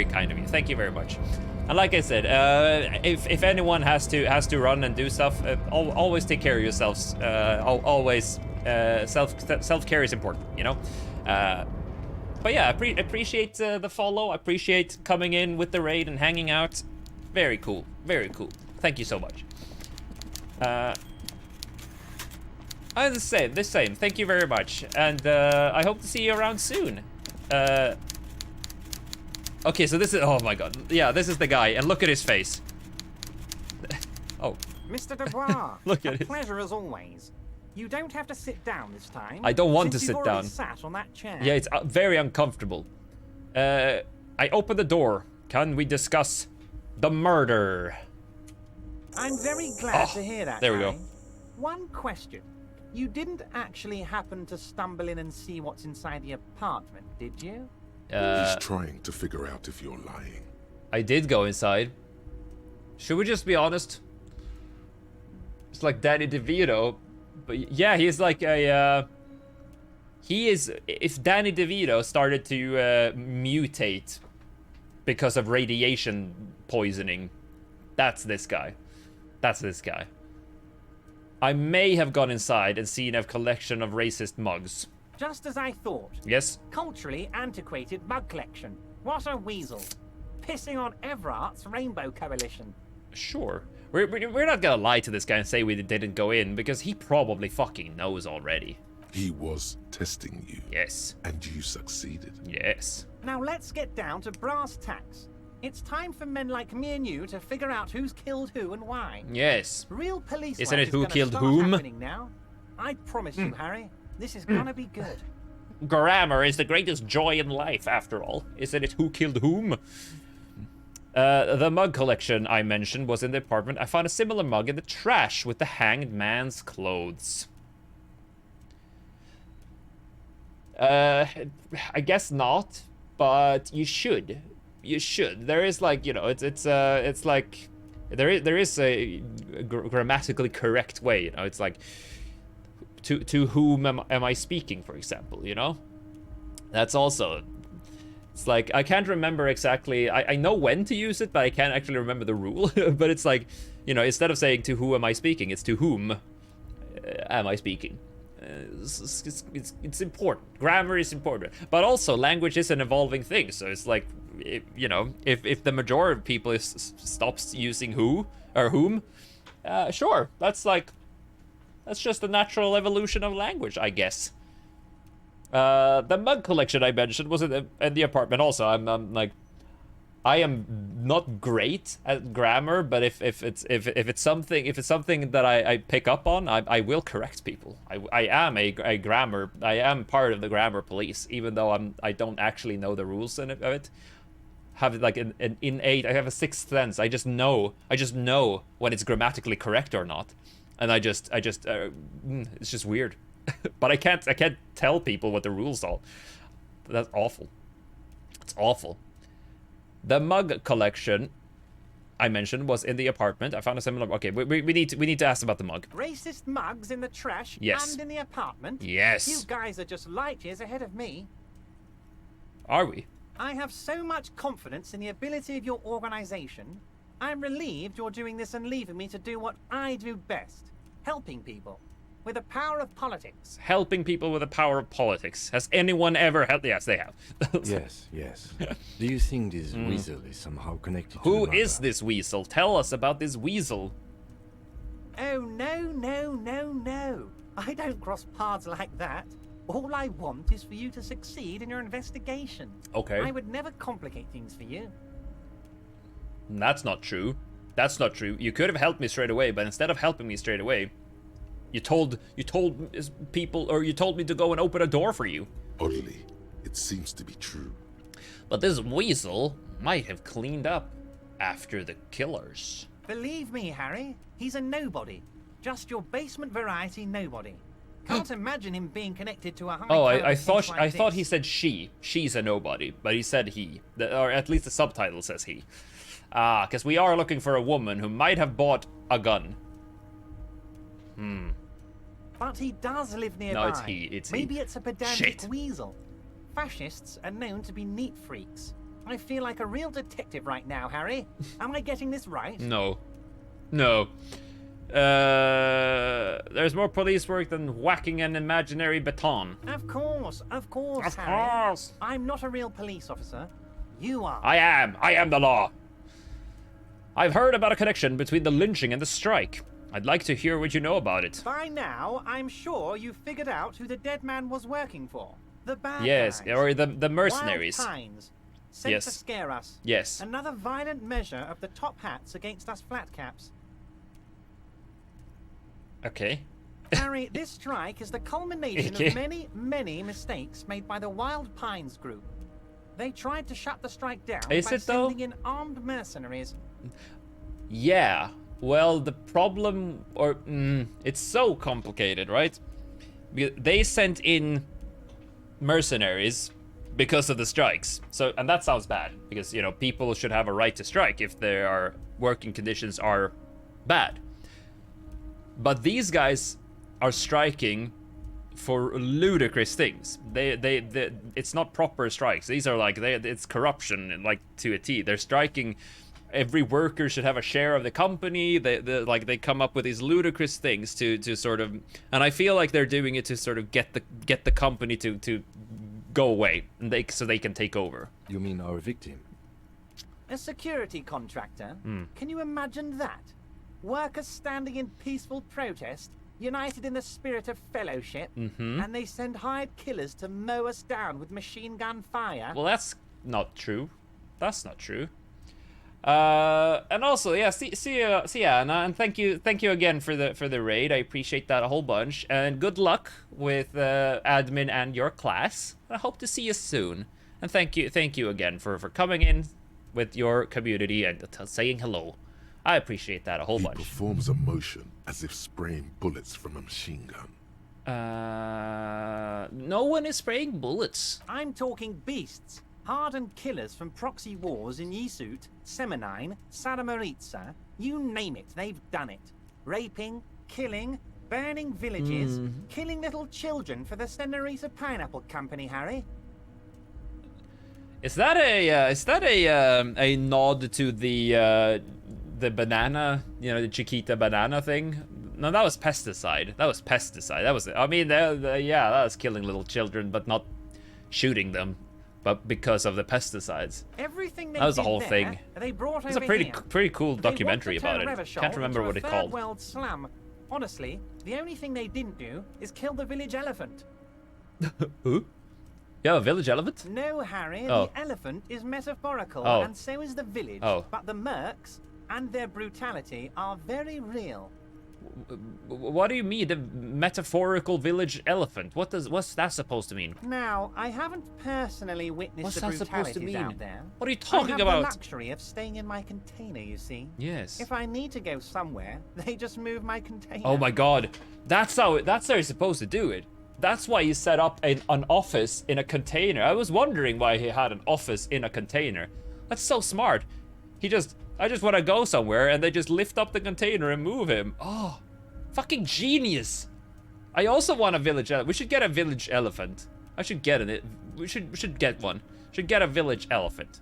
kind of you. Thank you very much. And like I said, if anyone has to run and do stuff, always take care of yourselves. Always, self-care is important, you know. But yeah, appreciate the follow. Appreciate coming in with the raid and hanging out. Very cool. Very cool. Thank you so much. The same. Thank you very much, and I hope to see you around soon. Okay, so this is, oh my god. Yeah, this is the guy, and look at his face. Oh.
Mr. Dubois,
look at
a pleasure as always. You don't have to sit down this time.
I don't want to sit
you've
down.
Sat on that chair.
Yeah, it's very uncomfortable. I open the door. Can we discuss the murder?
I'm very glad to hear that.
There we go.
One question. You didn't actually happen to stumble in and see what's inside the apartment, did you?
He's trying to figure out if you're lying.
I did go inside. Should we just be honest? It's like Danny DeVito, but yeah, he's like a. He is. If Danny DeVito started to mutate because of radiation poisoning, that's this guy. That's this guy. I may have gone inside and seen a collection of racist mugs.
Just as I thought.
Yes?
Culturally antiquated mug collection. What a weasel. Pissing on Everart's Rainbow Coalition.
Sure. We're not gonna lie to this guy and say we didn't go in, because he probably fucking knows already.
He was testing you.
Yes.
And you succeeded.
Yes.
Now let's get down to brass tacks. It's time for men like me and you to figure out who's killed who and why.
Yes.
Real police
Isn't
work
it who
is
killed
start
whom?
happening now. I promise you, Harry, this is gonna be good.
Grammar is the greatest joy in life, after all. Isn't it who killed whom? The mug collection I mentioned was in the apartment. I found a similar mug in the trash with the hanged man's clothes. I guess not, but you should. You should. There is like, you know, it's like there is a grammatically correct way. You know, it's like to whom am I speaking, for example. You know, that's also. It's like I can't remember exactly. I know when to use it, but I can't actually remember the rule. But it's like, you know, instead of saying to who am I speaking, it's to whom am I speaking. it's important. Grammar is important, but also language is an evolving thing. So it's like, you know, if the majority of people stops using who or whom, sure, that's just the natural evolution of language, I guess. The mug collection I mentioned was in the apartment. Also, I'm like, I am not great at grammar, but if it's something that I pick up on, I will correct people. I am a grammar. I am part of the grammar police, even though I don't actually know the rules of it. Have like an innate. I have a sixth sense. I just know when it's grammatically correct or not, and it's just weird. But I can't tell people what the rules are. That's awful. It's awful. The mug collection I mentioned was in the apartment. I found a similar. Okay, we need to ask about the mug.
Racist mugs in the trash
Yes.
and in the apartment?
Yes.
You guys are just light years ahead of me.
Are we?
I have so much confidence in the ability of your organization. I'm relieved you're doing this and leaving me to do what I do best. Helping people. With the power of politics.
Helping people with the power of politics. Has anyone ever helped? Yes, they have.
Yes. Do you think this weasel is somehow connected to
Who
the
is this weasel? Tell us about this weasel.
Oh, no. I don't cross paths like that. All I want is for you to succeed in your investigation.
Okay.
I would never complicate things for you.
That's not true. That's not true. You could have helped me straight away, but instead of helping me straight away, you told people, or you told me to go and open a door for you.
Oddly, it seems to be true.
But this weasel might have cleaned up after the killers.
Believe me, Harry, he's a nobody. Just your basement variety nobody. Can't imagine him being connected to a high.
Oh, I thought he said she. She's a nobody, but he said he, or at least the subtitle says he. Because we are looking for a woman who might have bought a gun.
But he does live nearby.
No, it's he.
Maybe it's a pedantic
Shit.
weasel. Fascists are known to be neat freaks. I feel like a real detective right now, Harry. Am I getting this right?
No. There's more police work than whacking an imaginary baton.
Of course,
Of
Harry.
course.
I'm not a real police officer. You are.
I am the law. I've heard about a connection between the lynching and the strike. I'd like to hear what you know about it.
By now, I'm sure you've figured out who the dead man was working for. The bad
Yes,
guys.
or the mercenaries.
Wild Pines. Sent
Yes.
to scare us.
Yes.
Another violent measure of the top hats against us flatcaps.
Okay.
Harry, this strike is the culmination
Okay.
of many, many mistakes made by the Wild Pines group. They tried to shut the strike down
Is
by
it, though?
sending in armed mercenaries.
Yeah. Well, the problem, it's so complicated, right? They sent in mercenaries because of the strikes. So, and that sounds bad because, you know, people should have a right to strike if their working conditions are bad. But these guys are striking for ludicrous things. They it's not proper strikes. These are like it's corruption, like to a T. They're striking. Every worker should have a share of the company. They come up with these ludicrous things to sort of, and I feel like they're doing it to sort of get the company to go away, and so they can take over.
You mean our victim?
A security contractor? Can you imagine that? Workers standing in peaceful protest, united in the spirit of fellowship, and they send hired killers to mow us down with machine gun fire?
Well, that's not true. That's not true. And also, yeah, see you, Anna, and thank you again for the raid. I appreciate that a whole bunch, and good luck with admin and your class. I hope to see you soon, and thank you again for coming in with your community and saying hello. I appreciate that a whole bunch.
He performs a motion as if spraying bullets from a machine gun.
No one is spraying bullets.
I'm talking beasts. Hardened killers from proxy wars in Yisut, Semenine, Saramoritsa, you name it, they've done it. Raping, killing, burning villages, killing little children for the Senorita Pineapple Company, Harry.
Is that a nod to the banana, you know, the Chiquita banana thing? No, that was pesticide. That was pesticide. That was. I mean, yeah, that was killing little children, but not shooting them, but because of the pesticides.
Everything they
that was the
did
whole
there,
thing.
They brought
It's a
over
pretty
here.
pretty cool
They want
documentary
to turn
about it.
Revachol
Can't remember
into
what
a
it
third
called.
world slum. Honestly, the only thing they didn't do is kill the village elephant.
Who? Yeah, a village elephant?
No, Harry,
Oh.
the elephant is metaphorical,
Oh.
and so is the village.
Oh.
But the mercs and their brutality are very real.
What do you mean, the metaphorical village elephant? What's that supposed to mean?
Now, I haven't personally witnessed
What's
the
that supposed to
brutalities
mean?
out there.
What are you talking
I have
about?
the luxury of staying in my container, you see.
Yes.
If I need to go somewhere, they just move my container.
Oh my god, that's how you're supposed to do it. That's why he set up an office in a container. I was wondering why he had an office in a container. That's so smart. I just want to go somewhere, and they just lift up the container and move him. Oh, fucking genius. I also want a village elephant. We should get a village elephant. I should get it. We should get one. Should get a village elephant.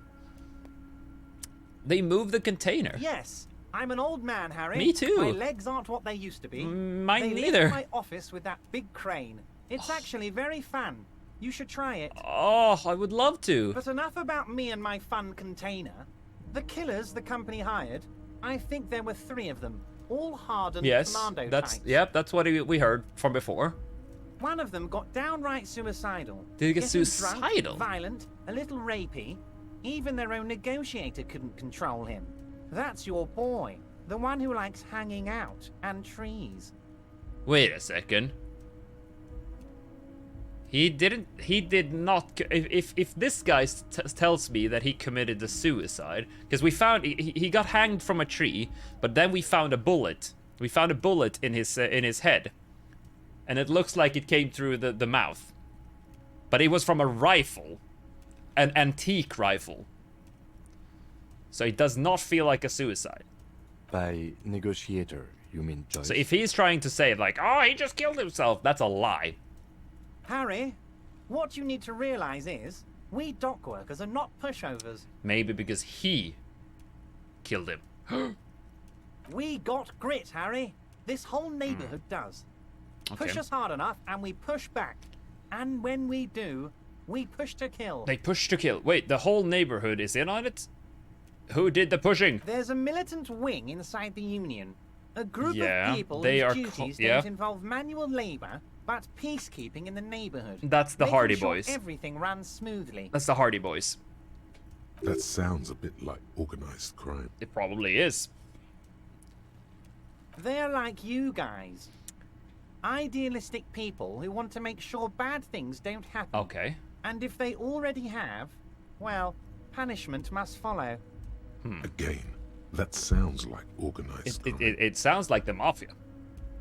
They move the container.
Yes, I'm an old man, Harry.
Me too.
My legs aren't what they used to be.
Mine
they
neither.
lift my office with that big crane. It's actually very fun. You should try it.
Oh, I would love to.
But enough about me and my fun container. The killers the company hired, I think there were 3 of them, all hardened commando types.
That's what we heard from before.
One of them got downright suicidal.
Did he get
Getting
suicidal?
Drunk, violent, a little rapey. Even their own negotiator couldn't control him. That's your boy, the one who likes hanging out and trees.
Wait a second. He did not. If this guy tells me that he committed the suicide, because we found he got hanged from a tree, but then we found a bullet. We found a bullet in his head, and it looks like it came through the mouth. But it was from a rifle, an antique rifle. So it does not feel like a suicide.
By negotiator, you mean Joyce?
So if he's trying to say like, oh, he just killed himself, that's a lie.
Harry, what you need to realize is, we dock workers are not pushovers.
Maybe because he killed him.
We got grit, Harry. This whole neighborhood does.
Okay.
Push us hard enough and we push back. And when we do, we push to kill.
They push to kill. Wait, the whole neighborhood is in on it? Who did the pushing?
There's a militant wing inside the Union. A group
Yeah,
of people
they
whose
are
duties
yeah.
don't involve manual labor, but peacekeeping in the neighborhood.
That's the
Making
Hardy
sure
Boys.
Everything runs smoothly.
That's the Hardy Boys.
That sounds a bit like organized crime.
It probably is.
They're like you guys. Idealistic people who want to make sure bad things don't happen.
Okay.
And if they already have, well, punishment must follow.
Again, that sounds like organized crime.
It sounds like the Mafia.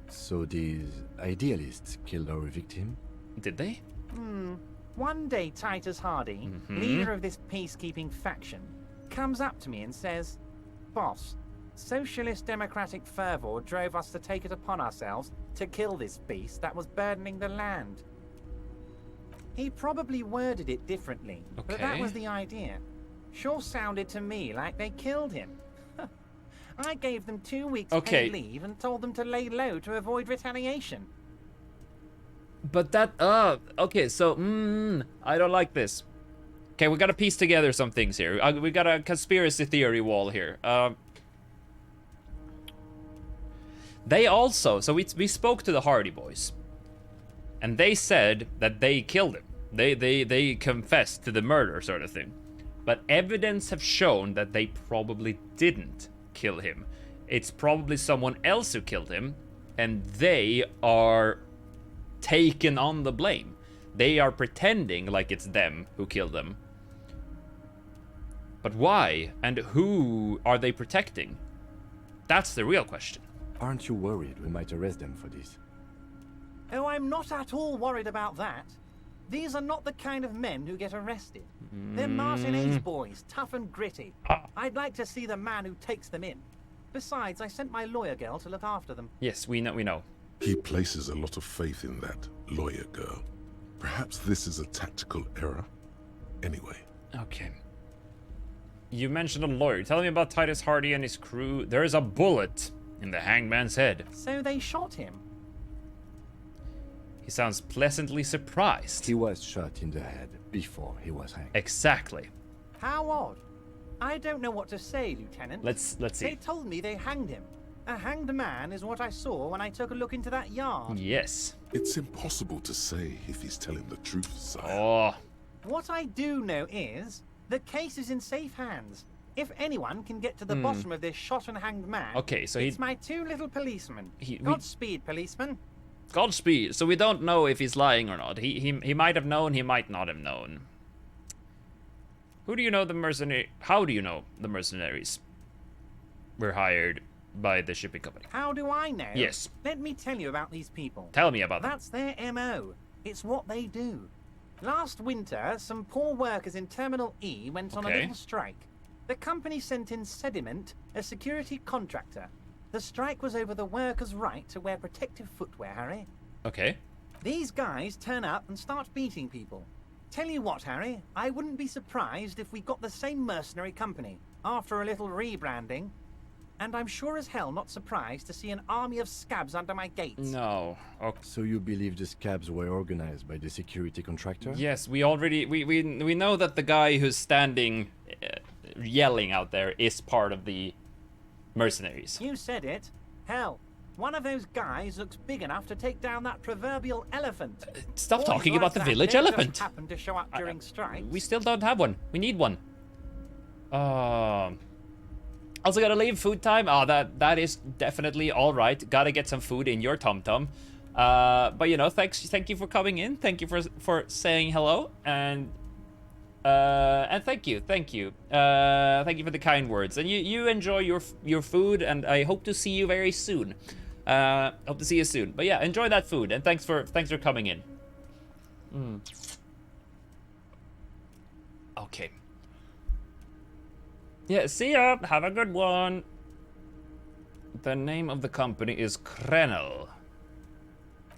So these idealists killed our victim?
Did they?
One day Titus Hardy, leader of this peacekeeping faction, comes up to me and says, "Boss, socialist democratic fervor drove us to take it upon ourselves to kill this beast that was burdening the land." He probably worded it differently, but that
Okay.
was the idea. Sure sounded to me like they killed him. I gave them 2 weeks
Okay.
paid leave and told them to lay low to avoid retaliation.
But that, okay, so, I don't like this. Okay, we gotta piece together some things here. We got a conspiracy theory wall here. They also, so we spoke to the Hardy Boys, and they said that they killed him. They confessed to the murder, sort of thing. But evidence have shown that they probably didn't kill him. It's probably someone else who killed him, and they are taking on the blame. They are pretending like it's them who killed them. But why? And who are they protecting? That's the real question.
Aren't you worried we might arrest them for this?
Oh, I'm not at all worried about that. These are not the kind of men who get arrested. They're Martinez boys, tough and gritty. I'd like to see the man who takes them in. Besides, I sent my lawyer girl to look after them.
Yes, we know.
He places a lot of faith in that lawyer girl. Perhaps this is a tactical error. Anyway.
Okay. You mentioned a lawyer. Tell me about Titus Hardy and his crew. There is a bullet In the hangman's head.
So they shot him.
He sounds pleasantly surprised.
He was shot in the head before he was hanged.
Exactly.
How odd. I don't know what to say, Lieutenant.
Let's see.
They told me they hanged him. A hanged man is what I saw when I took a look into that yard.
Yes.
It's impossible to say if he's telling the truth, sire.
Oh.
What I do know is the case is in safe hands. If anyone can get to the bottom of this shot and hanged man,
okay, so
it's my two little policemen. Godspeed, policeman.
Godspeed. So we don't know if he's lying or not. He might have known, he might not have known. Who do you know the mercenary? How do you know the mercenaries were hired by the shipping company?
How do I know?
Yes.
Let me tell you about these people.
Tell me about them.
That's their MO. It's what they do. Last winter, some poor workers in Terminal E went on a little strike. The company sent in Sediment, a security contractor. The strike was over the workers' right to wear protective footwear, Harry.
Okay.
These guys turn up and start beating people. Tell you what, Harry, I wouldn't be surprised if we got the same mercenary company after a little rebranding. And I'm sure as hell not surprised to see an army of scabs under my gates.
No. Okay.
So you believe the scabs were organized by the security contractor?
Yes, we already we know that the guy who's standing yelling out there is part of the mercenaries.
You said it. Hell, one of those guys looks big enough to take down that proverbial elephant.
Stop
Boys
talking
like
about the
that
village
don't
elephant.
Just happen to show up during strikes.
We still don't have one. We need one. Also gotta leave. Food time. Oh, that is definitely all right. Gotta get some food in your tum-tum. But you know, thank you for coming in. Thank you for saying hello, and thank you thank you for the kind words. And you enjoy your food, and I hope to see you very soon. Hope to see you soon. But yeah, enjoy that food, and thanks for coming in. Okay. Yeah, see ya. Have a good one. The name of the company is Krenel.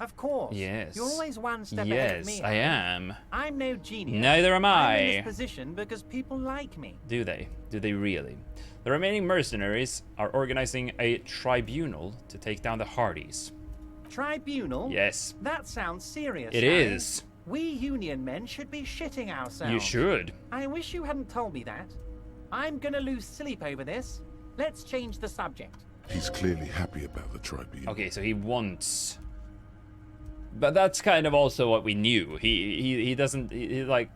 Of course.
Yes.
You're always one step ahead of me.
Yes, I am.
I'm no genius.
Neither am I.
I'm in this position because people like me.
Do they? Do they really? The remaining mercenaries are organizing a tribunal to take down the Hardys.
Tribunal?
Yes.
That sounds serious.
It is.
We union men should be shitting ourselves.
You should.
I wish you hadn't told me that. I'm gonna lose sleep over this. Let's change the subject.
He's clearly happy about the tribunal.
Okay, so he wants... But that's kind of also what we knew. He doesn't... He like...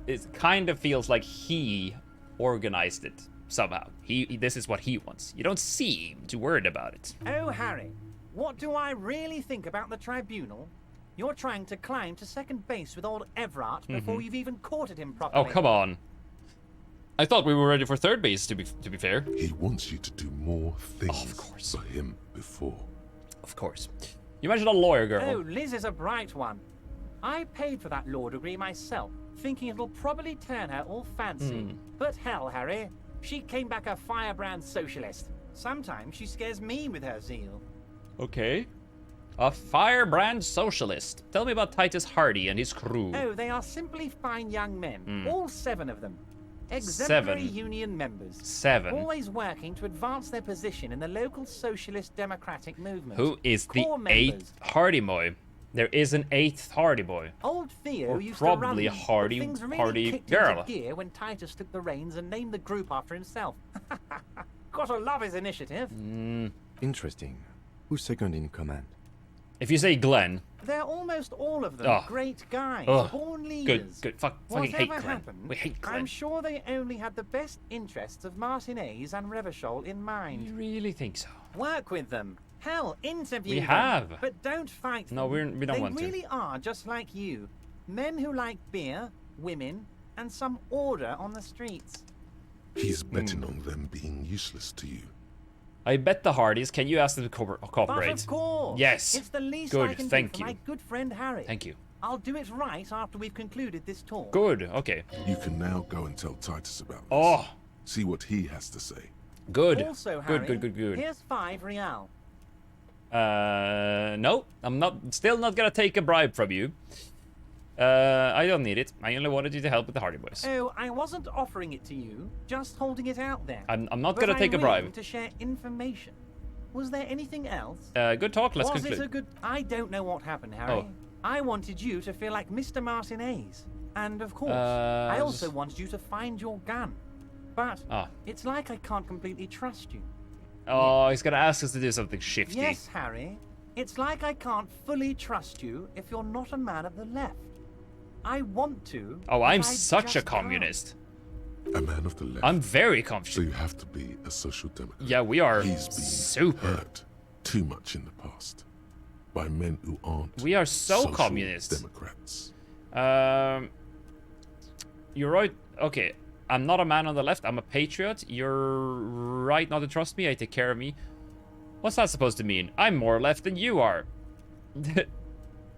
It kind of feels like he organized it somehow. This is what he wants. You don't seem too worried about it.
Oh, Harry, what do I really think about the tribunal? You're trying to climb to second base with old Everard before you've even courted him properly.
Oh, come on. I thought we were ready for third base, to be fair.
He wants you to do more things for him before.
Of course. You mentioned a lawyer girl.
Oh, Liz is a bright one. I paid for that law degree myself, thinking it'll probably turn her all fancy. But hell, Harry, she came back a firebrand socialist. Sometimes she scares me with her zeal.
Okay. A firebrand socialist. Tell me about Titus Hardy and his crew.
Oh, they are simply fine young men. All 7 of them. Exemplary
7.
union members.
7.
Always working to advance their position in the local socialist democratic movement.
Who is the
Core
8th
members.
Hardy boy? There is an 8th Hardy boy.
Old Theo
Or
used
probably
to
a
run,
Hardy-
but things really
Hardy
kicked
girl.
into gear when Titus took the reins and named the group after himself. Gotta love his initiative.
Interesting. Who's second in command?
If you say Glenn.
They're almost all of them
Oh.
great guys,
Ugh.
born leaders.
Good. Fucking
Whatever
hate Glenn.
happened,
We hate Glenn.
I'm sure they only had the best interests of Martinez and Revachol in mind.
You really think so?
Work with them. Hell, interview
We
them.
have.
But don't fight them.
No, we don't want to.
They really are just like you. Men who like beer, women, and some order on the streets.
He's betting on them being useless to you.
I bet the Hardys. Can you ask them to
But
cooperate?
of course.
Yes.
It's the least
Good,
I can
thank
do for
you.
my good friend Harry.
Thank you.
I'll do it right after we've concluded this talk.
Good. Okay.
You can now go and tell Titus about this.
Oh.
See what he has to say.
Good.
Also, Harry,
Good.
here's 5 real.
No. I'm still not gonna take a bribe from you. I don't need it. I only wanted you to help with the Hardy Boys.
Oh, I wasn't offering it to you, just holding it out there.
I'm not
But
gonna take a
I'm willing
bribe.
to share information. Was there anything else?
Good talk. Let's
Was
conclude.
it a good... I don't know what happened, Harry.
Oh.
I wanted you to feel like Mr. Martinez. And of course, I also wanted you to find your gun. But it's like I can't completely trust you.
Oh, he's gonna ask us to do something shifty.
Yes, Harry. It's like I can't fully trust you if you're not a man of the left. I want to.
Oh, I'm
but I
such a
just
communist.
A man of the left.
I'm very confident.
So you have to be a social democrat.
Yeah, we are.
He's been
super
hurt too much in the past by men who aren't.
We are so
social
communist.
Democrats.
You're right. Okay, I'm not a man on the left. I'm a patriot. You're right not to trust me. I take care of me. What's that supposed to mean? I'm more left than you are. This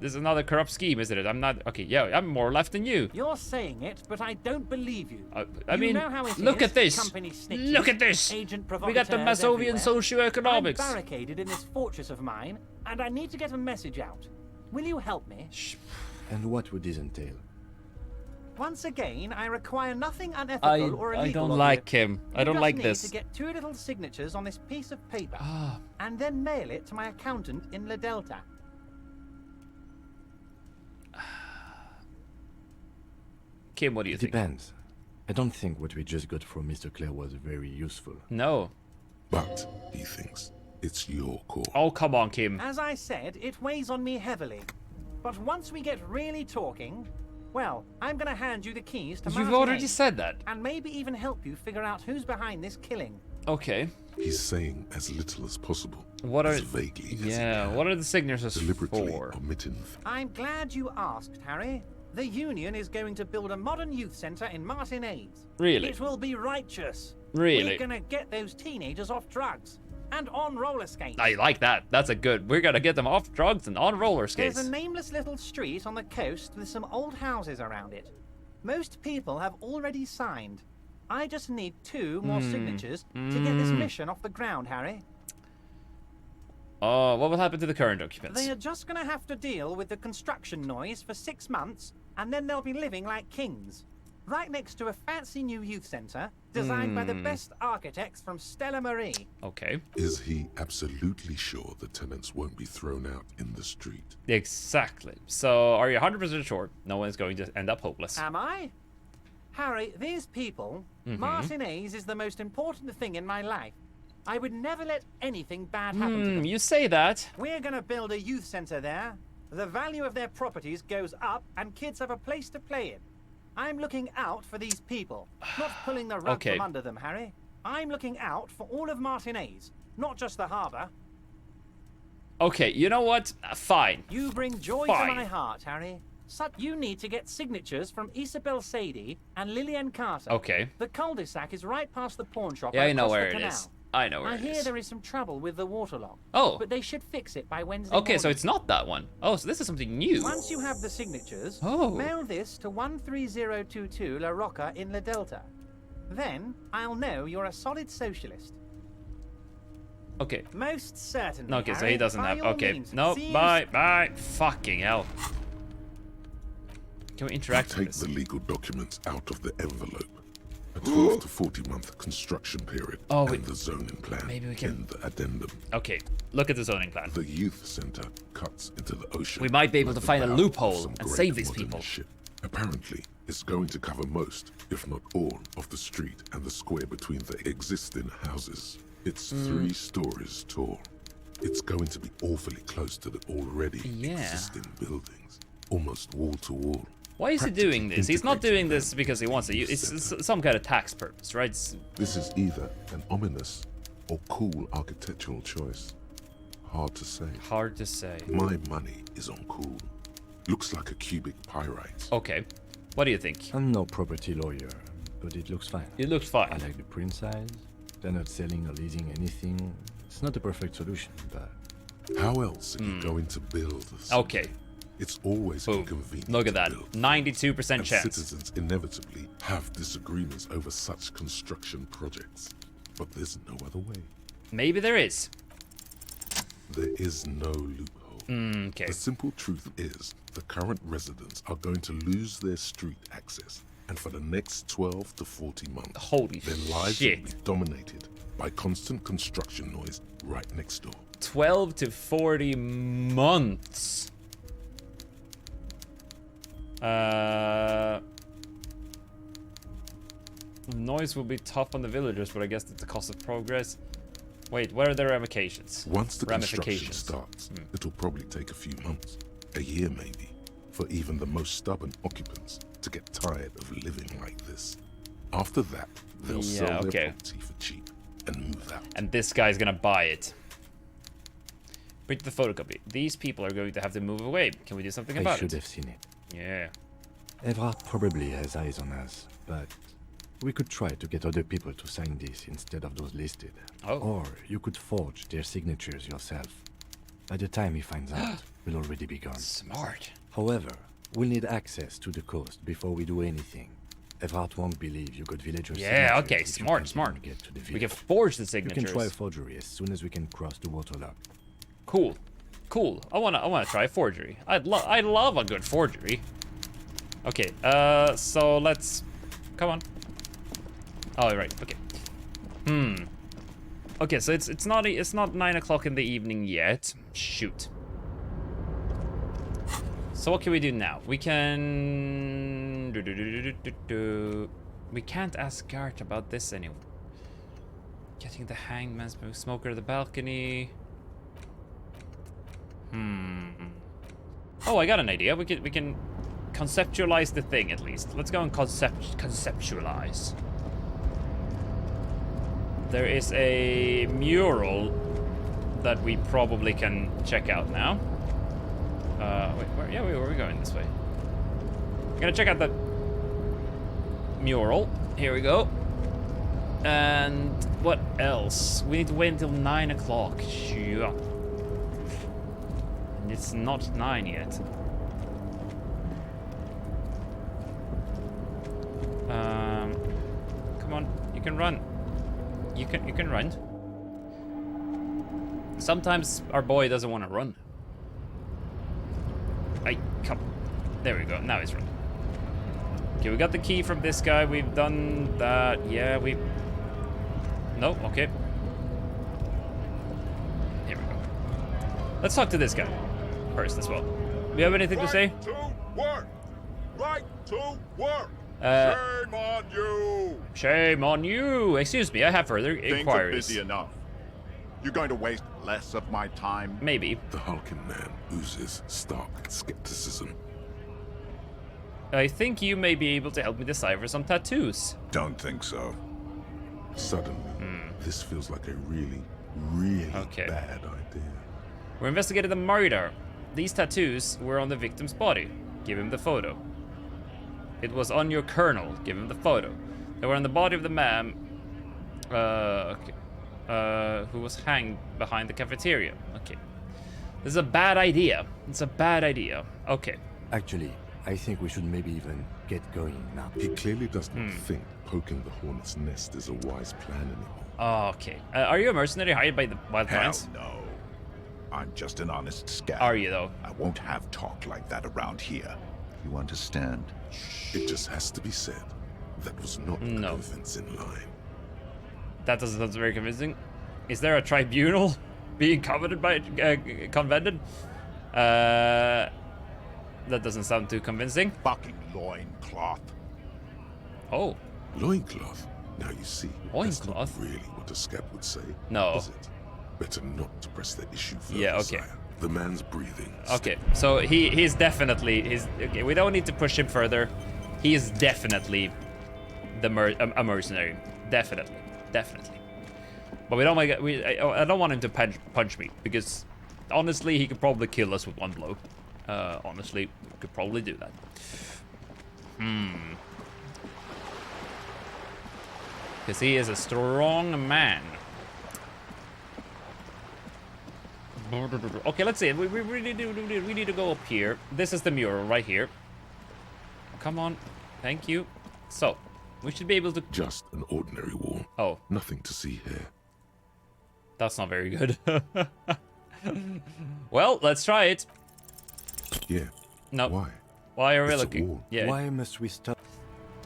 is another corrupt scheme, isn't it? I'm not... Okay, yeah, I'm more left than you.
You're saying it, but I don't believe you.
I mean,
know how it
look
is.
at this.
Company snitches,
Look at this.
agent
We got the
provocateurs
Masovian
everywhere.
socioeconomics.
I'm barricaded in this fortress of mine, and I need to get a message out. Will you help me?
And what would this entail?
Once again, I require nothing unethical or illegal.
I don't
of
like
you.
him. I don't
You
like
just need
this.
to get 2 little signatures on this piece of paper, and then mail it to my accountant in La Delta.
Kim, what do you think?
Depends. I don't think what we just got from Mr. Clare was very useful.
No.
But he thinks it's your call.
Oh, come on, Kim.
As I said, it weighs on me heavily. But once we get really talking, well, I'm gonna hand you the keys to
You've
Martinez,
already said that.
and maybe even help you figure out who's behind this killing.
Okay.
He's saying as little as possible.
What are...
as vaguely as he can,
what are the signatures
deliberately
for?
omitting
I'm glad you asked, Harry. The Union is going to build a modern youth centre in Martinez.
Really?
It will be righteous.
Really?
We're gonna get those teenagers off drugs and on roller skates.
I like that. That's a good... We're gonna get them off drugs and on roller skates.
There's a nameless little street on the coast with some old houses around it. Most people have already signed. I just need 2 more signatures to get this mission off the ground, Harry.
Oh, what will happen to the current documents?
They are just gonna have to deal with the construction noise for 6 months, and then they'll be living like kings. Right next to a fancy new youth centre, designed by the best architects from Stella Marie.
Okay.
Is he absolutely sure the tenants won't be thrown out in the street?
Exactly. So, are you 100% sure no one's going to end up hopeless?
Am I? Harry, these people, Martinez is the most important thing in my life. I would never let anything bad happen to them.
You say that.
We're gonna build a youth centre there. The value of their properties goes up, and kids have a place to play in. I'm looking out for these people, not pulling the rug from under them, Harry. I'm looking out for all of Martinez, not just the harbour.
Okay, you know what? Fine.
You bring joy to my heart, Harry. You need to get signatures from Isabel Sadie and Lillian Carter.
Okay.
The cul-de-sac is right past the pawn shop.
Yeah, I
and
know
across
where
the
it
canal.
is. I know where it is.
I hear there is some trouble with the waterlock.
Oh.
But they should fix it by Wednesday
Okay, so
morning.
it's not that one. Oh, so this is something new.
Once you have the signatures, mail this to 13022 La Rocca in La Delta. Then I'll know you're a solid socialist.
Okay.
Most certainly.
Okay, so
Harry,
he doesn't
by
have...
all
Okay.
means.
No,
See you
bye. Fucking hell. Can we interact with
Take
this?
the legal documents out of the envelope. A 12 to 40-month construction period and the zoning plan
maybe we can...
in the addendum.
Okay, look at the zoning plan.
The youth center cuts into the ocean.
We might be able to
like
find a
the bow
loophole
of some
and
great
save these
modern
people.
ship. Apparently, it's going to cover most, if not all, of the street and the square between the existing houses. It's 3 stories tall. It's going to be awfully close to the already existing buildings, almost wall to wall.
Why is he doing this? He's not doing this because he wants to. It's some kind of tax purpose, right?
This is either an ominous or cool architectural choice. Hard to say.
Hard to say.
My money is on cool. Looks like a cubic pyrite.
Okay. What do you think?
I'm no property lawyer, but it looks fine.
It looks fine.
I like the print size. They're not selling or leasing anything. It's not the perfect solution, but...
How else are you going to build something?
Okay.
It's always inconvenient.
Look at that. 92%
and
chance.
Citizens inevitably have disagreements over such construction projects. But there's no other way.
Maybe there is.
There is no loophole.
Okay.
The simple truth is, the current residents are going to lose their street access. And for the next 12 to 40 months,
Holy
their lives
shit.
will be dominated by constant construction noise right next door.
12 to 40 months. Noise will be tough on the villagers, but I guess that's the cost of progress. Wait, what are the ramifications?
Once the construction starts, it'll probably take a few months, a year maybe, for even the most stubborn occupants to get tired of living like this. After that, they'll sell their property for cheap and move out.
And this guy's gonna buy it. Print the photocopy. These people are going to have to move away. Can we do something about it?
I should have seen it.
Yeah.
Evrard probably has eyes on us, but we could try to get other people to sign this instead of those listed.
Oh.
Or you could forge their signatures yourself. By the time he finds out, we'll already be gone.
Smart.
However, we'll need access to the coast before we do anything. Evrard won't believe you got villagers.
Yeah, okay, smart. We can forge the signatures.
You can try forgery as soon as we can cross the waterlock.
Cool. I wanna try forgery. I love a good forgery. Okay, so let's come on. Oh right, okay. Okay, so it's not 9 o'clock in the evening yet. Shoot. So what can we do now? We can we can't ask Gart about this anyway. Getting the hangman's smoker to the balcony. Oh, I got an idea. We can conceptualize the thing at least. Let's go and conceptualize. There is a mural that we probably can check out now. Wait, where are we going this way? I'm gonna check out the mural. Here we go. And what else? We need to wait until 9 o'clock. Sure. And it's not 9 yet. Come on, you can run. You can run. Sometimes our boy doesn't want to run. Come. There we go. Now he's running. Okay, we got the key from this guy. We've done that. Yeah, we. No. Okay. Here we go. Let's talk to this guy first as well. Do you have anything to say?
To work. Right to work. Shame on you.
Shame on you. Excuse me. I have further inquiries.
Things are busy enough. You're going to waste less of my time?
Maybe.
The hulking man oozes stark skepticism.
I think you may be able to help me decipher some tattoos.
Don't think so.
Suddenly, this feels like a really bad idea.
We're investigating the murder. These tattoos were on the victim's body. Give him the photo. It was on your colonel. Give him the photo. They were on the body of the man who was hanged behind the cafeteria. Okay. This is a bad idea. It's a bad idea. Okay.
Actually, I think we should maybe even get going now.
He clearly does not think poking the hornet's nest is a wise plan anymore.
Okay. Are you a mercenary hired by the Wild Pines?
Hell no. I'm just an honest scout.
Are you, though?
I won't have talk like that around here. You understand?
It just has to be said. That was not a convincing line.
That doesn't sound very convincing. Is there a tribunal being convened by convened? That doesn't sound too convincing.
Fucking loincloth.
Oh.
Loincloth? Now you see.
Loincloth?
That's not really what a scout would say.
No.
Is it? Better not to press the issue further,
yeah, okay.
sire. The man's breathing.
Okay, so he's definitely okay. We don't need to push him further. He is definitely a mercenary. Definitely. But we don't want I don't want him to punch me because honestly he could probably kill us with one blow. Honestly, we could probably do that. Because he is a strong man. Okay, let's see. We need to go up here. This is the mural right here. Come on. Thank you. So, we should be able to...
Just an ordinary wall.
Oh.
Nothing to see here.
That's not very good. Well, let's try it.
Yeah.
No.
Why?
Why are we
It's a
looking?
wall.
Yeah.
Why must we stop?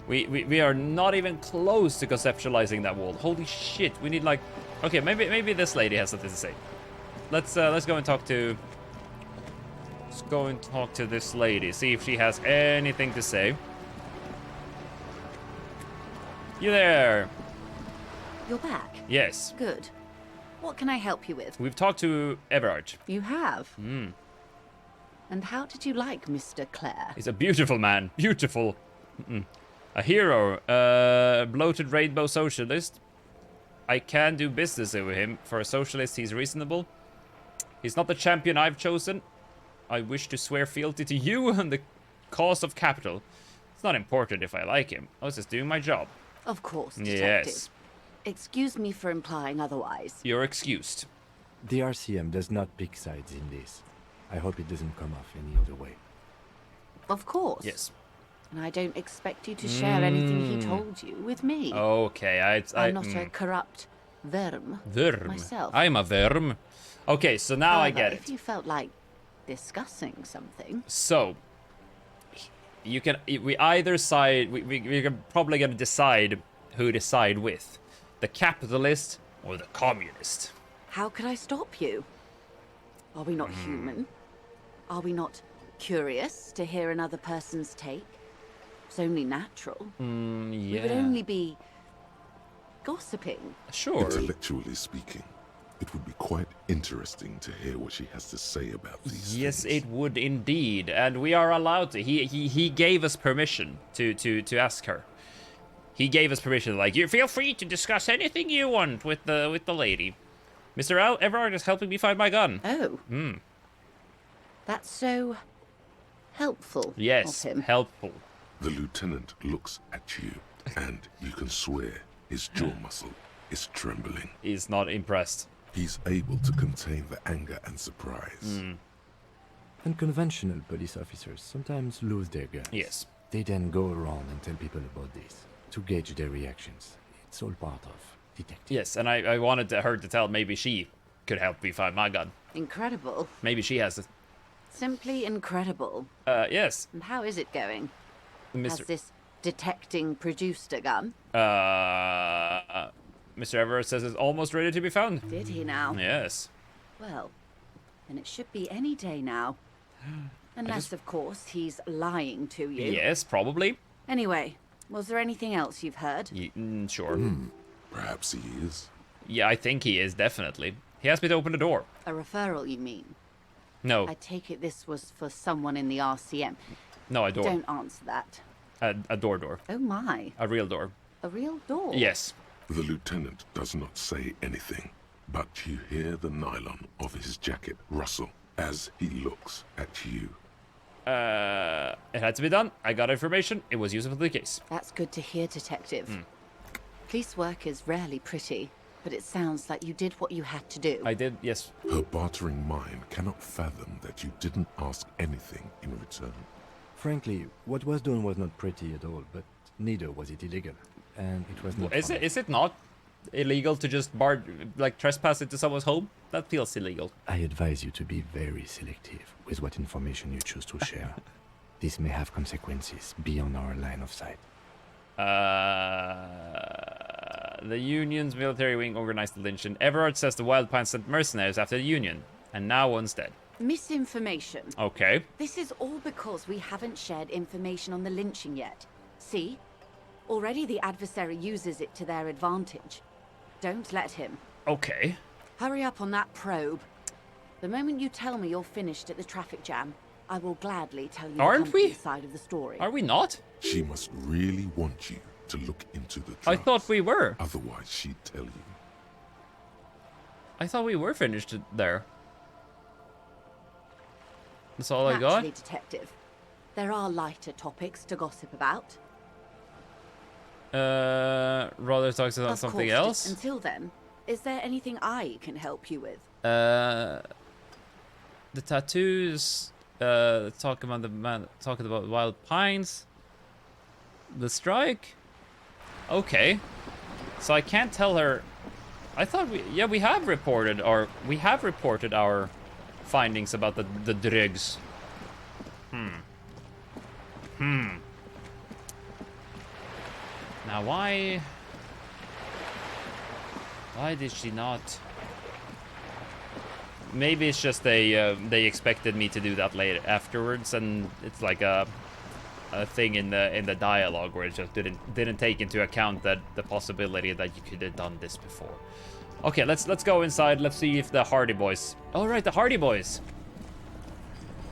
We are not even close to conceptualizing that wall. Holy shit, we need like... Okay, maybe this lady has something to say. Let's go and talk to... Let's go and talk to this lady, see if she has anything to say. You there?
You're back?
Yes.
Good. What can I help you with?
We've talked to Everard.
You have?
Hmm.
And how did you like Mr. Clare?
He's a beautiful man. Beautiful. A hero. Bloated rainbow socialist. I can do business with him. For a socialist, he's reasonable. He's not the champion I've chosen. I wish to swear fealty to you and the cause of capital. It's not important if I like him. I was just doing my job.
Of course, detective.
Yes.
Excuse me for implying otherwise.
You're excused.
The RCM does not pick sides in this. I hope it doesn't come off any other way.
Of course.
Yes.
And I don't expect you to share anything he told you with me.
Okay,
I'm not a corrupt verm myself.
I'm a verm. Okay, so now I get it.
If you felt like discussing something.
So, you can... We either side... We're probably going to decide who to side with. The capitalist or the communist.
How could I stop you? Are we not human? Are we not curious to hear another person's take? It's only natural.
Yeah.
We would only be gossiping.
Sure.
Intellectually speaking, it would be quite interesting to hear what she has to say about these
Yes,
things.
it would indeed, and we are allowed to. He gave us permission to ask her. He gave us permission, like, you feel free to discuss anything you want with the lady. Mr. Everard is helping me find my gun.
Oh. That's so helpful.
Yes,
of him.
helpful.
The lieutenant looks at you, and you can swear his jaw muscle is trembling.
He's not impressed.
He's able to contain the anger and surprise.
Unconventional police officers sometimes lose their guns.
Yes.
They then go around and tell people about this, to gauge their reactions. It's all part of detective.
Yes, and I wanted her to tell maybe she could help me find my gun.
Incredible.
Maybe she has it.
Simply incredible.
Yes.
And how is it going? Has
Mr.
this detecting produced a gun?
Mr. Everard says it's almost ready to be found.
Did he now?
Yes.
Well, then it should be any day now. Unless, of course, he's lying to you.
Yes, probably.
Anyway, was there anything else you've heard?
Sure.
Perhaps he is.
Yeah, I think he is, definitely. He asked me to open the door.
A referral, you mean?
No.
I take it this was for someone in the RCM.
No, a door.
Don't answer that.
A door.
Oh my.
A real door.
A real door?
Yes.
The lieutenant does not say anything, but you hear the nylon of his jacket rustle as he looks at you.
It had to be done. I got information. It was useful for the case.
That's good to hear, Detective. Police work is rarely pretty, but it sounds like you did what you had to do.
I did, yes.
Her bartering mind cannot fathom that you didn't ask anything in return.
Frankly, what was done was not pretty at all, but neither was it illegal. And it was not funny.
Is it not illegal to just trespass into someone's home? That feels illegal.
I advise you to be very selective with what information you choose to share. This may have consequences beyond our line of sight.
The Union's military wing organized the lynching. Everard says the Wild Pines sent mercenaries after the Union, and now one's dead.
Misinformation.
Okay.
This is all because we haven't shared information on the lynching yet. See? Already the adversary uses it to their advantage. Don't let him.
Okay.
Hurry up on that probe. The moment you tell me you're finished at the traffic jam, I will gladly tell you
Aren't
the
we?
side of the story.
Are we not?
She must really want you to look into the drugs.
I thought we were.
Otherwise, she'd tell you.
I thought we were finished there. That's all I
Naturally,
got?
Detective. There are lighter topics to gossip about.
Rather talks about
Of
something
course,
else?
Until then, is there anything I can help you with?
The tattoos, talking about Wild Pines, the strike. Okay, so I can't tell her. I thought we have reported our findings about the drugs. Now, why did she not? Maybe it's just they expected me to do that later afterwards, and it's like a thing in the dialogue where it just didn't take into account that the possibility that you could have done this before. Okay, let's go inside. Let's see if the Hardy Boys. Oh right, the Hardy Boys.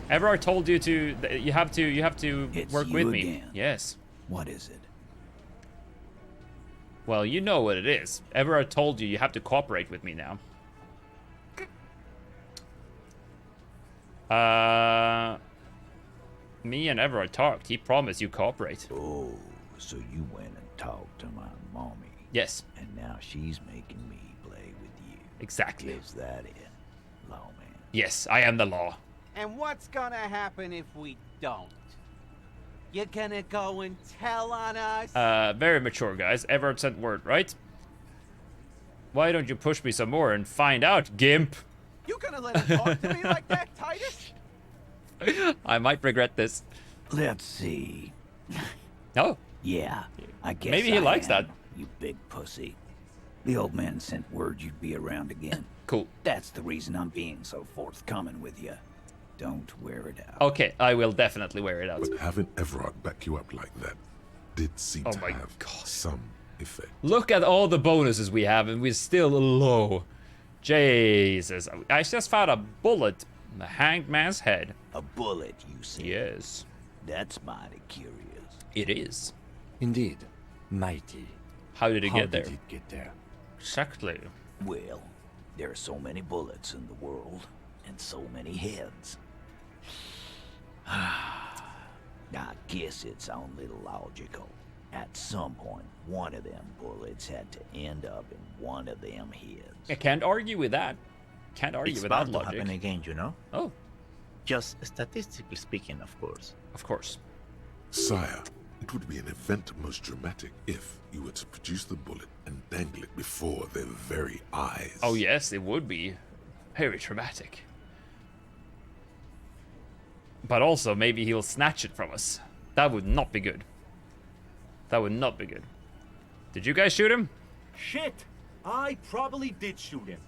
Everard told you to. You have to work with me.
Again.
Yes.
What is it?
Well, you know what it is. Everard told you have to cooperate with me now. Me and Everard talked. He promised you cooperate.
Oh, so you went and talked to my mommy.
Yes.
And now she's making me play with you.
Exactly.
Is that it, lawman?
Yes, I am the law.
And what's gonna happen if we don't? You're gonna go and tell on us?
Very mature, guys. Everard sent word, right? Why don't you push me some more and find out, Gimp?
You gonna let him talk to me like that, Titus?
I might regret this.
Let's see.
Oh.
Yeah, I guess
maybe he likes
am,
that.
You big pussy. The old man sent word you'd be around again.
Cool.
That's the reason I'm being so forthcoming with you. Don't wear it out.
Okay, I will definitely wear it out.
But having Everard back you up like that did seem to have some effect.
Look at all the bonuses we have, and we're still low. Jesus. I just found a bullet in the hanged man's head.
A bullet, you say?
Yes.
That's mighty curious.
It is.
Indeed. Mighty.
How did it get there?
How did it get there?
Exactly.
Well, there are so many bullets in the world, and so many heads. I guess it's only logical. At some point, one of them bullets had to end up in one of them heads.
I can't argue with that. Can't argue with that
It's bound to
logic.
happen again, you know?
Oh.
Just statistically speaking, of course.
Of course.
Sire, it would be an event most dramatic if you were to produce the bullet and dangle it before their very eyes.
Oh yes, it would be very traumatic. But also, maybe he'll snatch it from us. That would not be good. That would not be good. Did you guys shoot him?
Shit! I probably did shoot him.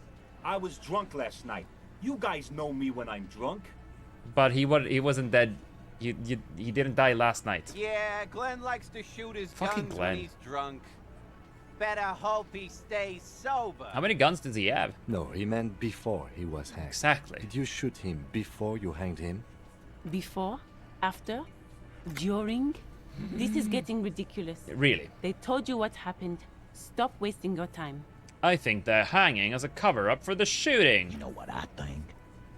I was drunk last night. You guys know me when I'm drunk.
But he wasn't dead. He didn't die last night.
Yeah, Glenn likes to shoot his
Fucking
guns
Glenn.
when he's drunk. Better hope he stays sober.
How many guns does he have?
No, he meant before he was hanged.
Exactly.
Did you shoot him before you hanged him?
Before? After? During? This is getting ridiculous.
Really?
They told you what happened. Stop wasting your time.
I think they're hanging as a cover-up for the shooting.
You know what I think?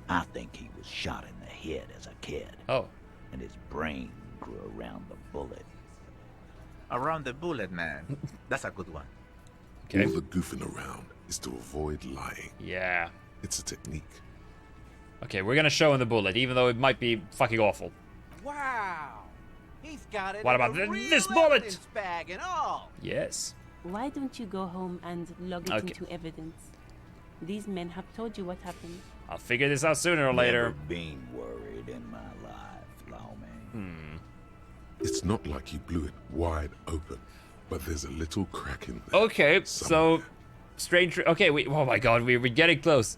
I think he was shot in the head as a kid.
Oh.
And his brain grew around the bullet.
Around the bullet, man. That's a good one.
Okay.
All the goofing around is to avoid lying.
Yeah.
It's a technique.
Okay, we're gonna show him the bullet, even though it might be fucking awful.
Wow. He's got it.
What
in
about
a real
this bullet?
evidence bag and all.
Yes.
Why don't you go home and log it
Okay.
into evidence? These men have told you what happened.
I'll figure this out sooner or later.
Never been worried in my life, lawman.
It's not like you blew it wide open, but there's a little crack in there.
Okay, so strange. Okay, oh my God, we're getting close.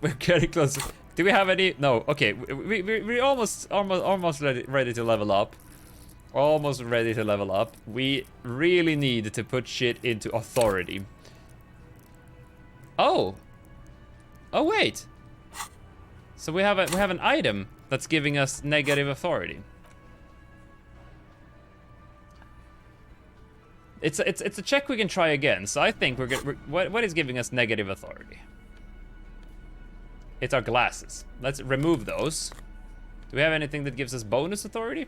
We're getting close. Do we have any? No. Okay, we're almost ready to level up. Almost ready to level up. We really need to put shit into authority. Oh. Oh wait. So we have an item that's giving us negative authority. It's a check we can try again. So I think what is giving us negative authority? It's our glasses. Let's remove those. Do we have anything that gives us bonus authority?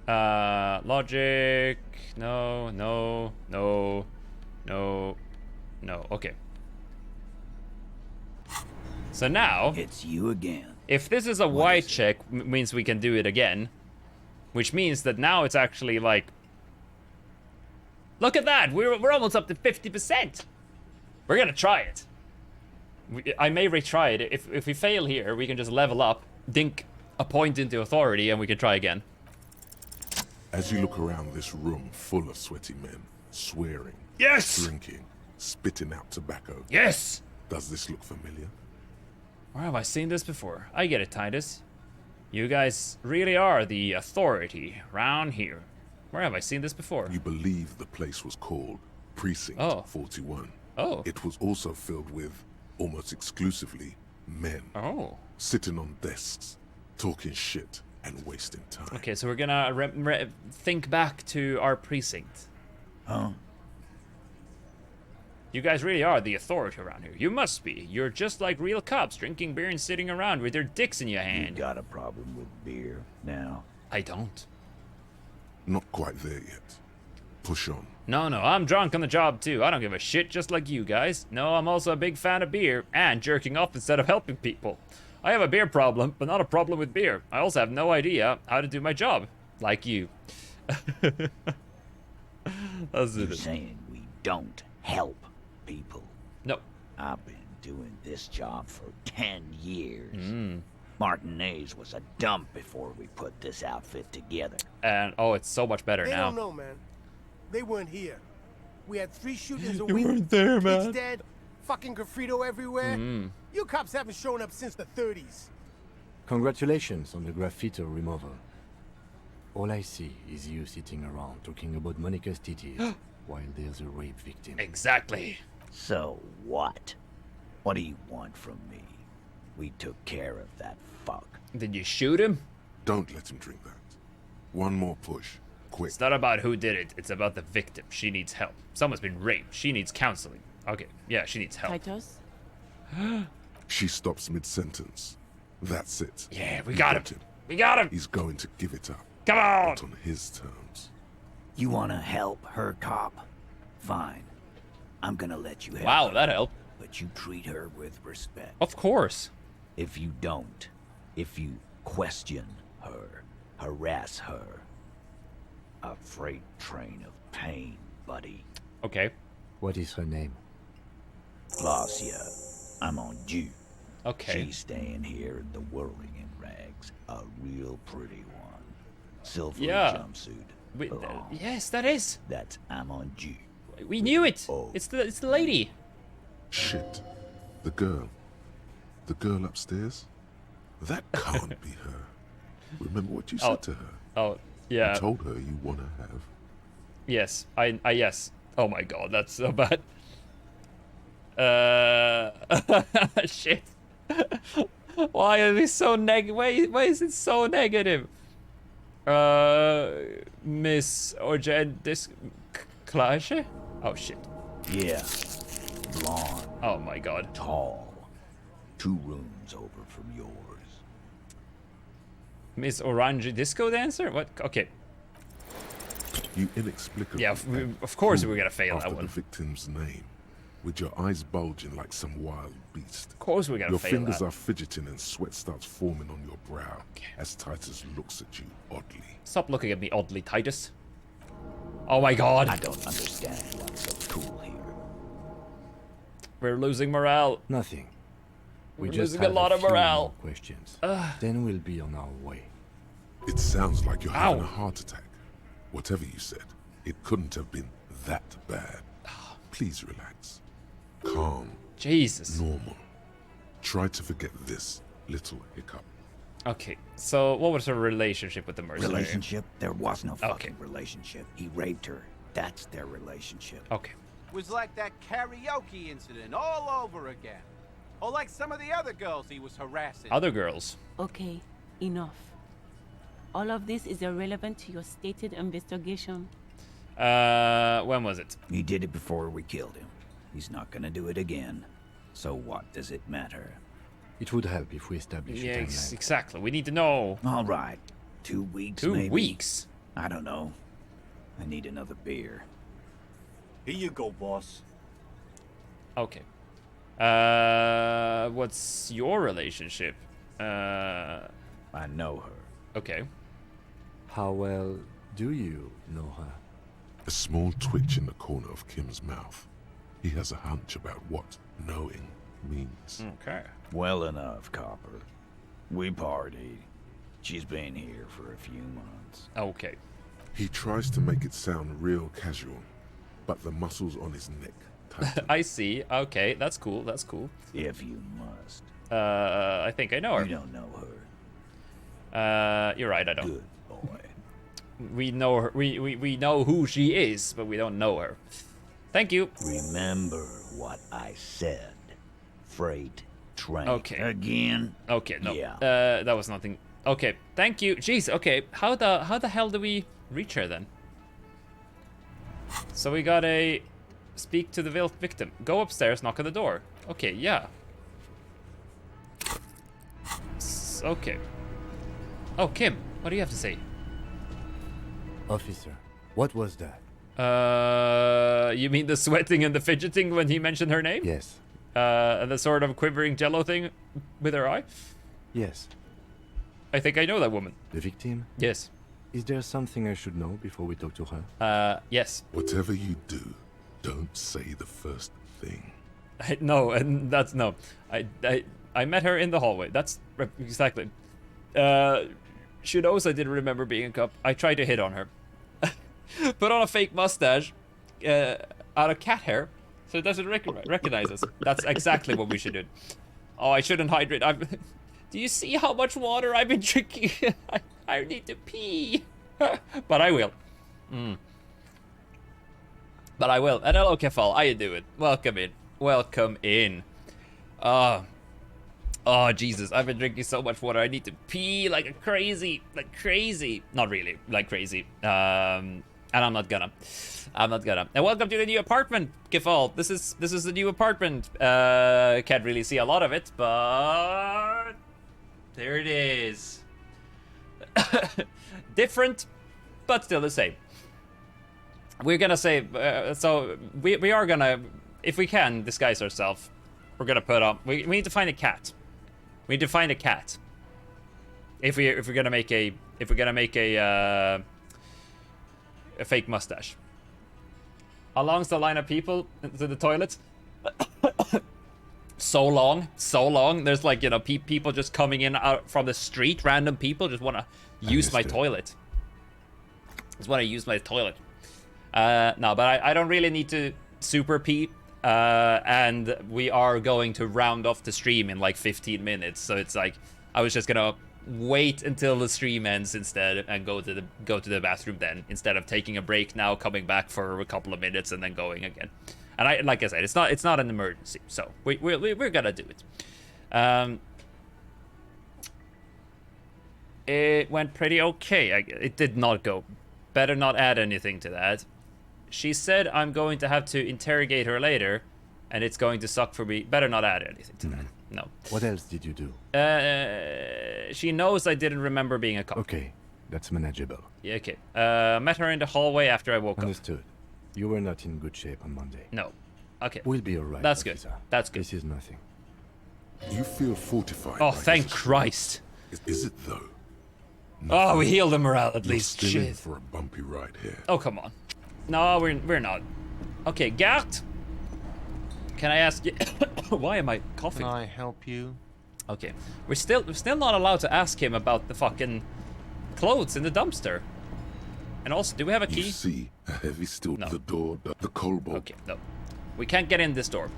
Logic. No, no, no, no, no. Okay. So now
it's you again.
If this is a white check, means we can do it again, which means that now it's actually like, look at that, we're almost up to 50%. We're gonna try it. I may retry it. If we fail here, we can just level up, dink a point into authority, and we can try again.
As you look around this room full of sweaty men, swearing,
yes,
drinking, spitting out tobacco.
Yes!
Does this look familiar?
Where have I seen this before? I get it, Titus. You guys really are the authority round here. Where have I seen this before?
You believe the place was called Precinct 41.
Oh.
It was also filled with, almost exclusively, men.
Oh.
Sitting on desks, talking shit, and wasting time.
Okay, so we're gonna think back to our precinct.
Huh?
You guys really are the authority around here. You must be. You're just like real cops, drinking beer and sitting around with their dicks in your hand.
You got a problem with beer now?
I don't.
Not quite there yet. Push on.
No, I'm drunk on the job too. I don't give a shit, just like you guys. No, I'm also a big fan of beer and jerking off instead of helping people. I have a beer problem, but not a problem with beer. I also have no idea how to do my job, like you.
You're saying we don't help people?
No.
I've been doing this job for 10 years. Martinez was a dump before we put this outfit together.
And oh, it's so much better
They
now.
don't know, man. They weren't here. We had 3 shootings a
You
week.
weren't there, man.
Kids dead, fucking graffito everywhere. You cops haven't shown up since the 30s.
Congratulations on the graffiti removal. All I see is you sitting around talking about Monica's titties while there's a rape victim.
Exactly.
So what? What do you want from me? We took care of that fuck.
Did you shoot him?
Don't let him drink that. One more push. Quick.
It's not about who did it. It's about the victim. She needs help. Someone's been raped. She needs counseling. Okay, yeah, she needs help.
Titus?
She stops mid-sentence. That's it.
Yeah, we got him. We got him.
He's going to give it up.
Come on.
But on his terms.
You want to help her cop? Fine. I'm gonna let you help
Wow,
her,
that helped.
But you treat her with respect.
Of course.
If you don't, if you question her, harass her, a freight train of pain, buddy.
Okay.
What is her name?
Glacia. I'm on due.
Okay.
She's staying here in the whirling in rags. A real pretty one. Silver jumpsuit.
Yes, that is.
That's I'm on due.
We knew it. It's the lady.
Shit. The girl. The girl upstairs? That can't be her. Remember what you said to her?
Oh, yeah.
You told her you want to have.
Yes, I yes. Oh my god, that's so bad. Shit. Why are we so why is it so negative? Miss Orgendis Clash? Oh shit.
Yeah. Blonde.
Oh my god.
Tall. 2 rooms over from yours.
Miss Orange Disco Dancer? What? Okay.
You inexplicably.
Yeah, of course we're gonna fail
after
that one.
The victim's name, with your eyes bulging like some wild beast.
Of course we're gonna
your
fail
fingers
that.
are fidgeting and sweat starts forming on your brow as Titus looks at you oddly.
Stop looking at me oddly, Titus. Oh my god.
I don't understand what's so cool here.
We're losing morale.
Nothing.
We're
We just
losing
have
a lot of
few
morale.
more questions. Then we'll be on our way.
It sounds like you're having a heart attack. Whatever you said, it couldn't have been that bad. Please relax. Calm.
Jesus.
Normal. Try to forget this little hiccup.
Okay, so what was her relationship with the mercenary?
Relationship? There was no fucking relationship. He raped her. That's their relationship.
Okay.
Was like that karaoke incident all over again. Or like some of the other girls he was harassing.
Other girls.
Okay, enough. All of this is irrelevant to your stated investigation.
When was it?
He did it before we killed him. He's not gonna do it again. So what does it matter?
It would help if we establish a timeline.
Exactly. We need to know.
All right. 2 weeks,
2
maybe?
weeks?
I don't know. I need another beer.
Here you go, boss.
Okay. What's your relationship?
I know her.
Okay.
How well do you know her?
A small twitch in the corner of Kim's mouth. He has a hunch about what knowing means.
Okay.
Well enough, Copper. We partied. She's been here for a few months.
Okay.
He tries to make it sound real casual, but the muscles on his neck tighten.
I see. Okay, that's cool. That's cool.
If you must.
I think I know her.
You don't know
her. You're right, I don't.
Good boy.
We know her. We know who she is, but we don't know her. Thank you.
Remember what I said. Freight train.
Okay.
Again?
Okay, no.
Yeah.
That was nothing. Okay, thank you. Jeez, okay. How the hell do we reach her then? So we got a speak to the victim. Go upstairs, knock on the door. Okay, yeah. Okay. Oh, Kim, what do you have to say?
Officer, what was that?
You mean the sweating and the fidgeting when he mentioned her name?
Yes.
And the sort of quivering jello thing with her eye?
Yes.
I think I know that woman.
The victim?
Yes.
Is there something I should know before we talk to her?
Yes.
Whatever you do, don't say the first thing.
No, and that's no. I met her in the hallway. That's exactly. She knows I didn't remember being a cop. I tried to hit on her. Put on a fake mustache out of cat hair so it doesn't recognize us. That's exactly what we should do. Oh, I shouldn't hydrate. Do you see how much water I've been drinking? I need to pee. But I will. But I will. And hello, Kefal. How you doing? Welcome in. Welcome in. Oh, Jesus. I've been drinking so much water. I need to pee like a crazy. Like crazy. Not really. Like crazy. And I'm not gonna. And welcome to the new apartment, Kefal. This is the new apartment. Can't really see a lot of it, but there it is. Different, but still the same. We're gonna say, so we are gonna, if we can, disguise ourselves. We're gonna put on, we need to find a cat. We need to find a cat. If we're gonna make a fake mustache. Along's the line of people to the toilet. So long. There's like, you know, people just coming in out from the street. Random people just want to use my toilet. Just want to use my toilet. No, but I don't really need to super pee. And we are going to round off the stream in like 15 minutes. So it's like, I was just gonna wait until the stream ends instead and go to the bathroom then, instead of taking a break now, coming back for a couple of minutes and then going again. And like I said, it's not an emergency, so we're gonna do it. It went pretty okay. It did not go. Better not add anything to that. She said I'm going to have to interrogate her later, and it's going to suck for me. Better not add anything to that. No.
What else did you do?
She knows I didn't remember being a cop.
Okay, that's manageable.
Yeah, okay. Met her in the hallway after I woke up.
Understood. You were not in good shape on Monday.
No. Okay.
We'll be alright.
That's
officer.
good. That's good.
This is nothing.
You feel fortified.
Oh, thank Christ.
Is it though?
Oh, we healed the morale at
You're
least.
still in
Shit.
for a bumpy ride here.
Oh, come on. No, we're not. Okay, Gart. Can I ask you why am I coughing?
Can I help you?
Okay. We're still not allowed to ask him about the fucking clothes in the dumpster. And also, do we have a key?
You see a heavy steel the door, the cobalt.
Okay, no. We can't get in this door.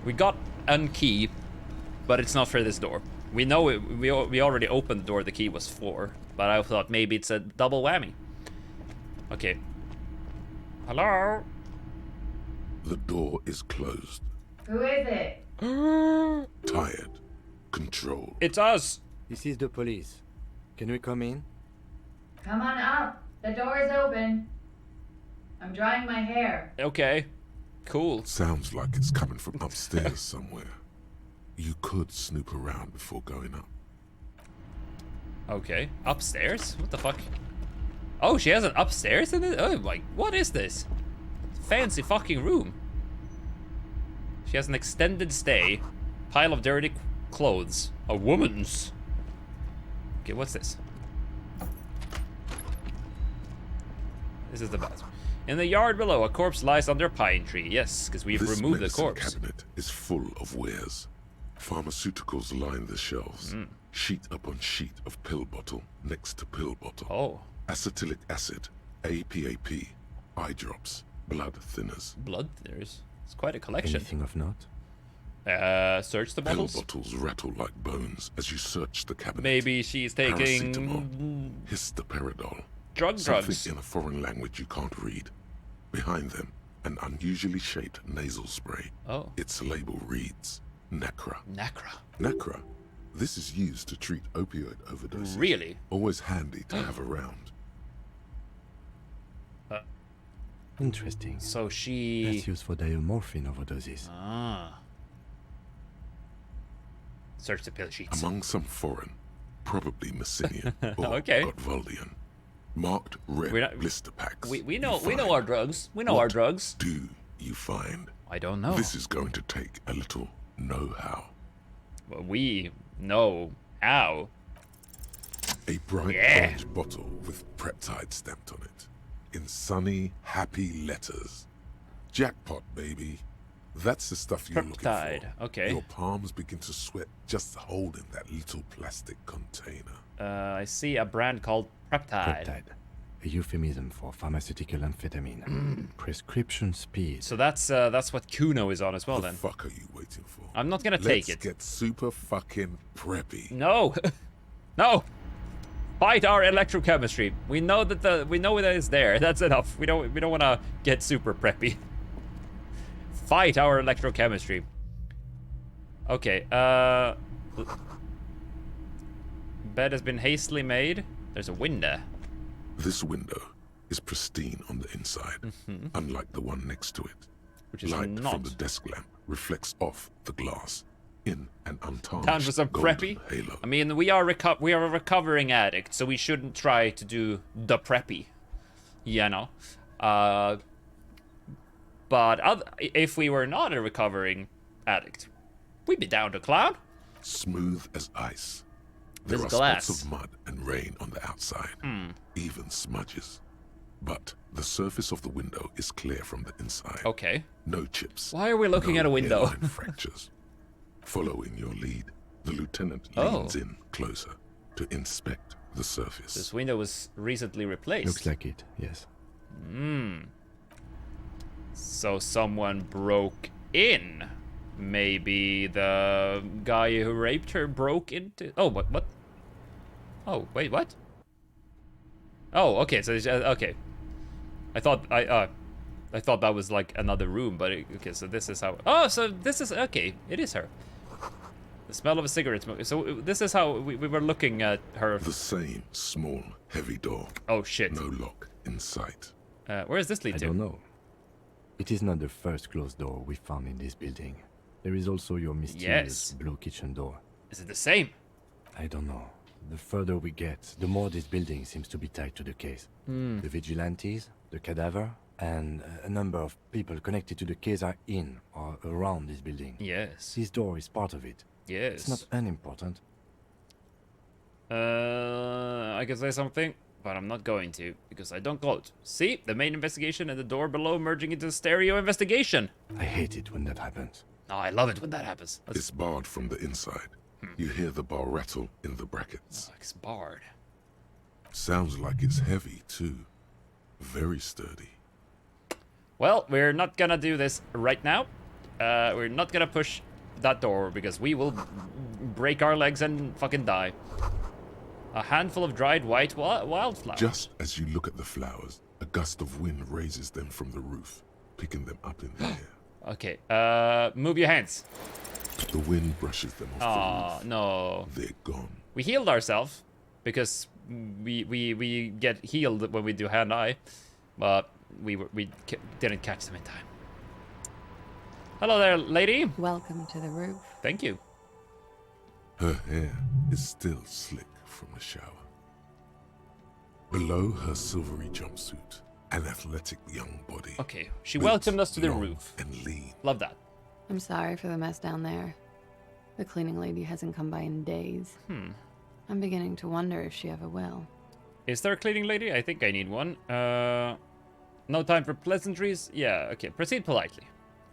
We got a key, but it's not for this door. We know it, we already opened the door the key was for, but I thought maybe it's a double whammy. Okay. Hello?
The door is closed.
Who is it?
Tired. Controlled.
It's us.
This is the police. Can we come in?
Come on up. The door is open. I'm drying my hair.
Okay. Cool.
Sounds like it's coming from upstairs somewhere. You could snoop around before going up.
Okay. Upstairs? What the fuck? Oh, she has an upstairs in it? Oh my, what is this? Fancy fucking room. She has an extended stay. Pile of dirty clothes. A woman's. Okay, what's this? This is the bathroom. In the yard below, a corpse lies under a pine tree. Yes, because we've removed the corpse.
This cabinet is full of wares. Pharmaceuticals line the shelves. Sheet upon sheet of pill bottle next to pill bottle.
Oh.
Acetylic acid APAP, eye drops, blood thinners.
Blood thinners? It's quite a collection.
Anything of note?
Search the
Pill
bottles.
bottles rattle like bones as you search the cabinet.
Maybe she's taking
Paracetamol, histoparidol.
drugs.
Something in a foreign language you can't read. Behind them, an unusually shaped nasal spray.
Oh.
Its label reads Nacra.
Nacra.
Nacra. This is used to treat opioid overdoses.
Really?
Always handy to have around.
Interesting.
So she...
That's used for diamorphine overdoses.
Ah. Search the pill sheets.
Among some foreign, probably Messinian or
Okay.
Gotvaldian, marked red blister packs.
We know our drugs. We know our drugs.
Do you find?
I don't know.
This is going to take a little know-how.
Well, we know how.
A bright orange bottle with Preptide stamped on it, in sunny, happy letters. Jackpot, baby. That's the stuff you're looking for.
Okay.
Your palms begin to sweat just holding that little plastic container.
I see a brand called Preptide.
Preptide, a euphemism for pharmaceutical amphetamine. Prescription speed.
So that's what Kuno is on as well.
The
then.
fuck are you waiting for?
I'm not gonna take it.
Let's get super fucking preppy.
No, no. Fight our electrochemistry. We know that it's there. That's enough. We don't want to get super preppy. Fight our electrochemistry. Okay. Bed has been hastily made. There's a window.
This window is pristine on the inside, unlike the one next to it.
Which is
Light
not.
from the desk lamp reflects off the glass in an untarnished
Time for some
golden
preppy.
halo.
I mean, we are a recovering addict, so we shouldn't try to do the preppy. You know. But if we were not a recovering addict, we'd be down to clown.
Smooth as ice.
This
There are
glass.
spots of mud and rain on the outside, even smudges. But the surface of the window is clear from the inside.
Okay.
No chips.
Why are we looking at a window?
hairline fractures. Following your lead, the lieutenant
Oh.
leans in closer to inspect the surface.
This window was recently replaced.
Looks like it, yes.
So someone broke in. Maybe the guy who raped her broke into... Oh, what? Oh, wait, what? Oh, okay, so... Okay. I thought that was like another room, but... Okay, so this is how... Oh, so this is... Okay, it is her. The smell of a cigarette smoke. So this is how we were looking at her...
The same small, heavy door.
Oh, shit.
No lock in sight.
Where does this lead to?
I don't know. It is not the first closed door we found in this building. There is also your mysterious blue kitchen door.
Is it the same?
I don't know. The further we get, the more this building seems to be tied to the case. The vigilantes, the cadaver, and a number of people connected to the case are in or around this building.
Yes.
This door is part of it.
Yes.
It's not unimportant.
I can say something, but I'm not going to, because I don't quote. See? The main investigation and the door below merging into a stereo investigation.
I hate it when that happens.
Oh, I love it when that happens.
It's barred from the inside. You hear the bar rattle in the brackets.
Oh, it's barred.
Sounds like it's heavy, too. Very sturdy.
Well, we're not gonna do this right now. We're not gonna push that door, because we will break our legs and fucking die. A handful of dried white wildflowers.
Just as you look at the flowers, a gust of wind raises them from the roof, picking them up in the air.
Okay, move your hands.
The wind brushes them off the roof.
No.
They're gone.
We healed ourselves, because we get healed when we do hand-eye, but we didn't catch them in time. Hello there, lady.
Welcome to the roof.
Thank you.
Her hair is still slick from the shower. Below her silvery jumpsuit, an athletic young body.
Okay, she welcomed us to the roof.
And lean.
Love that.
I'm sorry for the mess down there. The cleaning lady hasn't come by in days. I'm beginning to wonder if she ever will.
Is there a cleaning lady? I think I need one. No time for pleasantries? Yeah, okay. Proceed politely.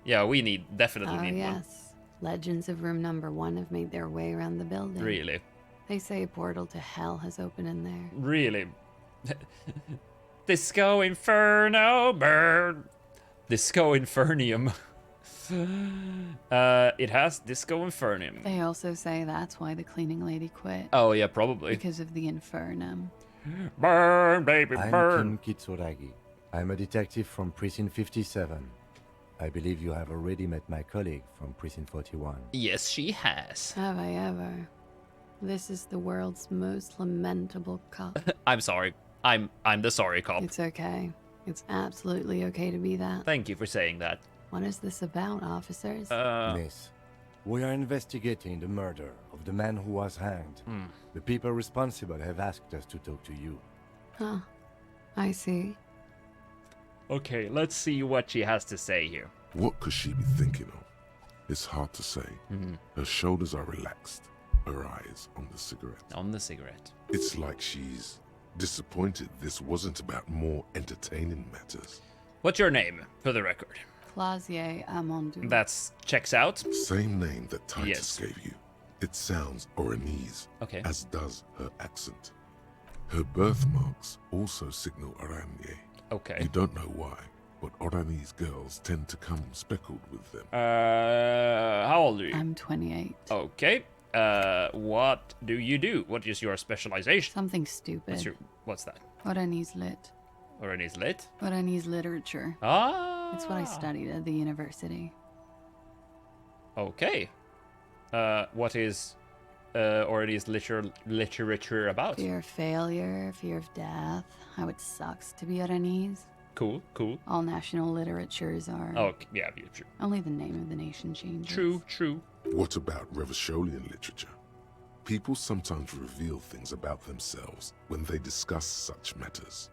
Yeah, we definitely need one.
Yes. Legends of room number 1 have made their way around the building.
Really?
They say a portal to hell has opened in there.
Really? Disco Inferno burn. Disco Infernium. It has Disco Infernium.
They also say that's why the cleaning lady quit.
Oh yeah, probably.
Because of the infernum.
Burn, baby, burn.
I'm Kim Kitsuragi. I'm a detective from Precinct 57. I believe you have already met my colleague from Precinct 41.
Yes, she has.
Have I ever? This is the world's most lamentable cop.
I'm sorry. I'm the sorry cop.
It's okay. It's absolutely okay to be that.
Thank you for saying that.
What is this about, officers?
Miss, we are investigating the murder of the man who was hanged. The people responsible have asked us to talk to you.
Huh. I see.
Okay, let's see what she has to say here.
What could she be thinking of? It's hard to say. Her shoulders are relaxed, her eyes on the cigarette.
On the cigarette.
It's like she's disappointed this wasn't about more entertaining matters.
What's your name, for the record?
Clausier Amondou.
That's checks out.
Same name that Titus gave you. It sounds Oranese,
Okay.
as does her accent. Her birthmarks also signal Oranje.
Okay.
You don't know why, but Oranese girls tend to come speckled with them.
How old are you?
I'm 28.
Okay. What do you do? What is your specialization?
Something stupid.
What's that?
Oranese lit.
Oranese lit?
Oranese literature.
Ah.
It's what I studied at the university.
Okay. What is Oranese literature about?
Fear of failure, fear of death, how it sucks to be Oranese.
Cool, cool.
All national literatures are...
Oh, yeah, true.
Only the name of the nation changes.
True.
What about Revacholian literature? People sometimes reveal things about themselves when they discuss such matters.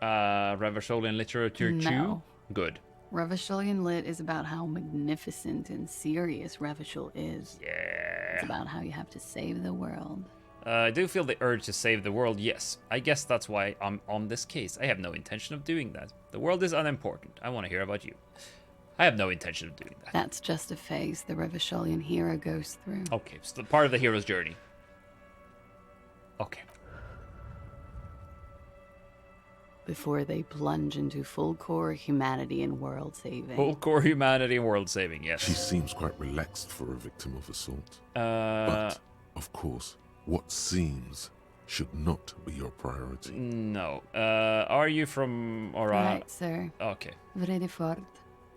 Revacholian literature too?
No.
Good.
Revacholian lit is about how magnificent and serious Revachol is.
Yeah.
It's about how you have to save the world.
I do feel the urge to save the world, yes. I guess that's why I'm on this case. I have no intention of doing that. The world is unimportant. I want to hear about you. I have no intention of doing that.
That's just a phase the Revacholian hero goes through.
Okay, so the part of the hero's journey. Okay.
Before they plunge into full core humanity and world saving.
Full core humanity and world saving, yes.
She seems quite relaxed for a victim of assault. But, of course, what seems should not be your priority.
No. Are you from Oran?
Right, sir.
Okay.
Vredefort,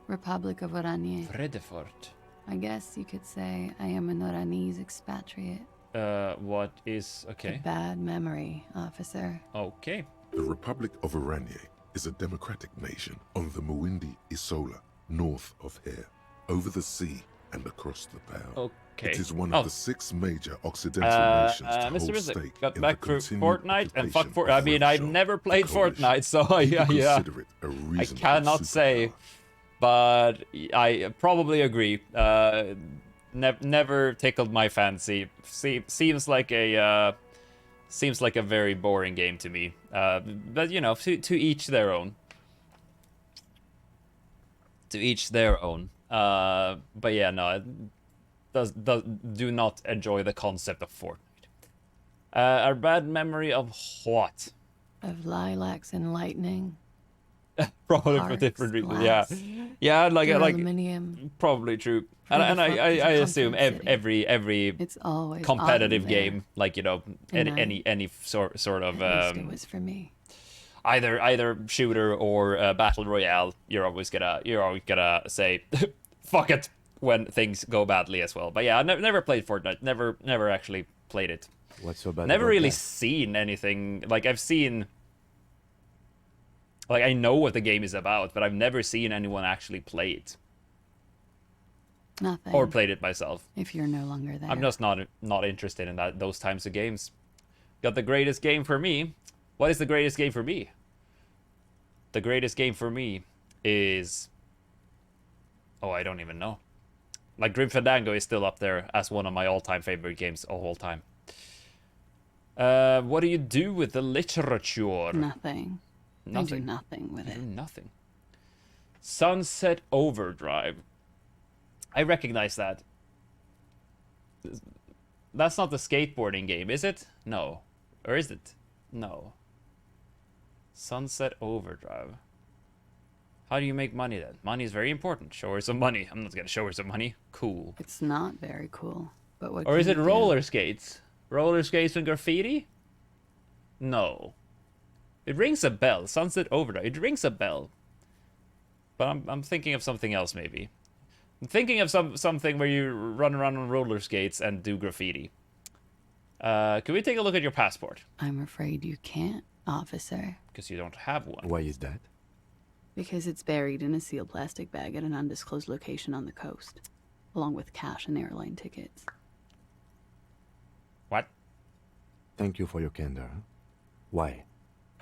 Republic of Oranje.
Vredefort.
I guess you could say I am an Oranese expatriate.
What is... Okay.
A bad memory, officer.
Okay.
The Republic of Oranje is a democratic nation on the Muindi Isola, north of here, over the sea and across the Pale.
Okay.
It is one of the 6 major Occidental nations to
Mr.
hold
Mizik,
stake
got
in
back
the
for
continued
Fortnite and fuck
occupation
Fortnite. I
of
mean, I've
Revachol,
never played
the coalition.
Fortnite, so
You
yeah.
consider it a
I
reasonable
cannot say, but I probably agree. Never tickled my fancy. Seems like a very boring game to me. But you know, to each their own. To each their own. But yeah, no, do not enjoy the concept of Fortnite. A bad memory of what?
Of lilacs and lightning.
Probably for different reasons. Yeah, like
aluminium.
Probably true. And I assume every
it's always
competitive game, like, you know, any sort of
it was for me.
Either shooter or battle royale, you're always gonna say fuck it when things go badly as well. But yeah, I never played Fortnite. Never actually played it.
What's so bad?
Never
about
really
that?
seen anything. Like I've seen. Like I know what the game is about, but I've never seen anyone actually play it.
Nothing.
Or played it myself.
If you're no longer there.
I'm just not interested in those types of games. Got the greatest game for me. What is the greatest game for me? The greatest game for me is... Oh, I don't even know. Like Grim Fandango is still up there as one of my all-time favorite games of all time. What do you do with the literature?
Nothing. I do
Nothing.
nothing with it.
Nothing. Sunset Overdrive. I recognize that. That's not the skateboarding game, is it? No. Or is it? No. Sunset Overdrive. How do you make money then? Money is very important. Show her some money. I'm not gonna show her some money. Cool.
It's not very cool. But what?
Or is
can
it
you do?
roller skates? Roller skates and graffiti? No. It rings a bell. Sunset Overdrive. It rings a bell. But I'm thinking of something else maybe. I'm thinking of something where you run around on roller skates and do graffiti. Can we take a look at your passport?
I'm afraid you can't, officer.
Because you don't have one.
Why is that?
Because it's buried in a sealed plastic bag at an undisclosed location on the coast, along with cash and airline tickets.
What?
Thank you for your candor. Why?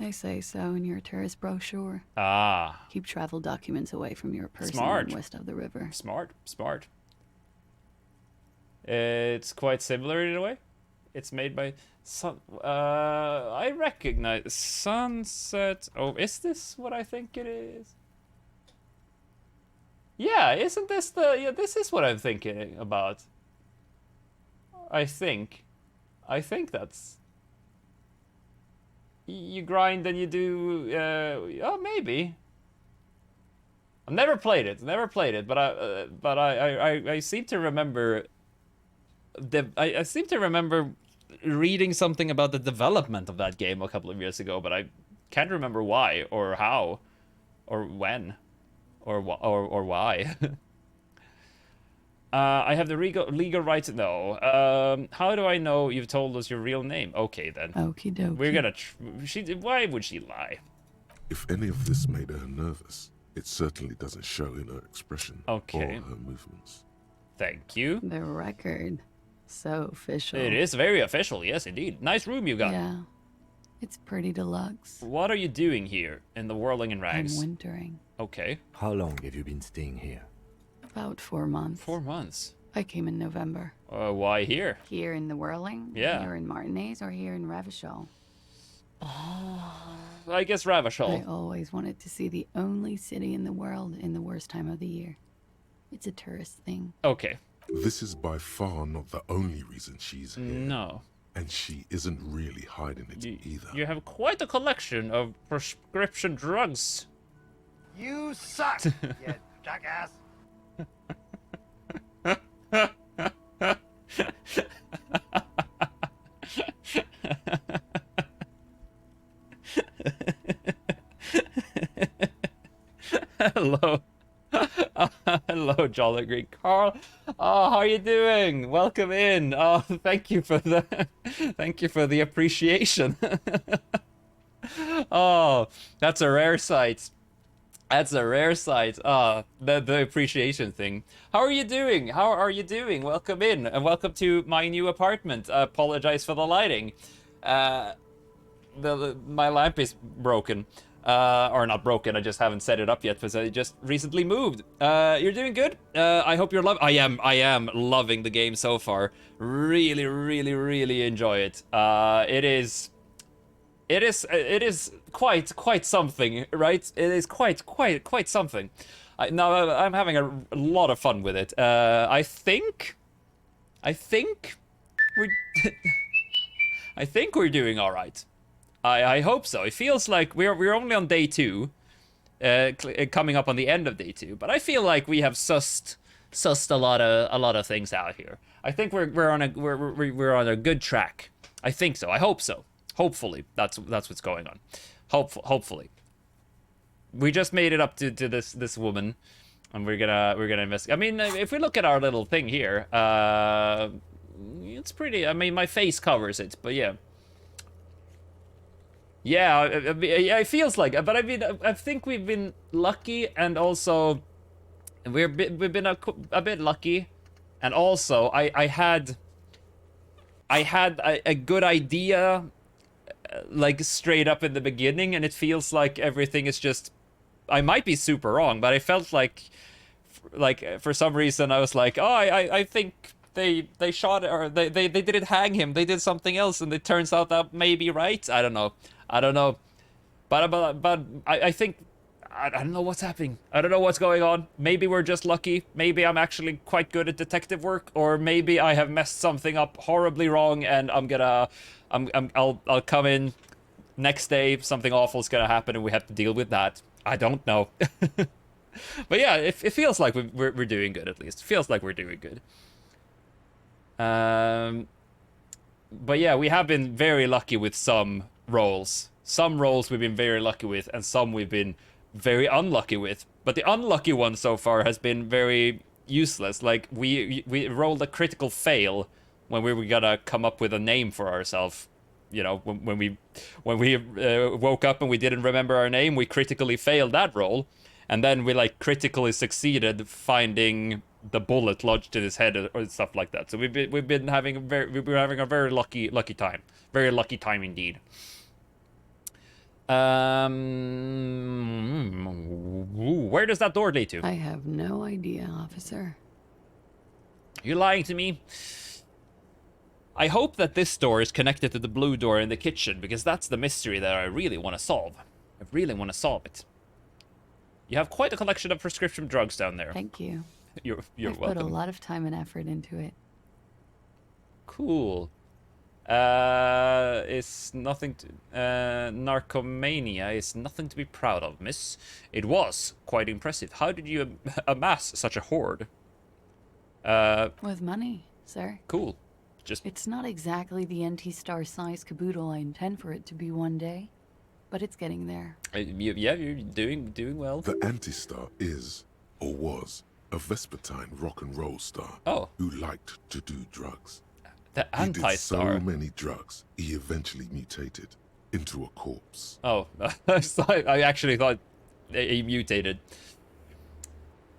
They say so in your tourist brochure.
Ah.
Keep travel documents away from your person
Smart.
west of the river.
Smart. It's quite similar in a way. It's made by I recognize Sunset. Oh, is this what I think it is? Yeah, isn't this the? Yeah, this is what I'm thinking about. I think that's. You grind and you do. Oh, maybe. I've never played it. But I seem to remember. I seem to remember reading something about the development of that game a couple of years ago, but I can't remember why or how or when or why. I have the legal rights. No. How do I know you've told us your real name? Okay then.
Okie dokie.
We're gonna. Why would she lie?
If any of this made her nervous, it certainly doesn't show in her expression or
Okay.
her movements.
Thank you.
The record. So official.
It is very official, yes, indeed. Nice room you got.
Yeah. It's pretty deluxe.
What are you doing here in the whirling in rags?
I'm wintering.
Okay.
How long have you been staying here?
About 4 months.
4 months.
I came in November.
Why here?
Here in the Whirling?
Yeah.
Here in Martinez or here in Ravachol?
I guess Ravachol.
I always wanted to see the only city in the world in the worst time of the year. It's a tourist thing.
Okay.
This is by far not the only reason she's here.
No.
And she isn't really hiding it either.
You have quite a collection of prescription drugs.
You suck, you jackass.
Hello. Hello, Jolly Green Carl. Oh, how are you doing? Welcome in. Oh, thank you for the appreciation. Oh, that's a rare sight. That's a rare sight. The appreciation thing. How are you doing? Welcome in and welcome to my new apartment. I apologize for the lighting. My lamp is broken. Or not broken, I just haven't set it up yet because I just recently moved. You're doing good? I hope you're I am loving the game so far. Really, really, really enjoy it. It is quite something, right? It is quite something. I'm having a lot of fun with it. I think we're doing all right. I hope so. It feels like we're only on day 2, coming up on the end of day 2. But I feel like we have sussed a lot of things out here. I think we're on a good track. I think so. I hope so. Hopefully, that's what's going on. Hopefully, we just made it up to this woman, and we're gonna investigate. I mean, if we look at our little thing here, it's pretty. I mean, my face covers it, but yeah. Yeah, it feels like it, but I mean, I think we've been lucky, and also we've been a bit lucky, and also I had a good idea, like straight up in the beginning, and it feels like everything is just. I might be super wrong, but I felt like for some reason I was like, oh, I think they shot it, or they didn't hang him, they did something else, and it turns out that may be right. I don't know. But I think I don't know what's happening. I don't know what's going on. Maybe we're just lucky. Maybe I'm actually quite good at detective work, or maybe I have messed something up horribly wrong, and I'll come in next day something awful's gonna happen and we have to deal with that. I don't know. But yeah, it feels like we're doing good, at least. It feels like we're doing good. But yeah, we have been very lucky with some roles. Some roles we've been very lucky with, and some we've been very unlucky with. But the unlucky one so far has been very useless. Like, we rolled a critical fail when we were gonna come up with a name for ourselves. You know, when we woke up and we didn't remember our name, we critically failed that roll. And then we, like, critically succeeded finding the bullet lodged in his head or stuff like that. So we've been having a very lucky time. Very lucky time indeed. Where does that door lead to?
I have no idea, officer.
You're lying to me. I hope that this door is connected to the blue door in the kitchen, because that's the mystery that I really want to solve. I really want to solve it. You have quite a collection of prescription drugs down there.
Thank you.
You're
I've
welcome.
put a lot of time and effort into it.
Cool. It's nothing to... narcomania is nothing to be proud of, miss. It was quite impressive. How did you amass such a hoard?
With money, sir.
Cool.
It's not exactly the NT-star size caboodle I intend for it to be one day, but it's getting there.
Yeah, you're doing well.
The Anti-Star is, or was, a Vespertine rock and roll star who liked to do drugs.
The Anti-Star?
He did so many drugs, he eventually mutated into a corpse.
Oh, I actually thought he mutated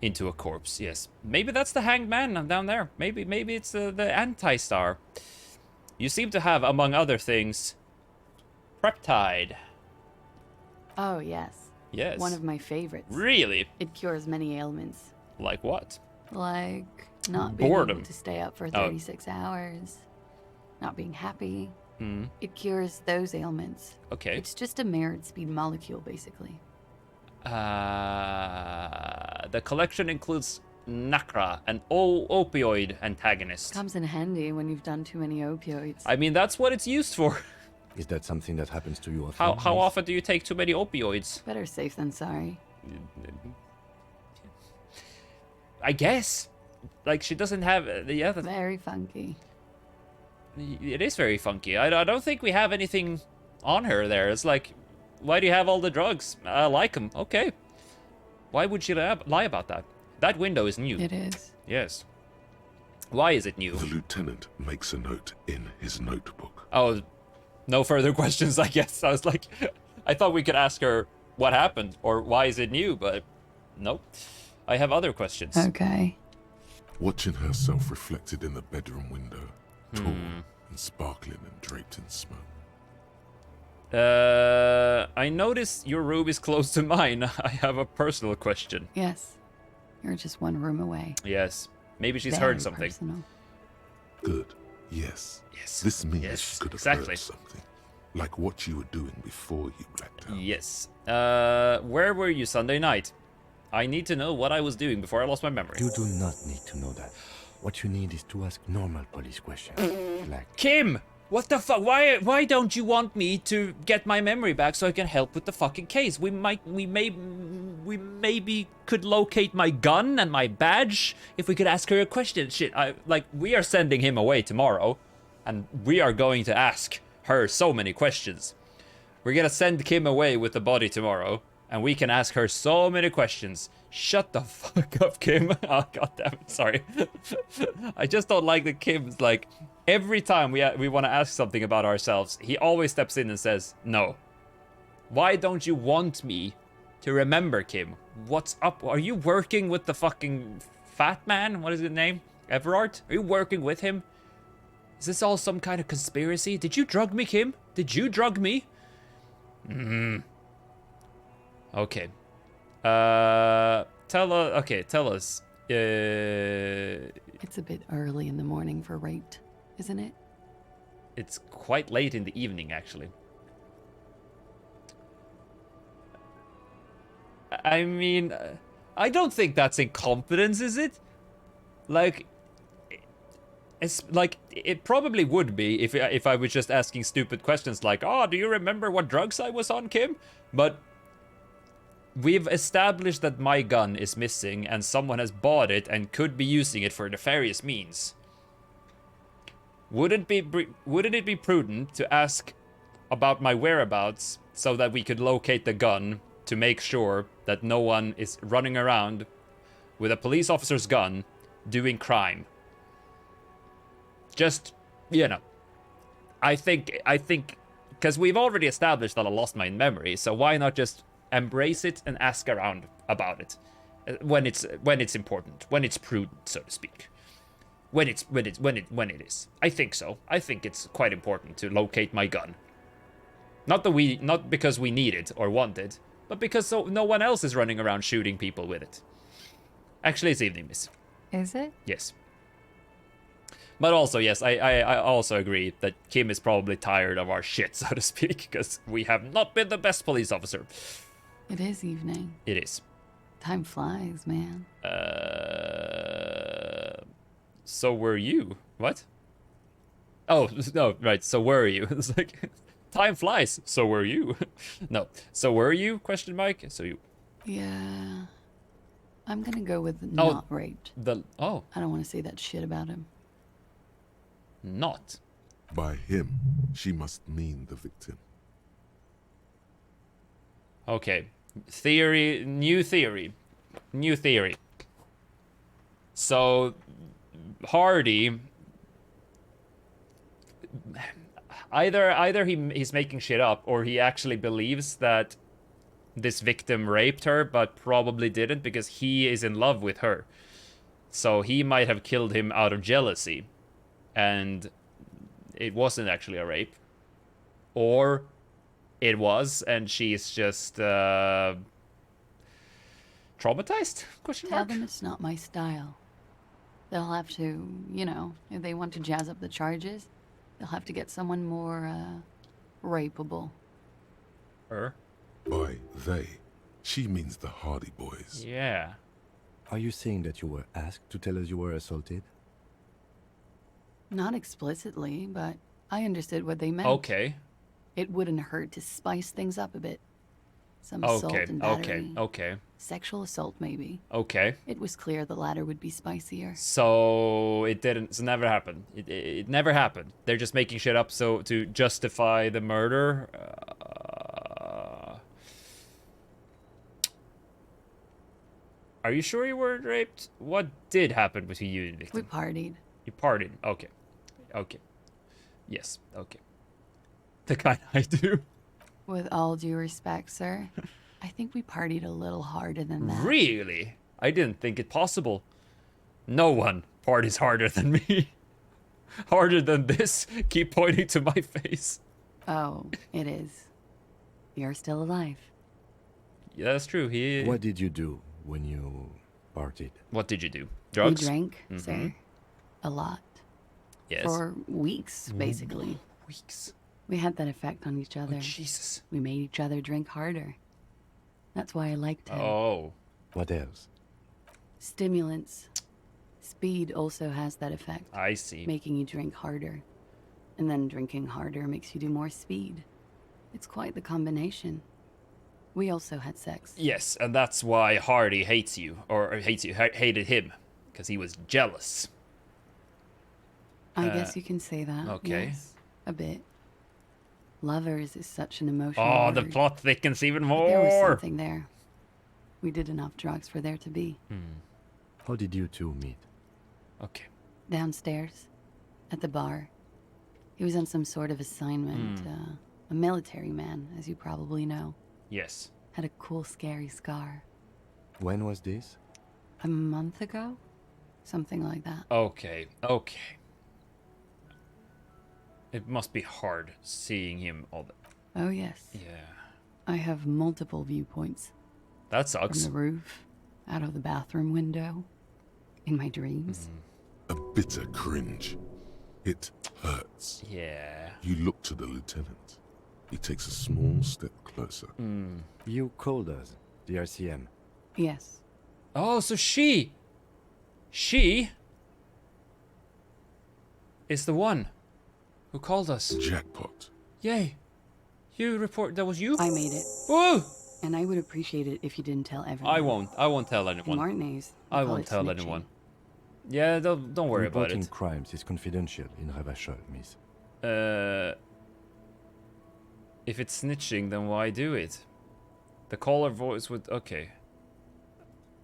into a corpse, yes. Maybe that's the Hanged Man down there. Maybe it's the Anti-Star. You seem to have, among other things, Preptide.
Oh, yes.
Yes.
One of my favorites.
Really?
It cures many ailments.
Like what?
Like not being
Boredom.
able to stay up for 36 hours. Not being happy.
Mm.
It cures those ailments.
Okay.
It's just a mirrored speed molecule, basically.
The collection includes Nacra, an opioid antagonist.
Comes in handy when you've done too many opioids.
I mean, that's what it's used for.
Is that something that happens to you often?
How often do you take too many opioids?
Better safe than sorry.
I guess. Like, she doesn't have...
Very funky.
It is very funky. I don't think we have anything on her there. It's like, why do you have all the drugs? I like them. Okay. Why would she lie about that? That window is new.
It is.
Yes. Why is it new?
The lieutenant makes a note in his notebook.
Oh, no further questions, I guess. I was like, I thought we could ask her what happened or why is it new, but nope. I have other questions.
Okay.
Watching herself reflected in the bedroom window, tall and sparkling and draped in smoke.
I notice your room is close to mine. I have a personal question.
Yes. You're just one room away.
Yes. Maybe she's
Very
heard something.
Personal.
Good. Yes.
Yes.
This means
Yes,
she could have
exactly.
heard something. Like what you were doing before you blacked out.
Yes. Where were you Sunday night? I need to know what I was doing before I lost my memory.
You do not need to know that. What you need is to ask normal police questions. Like,
Kim! What the fuck? Why don't you want me to get my memory back so I can help with the fucking case? We maybe could locate my gun and my badge if we could ask her a question. Shit, we are sending him away tomorrow, and we are going to ask her so many questions. We're gonna send Kim away with the body tomorrow, and we can ask her so many questions. Shut the fuck up, Kim. Oh, goddammit, sorry. I just don't like that Kim's like, every time we want to ask something about ourselves, he always steps in and says, no. Why don't you want me to remember, Kim? What's up? Are you working with the fucking fat man? What is his name? Everard? Are you working with him? Is this all some kind of conspiracy? Did you drug me, Kim? Did you drug me? Okay. Tell us.
It's a bit early in the morning for rape, isn't it?
It's quite late in the evening, actually. I mean, I don't think that's incompetence, is it? Like, It's like, it probably would be if I was just asking stupid questions like, oh, do you remember what drugs I was on, Kim? But we've established that my gun is missing and someone has bought it and could be using it for nefarious means. Wouldn't it be prudent to ask about my whereabouts so that we could locate the gun to make sure that no one is running around with a police officer's gun doing crime? Just, you know, I think, because we've already established that I lost my memory, so why not just embrace it and ask around about it when it's important, when it's prudent, so to speak. When it is. I think so. I think it's quite important to locate my gun. Not because we need it or want it, but because no one else is running around shooting people with it. Actually, it's evening, miss.
Is it?
Yes. But also, yes, I also agree that Kim is probably tired of our shit, so to speak, because we have not been the best police officer.
It is evening.
It is.
Time flies, man.
So were you? What? Oh, no, right, so were you? It's like, time flies, so were you? No, so were you, question mark? So you...
Yeah. I'm gonna go with not raped. I don't want to say that shit about him.
Not?
By him, she must mean the victim.
Okay. New theory. So, Hardy, either he's making shit up, or he actually believes that this victim raped her, but probably didn't because he is in love with her. So he might have killed him out of jealousy, and it wasn't actually a rape. Or it was, and she's just traumatized? Question mark?
Tell them it's not my style. They'll have to, you know, if they want to jazz up the charges, they'll have to get someone more, rapeable.
By they, she means the Hardy Boys.
Yeah.
Are you saying that you were asked to tell us you were assaulted?
Not explicitly, but I understood what they meant.
Okay.
It wouldn't hurt to spice things up a bit. Some assault and battery.
Okay.
Sexual assault, maybe.
Okay.
It was clear the latter would be spicier.
So it never happened. It never happened. They're just making shit up so to justify the murder. Are you sure you weren't raped? What did happen between you and victim?
We partied.
You partied. Okay. Yes. Okay. The kind I do.
With all due respect, sir, I think we partied a little harder than that.
Really? I didn't think it possible. No one parties harder than me. Harder than this. Keep pointing to my face.
Oh, it is. You're still alive.
Yeah, that's true.
What did you do when you partied?
What did you do? Drugs?
We drank, sir. A lot.
Yes.
For weeks, basically.
Weeks?
We had that effect on each other.
Oh, Jesus.
We made each other drink harder. That's why I liked him.
Oh.
What else?
Stimulants. Speed also has that effect.
I see.
Making you drink harder. And then drinking harder makes you do more speed. It's quite the combination. We also had sex.
Yes, and that's why Hardy hates you. Or hated him. Because he was jealous.
I guess you can say that.
Okay.
Yes, a bit. Lovers is such an emotional
Oh,
word.
the plot thickens even
But
more.
there was something there. We did enough drugs for there to be.
How did you two meet?
Okay.
Downstairs, at the bar. He was on some sort of assignment. A military man, as you probably know.
Yes.
Had a cool, scary scar.
When was this?
A month ago? Something like that.
Okay. It must be hard seeing him all the...
Oh, yes.
Yeah.
I have multiple viewpoints.
That sucks.
From the roof, out of the bathroom window, in my dreams.
A bitter cringe. It hurts.
Yeah.
You look to the lieutenant. He takes a small step closer.
You called us, the RCM.
Yes.
Oh, so she... is the one who called us.
Jackpot.
Yay. You report that was you?
I made it.
Woo!
And I would appreciate it if you didn't tell everyone.
I won't tell anyone.
In Martinez,
I won't tell anyone. Yeah, don't worry about
Reporting
it.
crimes is confidential in Ravachol, miss.
If it's snitching, then why do it? The caller voice would... Okay.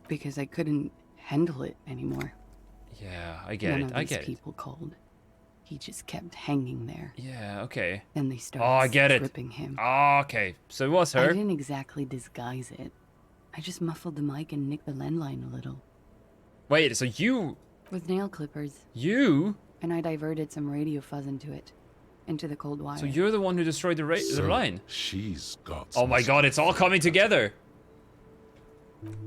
Because I couldn't handle it anymore.
Yeah, I get
None
it.
of
I
these
get it.
people called. He just kept hanging there.
Yeah, okay.
Then they started
I get it.
stripping him.
Oh, okay. So it was
I
her.
didn't exactly disguise it. I just muffled the mic and nicked the landline a little.
Wait, so you...
With nail clippers.
You?
And I diverted some radio fuzz into it. Into the cold wire.
So you're the one who destroyed the line?
She's got...
Oh my god, it's all coming together.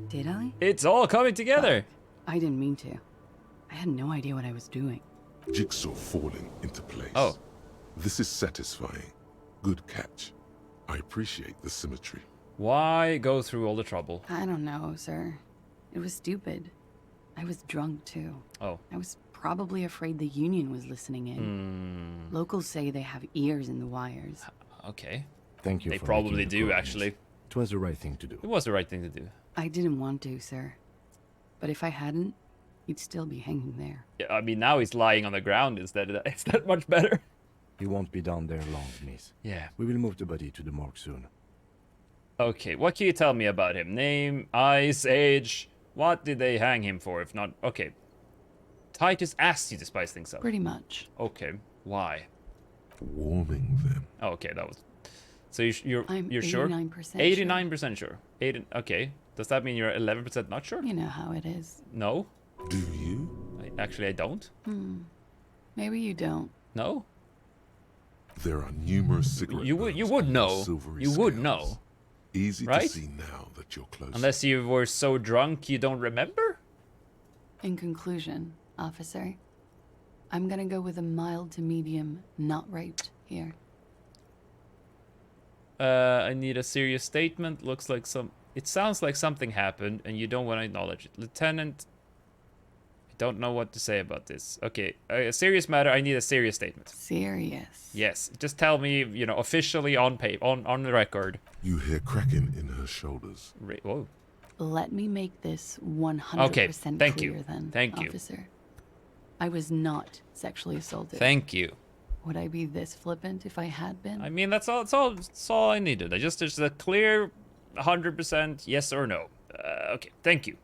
Did I?
It's all coming together.
I didn't mean to. I had no idea what I was doing.
Jigsaw falling into place.
Oh.
This is satisfying. Good catch. I appreciate the symmetry.
Why go through all the trouble?
I don't know, sir. It was stupid. I was drunk, too.
Oh.
I was probably afraid the union was listening in. Locals say they have ears in the wires.
Okay.
Thank you
They
for
probably
making the
do,
call,
actually.
miss. It was the right thing to do.
It was the right thing to do.
I didn't want to, sir. But if I hadn't, he'd still be hanging there.
Yeah, I mean, now he's lying on the ground instead. Is that much better?
He won't be down there long, miss.
Yeah.
We will move the body to the morgue soon.
Okay, what can you tell me about him? Name, eyes, age. What did they hang him for, if not... Okay. Titus asked you to spice things up.
Pretty much.
Okay, why?
Warming them.
Oh, okay, that was... So you're
I'm
sure?
89% sure.
89% sure. Okay. Does that mean you're 11% not sure?
You know how it is.
No.
Do you?
Actually, I don't.
Maybe you don't.
No.
There are numerous cigarette
You would know.
silvery
You would
scales.
know.
Easy
right?
to see now that you're close.
Unless you were so drunk you don't remember?
In conclusion, officer, I'm gonna go with a mild to medium not raped here.
I need a serious statement. Looks like it sounds like something happened and you don't want to acknowledge it. Lieutenant, I don't know what to say about this. Okay, a serious matter. I need a serious statement.
Serious?
Yes, just tell me, officially on paper, on the record.
You hear cracking in her shoulders.
Whoa.
Let me make this 100%
Okay, thank
clear
you.
then,
Thank you.
officer. I was not sexually assaulted.
Thank you.
Would I be this flippant if I had been?
I mean, that's all I needed. Just a clear 100% yes or no. Okay, thank you.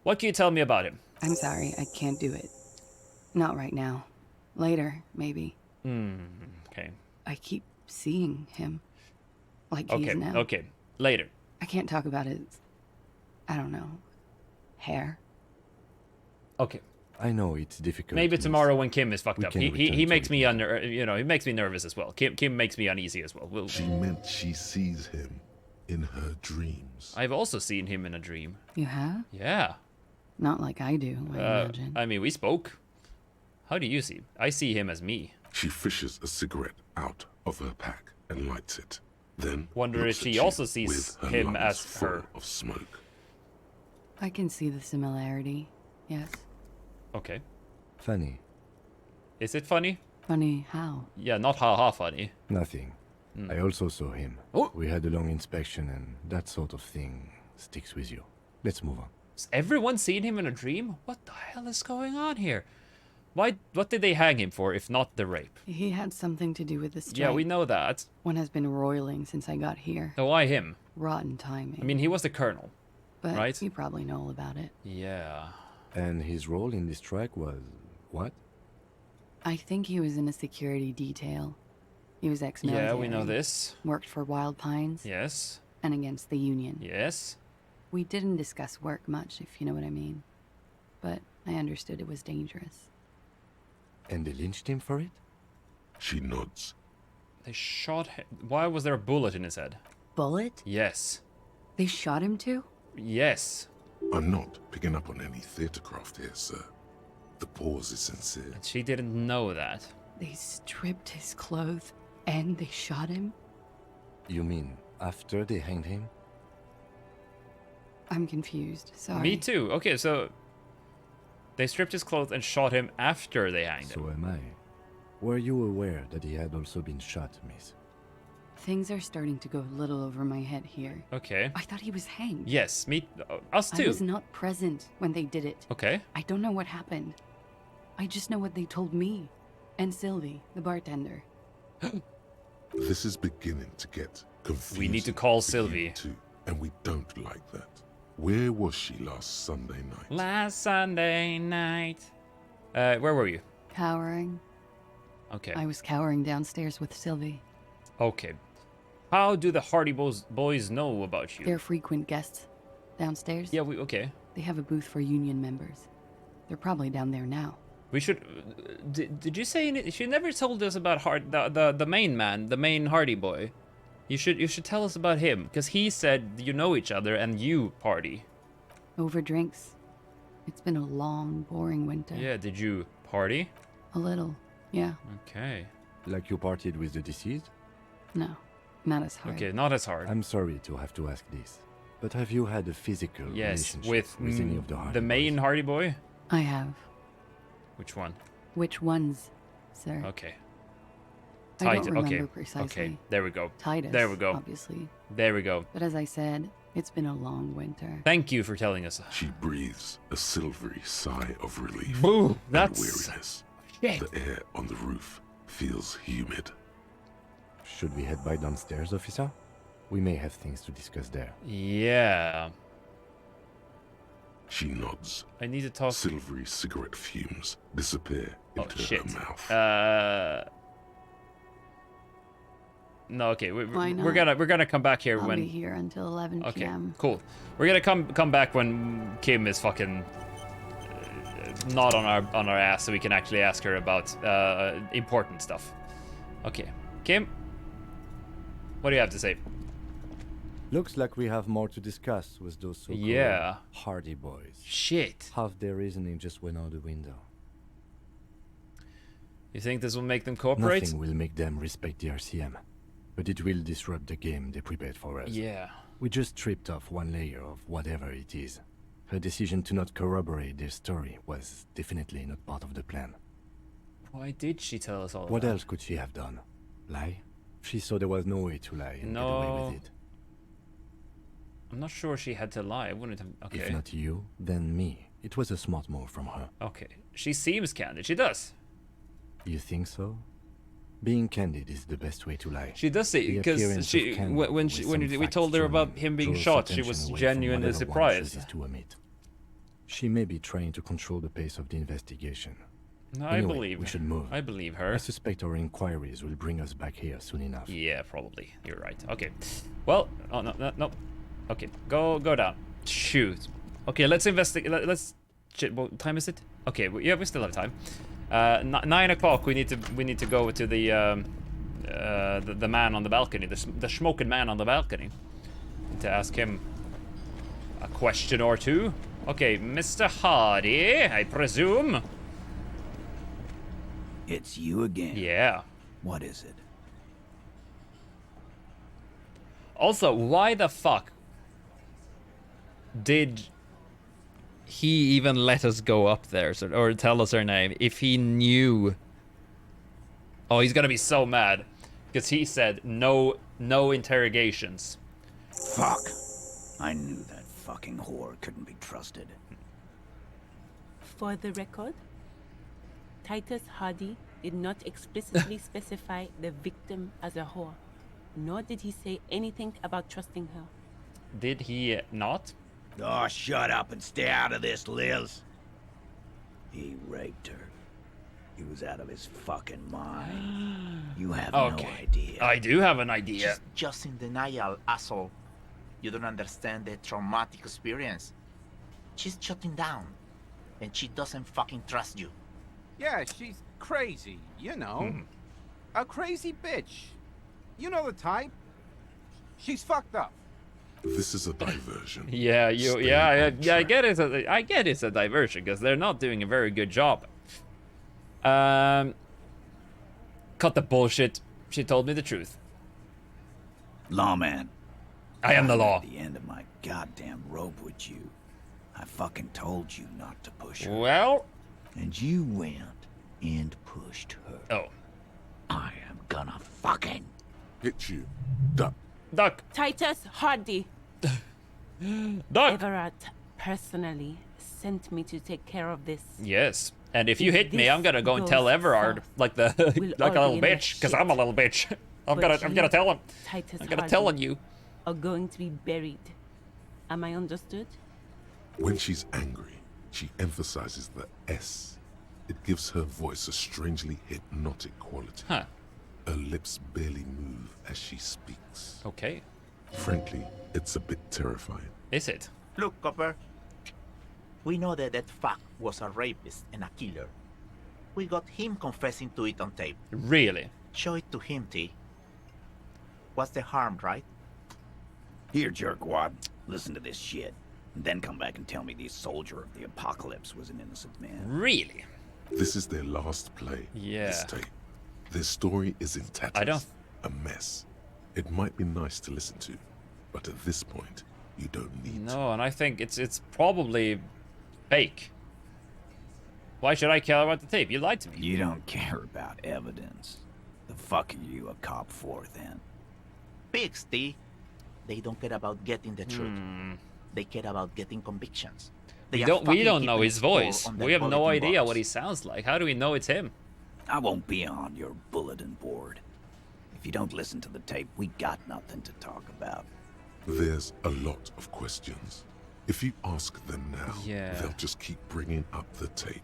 What can you tell me about him?
I'm sorry, I can't do it. Not right now. Later, maybe.
Okay.
I keep seeing him. Like he is now.
Okay, later.
I can't talk about his, I don't know, hair.
Okay.
I know it's difficult.
Maybe tomorrow when Kim is fucked up.
can
He
return
makes
to
me he makes me nervous as well. Kim makes me uneasy as well.
She meant she sees him in her dreams.
I've also seen him in a dream.
You have?
Yeah.
Not like I do, I imagine.
I mean, we spoke. How do you see him? I see him as me.
She fishes a cigarette out of her pack and lights it. Then
Wonder
looks
if
at
she
you
also sees
with her
him
lungs
as
full
her.
of smoke.
I can see the similarity, yes.
Okay.
Funny.
Is it funny?
Funny how?
Yeah, not ha funny.
Nothing. I also saw him.
Oh.
We had a long inspection and that sort of thing sticks with you. Let's move on.
Has everyone seen him in a dream? What the hell is going on here? What did they hang him for if not the rape?
He had something to do with the strike.
Yeah, we know that.
One has been roiling since I got here.
So why him?
Rotten timing.
I mean, he was the colonel,
but
right?
you probably know all about it.
Yeah.
And his role in this strike was what?
I think he was in a security detail. He was ex-military.
Yeah, we know this.
Worked for Wild Pines.
Yes.
And against the Union.
Yes.
We didn't discuss work much, if you know what I mean. But I understood it was dangerous.
And they lynched him for it?
She nods.
They shot him. Why was there a bullet in his head?
Bullet?
Yes.
They shot him too?
Yes.
I'm not picking up on any theatercraft here, sir. The pause is sincere.
And she didn't know that.
They stripped his clothes and they shot him?
You mean after they hanged him?
I'm confused. Sorry.
Me too. Okay, so They stripped his clothes and shot him after they hanged him.
So am I. Were you aware that he had also been shot, miss?
Things are starting to go a little over my head here.
Okay.
I thought he was hanged.
Yes, us too.
I was not present when they did it.
Okay.
I don't know what happened. I just know what they told me. And Sylvie, the bartender.
This is beginning to get confusing.
We need to call
for
Sylvie.
you too, and we don't like that. Where was she last Sunday night?
Last Sunday night. Where were you?
Cowering.
Okay.
I was cowering downstairs with Sylvie.
Okay. How do the Hardy boys know about you?
They're frequent guests downstairs.
Yeah, okay.
They have a booth for union members. They're probably down there now.
We should. Did you say she never told us about the main man, the main Hardy boy? You should tell us about him, because he said you know each other and you party.
Over drinks. It's been a long, boring winter.
Yeah. Did you party?
A little. Yeah.
Okay.
Like you partied with the deceased?
No, not as hard.
Okay, not as hard.
I'm sorry to have to ask this, but have you had a physical relationship with any of the Hardy
the main
boys?
Hardy boy?
I have.
Which one?
Which ones, sir?
Okay.
I don't remember precisely.
Okay, there we go.
Titus,
there we go.
Obviously.
There we go.
But as I said, it's been a long winter.
Thank you for telling us.
She breathes a silvery sigh of relief.
Boo,
and weariness.
Shit.
The air on the roof feels humid.
Should we head by downstairs, officer? We may have things to discuss there.
Yeah.
She nods.
I need to talk.
Silvery cigarette fumes disappear into
shit.
her mouth.
No, okay.
Why
We're
not?
gonna come back here
I'll
when.
be here until 11
Okay,
p.m.
cool. We're gonna come back when Kim is fucking not on our ass, so we can actually ask her about important stuff. Okay, Kim, what do you have to say?
Looks like we have more to discuss with those so-called Hardy boys.
Shit.
Half their reasoning just went out the window.
You think this will make them cooperate?
Nothing will make them respect the RCM, but it will disrupt the game they prepared for us.
Yeah.
We just stripped off one layer of whatever it is. Her decision to not corroborate their story was definitely not part of the plan.
Why did she tell us all
What
that?
else could she have done? Lie? She saw there was no way to lie and get away with it.
I'm not sure she had to lie. I wouldn't have. Okay.
If not you, then me. It was a smart move from her.
Okay. She seems candid. She does.
You think so? Being candid is the best way to lie.
She does say, because she when we told her about him being shot, she was genuinely surprised.
She may be trying to control the pace of the investigation.
No,
Anyway,
I believe
we should move.
I believe her.
I suspect our inquiries will bring us back here soon enough.
Yeah, probably. You're right. Okay. Well, oh no. Okay, go down. Shoot. Okay, let's investigate. Let's. Shit. What time is it? Okay. Yeah, we still have time. 9 o'clock. We need to go to the man on the balcony, the smoking man on the balcony, to ask him a question or two. Okay, Mr. Hardy, I presume.
It's you again.
Yeah.
What is it?
Also, why the fuck did he even let us go up there, or tell us her name, if he knew? Oh, he's gonna be so mad, because he said no interrogations.
Fuck. I knew that fucking whore couldn't be trusted.
For the record, Titus Hardy did not explicitly specify the victim as a whore, nor did he say anything about trusting her.
Did he not?
Oh, shut up and stay out of this, Liz. He raped her. He was out of his fucking mind. You have no idea.
I do have an idea.
She's just in denial, asshole. You don't understand the traumatic experience. She's shutting down, and she doesn't fucking trust you.
Yeah, she's crazy, you know. A crazy bitch. You know the type. She's fucked up.
This is a diversion.
Yeah, I get it. I get it's a diversion because they're not doing a very good job. Cut the bullshit. She told me the truth.
Lawman.
I am the law.
At the end of my goddamn rope with you. I fucking told you not to push her.
Well...
And you went and pushed her.
Oh.
I am gonna fucking...
Hit you. Duck.
Duck.
Titus Hardy.
Duck.
Everett personally sent me to take care of this.
Yes. And if you
If
hit me, I'm gonna go and
this
tell
goes
Everard
south,
like the
we'll
like a
all
little
be in the
bitch, because
shit.
I'm a little bitch. I'm
But
gonna
you,
tell him.
Titus
I'm gonna
Hardy,
tell on you.
Are going to be buried. Am I understood?
When she's angry, she emphasizes the S. It gives her voice a strangely hypnotic quality.
Huh.
Her lips barely move as she speaks.
Okay.
Frankly, it's a bit terrifying.
Is it?
Look, Copper. We know that that fuck was a rapist and a killer. We got him confessing to it on tape.
Really?
Show it to him, T. What's the harm, right?
Here, jerkwad. Listen to this shit. And then come back and tell me the soldier of the apocalypse was an innocent man.
Really?
This is their last play.
Yeah.
This tape. Their story is in tatters.
I don't...
A mess. It might be nice to listen to, but at this point, you don't need to.
No, and I think it's probably fake. Why should I care about the tape? You lied to me.
You don't care about evidence. The fuck are you a cop for, then?
Pigs, T. They don't care about getting the truth. They care about getting convictions.
We don't know his voice. We have no idea what he sounds like. How do we know it's him?
I won't be on your bulletin board. If you don't listen to the tape, we got nothing to talk about.
There's a lot of questions. If you ask them now,
Yeah.
they'll just keep bringing up the tape.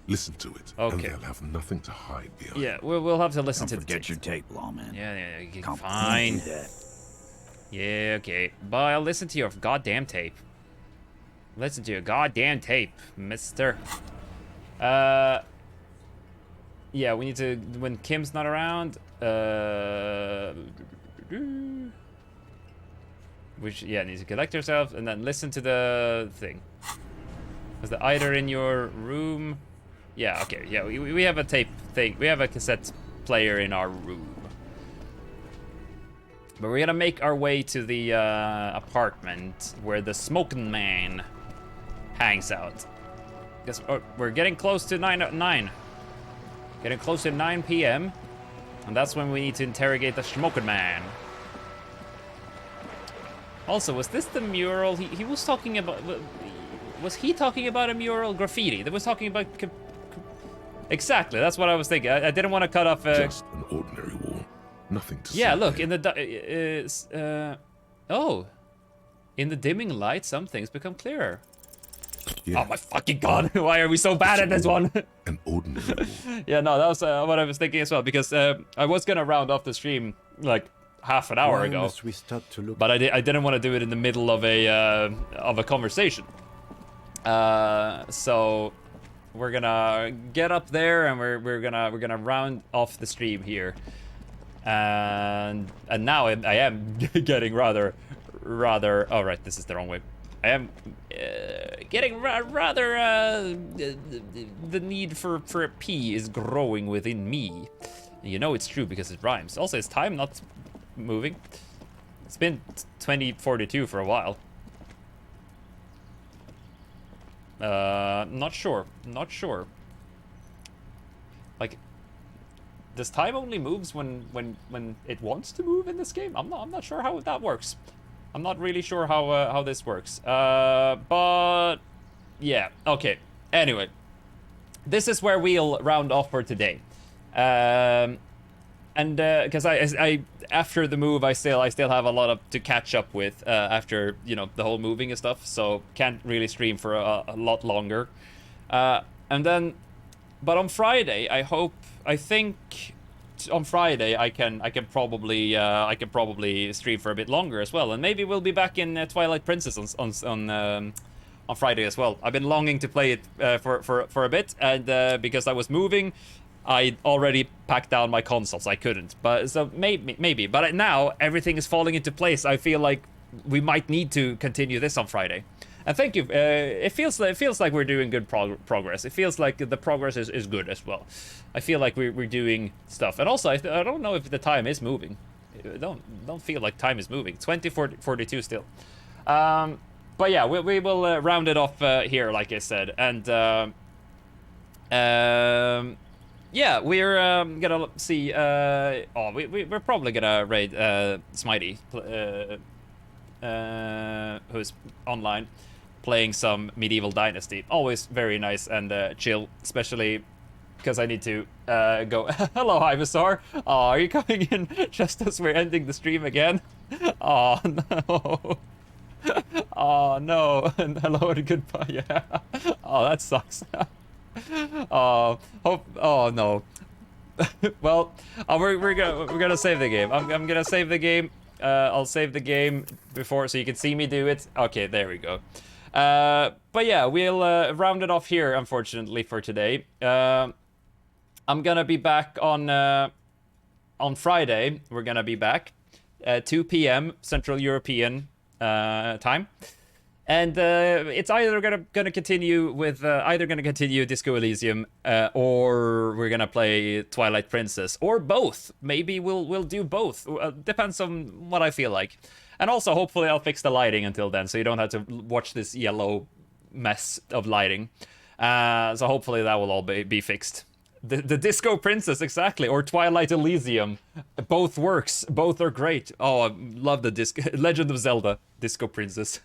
Listen to it,
Okay.
and they'll have nothing to hide behind.
Yeah, we'll have to listen
Don't
to the
forget
tape.
your tape, lawman.
Yeah, fine. Yeah, okay. But I'll listen to your goddamn tape. Listen to your goddamn tape, mister. Yeah, we need to... When Kim's not around... We should, yeah, need to collect ourselves and then listen to the thing. Was the either in your room? Yeah, okay. Yeah, we have a tape thing. We have a cassette player in our room. But we're gonna make our way to the apartment where the smoking man hangs out. Guess we're getting close to 9. Getting close to 9 p.m. And that's when we need to interrogate the smoking man. Also, was this the mural he was talking about? Was he talking about a mural graffiti? That was talking about... Exactly, that's what I was thinking. I didn't want to cut off...
Just an ordinary wall. Nothing to
Yeah,
see
look,
there.
in the... oh. In the dimming light, some things become clearer.
Yeah.
Oh my fucking god, why are we so bad at this one?
An ordinary wall.
Yeah, no, that was what I was thinking as well, because I was gonna round off the stream, like, half an hour
Why
ago.
must we stop to look?
But I didn't want to do it in the middle of a conversation. So we're gonna get up there and we're gonna round off the stream here. And now I am getting rather. Oh right, this is the wrong way. I am getting rather. The need for a pee is growing within me. You know it's true because it rhymes. Also, is time not moving? It's been 2042 for a while. Not sure. Like, does time only moves when it wants to move in this game? I'm not sure how that works. I'm not really sure how this works. But yeah, okay. Anyway, this is where we'll round off for today. And because I after the move I still have a lot to catch up with after the whole moving and stuff, so can't really stream for a lot longer. And then, but on Friday I think on Friday I can probably stream for a bit longer as well, and maybe we'll be back in Twilight Princess on Friday as well. I've been longing to play it for a bit, and because I was moving, I already packed down my consoles. I couldn't, but so maybe. But now everything is falling into place. I feel like we might need to continue this on Friday. And thank you. It feels like we're doing good progress. It feels like the progress is good as well. I feel like we're doing stuff. And also, I don't know if the time is moving. I don't feel like time is moving. 2042 still. but yeah, we will round it off here, like I said, and yeah, we're gonna see. We're probably gonna raid Smitey, who's online, playing some Medieval Dynasty. Always very nice and chill, especially because I need to go. Hello, Ivysaur. Oh, are you coming in just as we're ending the stream again? Oh no. Oh no. And hello and goodbye. Yeah. Oh, that sucks. Oh, oh no. Well, we're gonna save the game. I'm gonna save the game. I'll save the game before so you can see me do it. Okay, there we go. But yeah, we'll round it off here, unfortunately, for today. I'm gonna be back on Friday. We're gonna be back 2 p.m. Central European time. And it's either gonna continue with Disco Elysium, or we're gonna play Twilight Princess, or both. Maybe we'll do both. Depends on what I feel like. And also, hopefully, I'll fix the lighting until then, so you don't have to watch this yellow mess of lighting. So hopefully that will all be fixed. The Disco Princess, exactly, or Twilight Elysium. Both works. Both are great. Oh, I love the Legend of Zelda Disco Princess.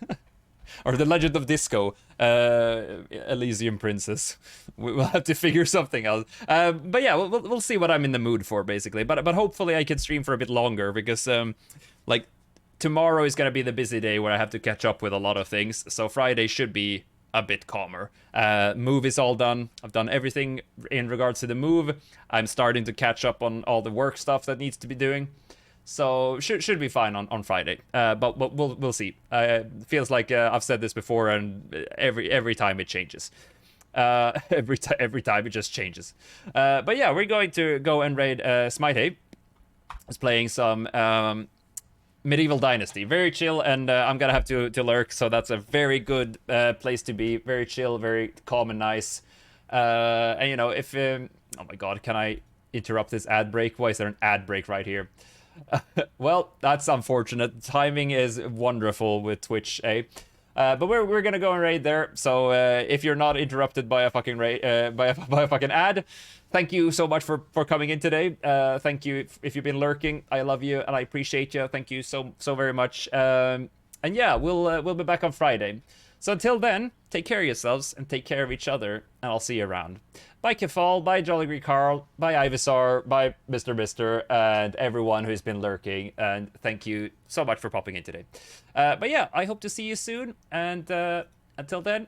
Or the Legend of Disco, Elysium Princess. We'll have to figure something out. But yeah, we'll see what I'm in the mood for, basically. But hopefully I can stream for a bit longer, because like tomorrow is gonna be the busy day where I have to catch up with a lot of things. So Friday should be a bit calmer. Move is all done. I've done everything in regards to the move. I'm starting to catch up on all the work stuff that needs to be doing. So should be fine on Friday, but we'll see. Feels like I've said this before, and every time it changes. Every time it just changes. But yeah, we're going to go and raid Smite. Is playing some Medieval Dynasty, very chill, and I'm gonna have to lurk, so that's a very good place to be. Very chill, very calm and nice. And you know, if oh my god, can I interrupt this ad break? Why is there an ad break right here? Well, that's unfortunate. Timing is wonderful with Twitch, eh? But we're gonna go and raid there. So if you're not interrupted by a fucking by a fucking ad, thank you so much for coming in today. Thank you if you've been lurking. I love you and I appreciate you. Thank you so very much. And yeah, we'll be back on Friday. So until then, take care of yourselves and take care of each other, and I'll see you around. Bye Kefal, bye Jolly Green Carl, bye Ivysaur, bye Mr. and everyone who's been lurking, and thank you so much for popping in today. But yeah, I hope to see you soon, and until then,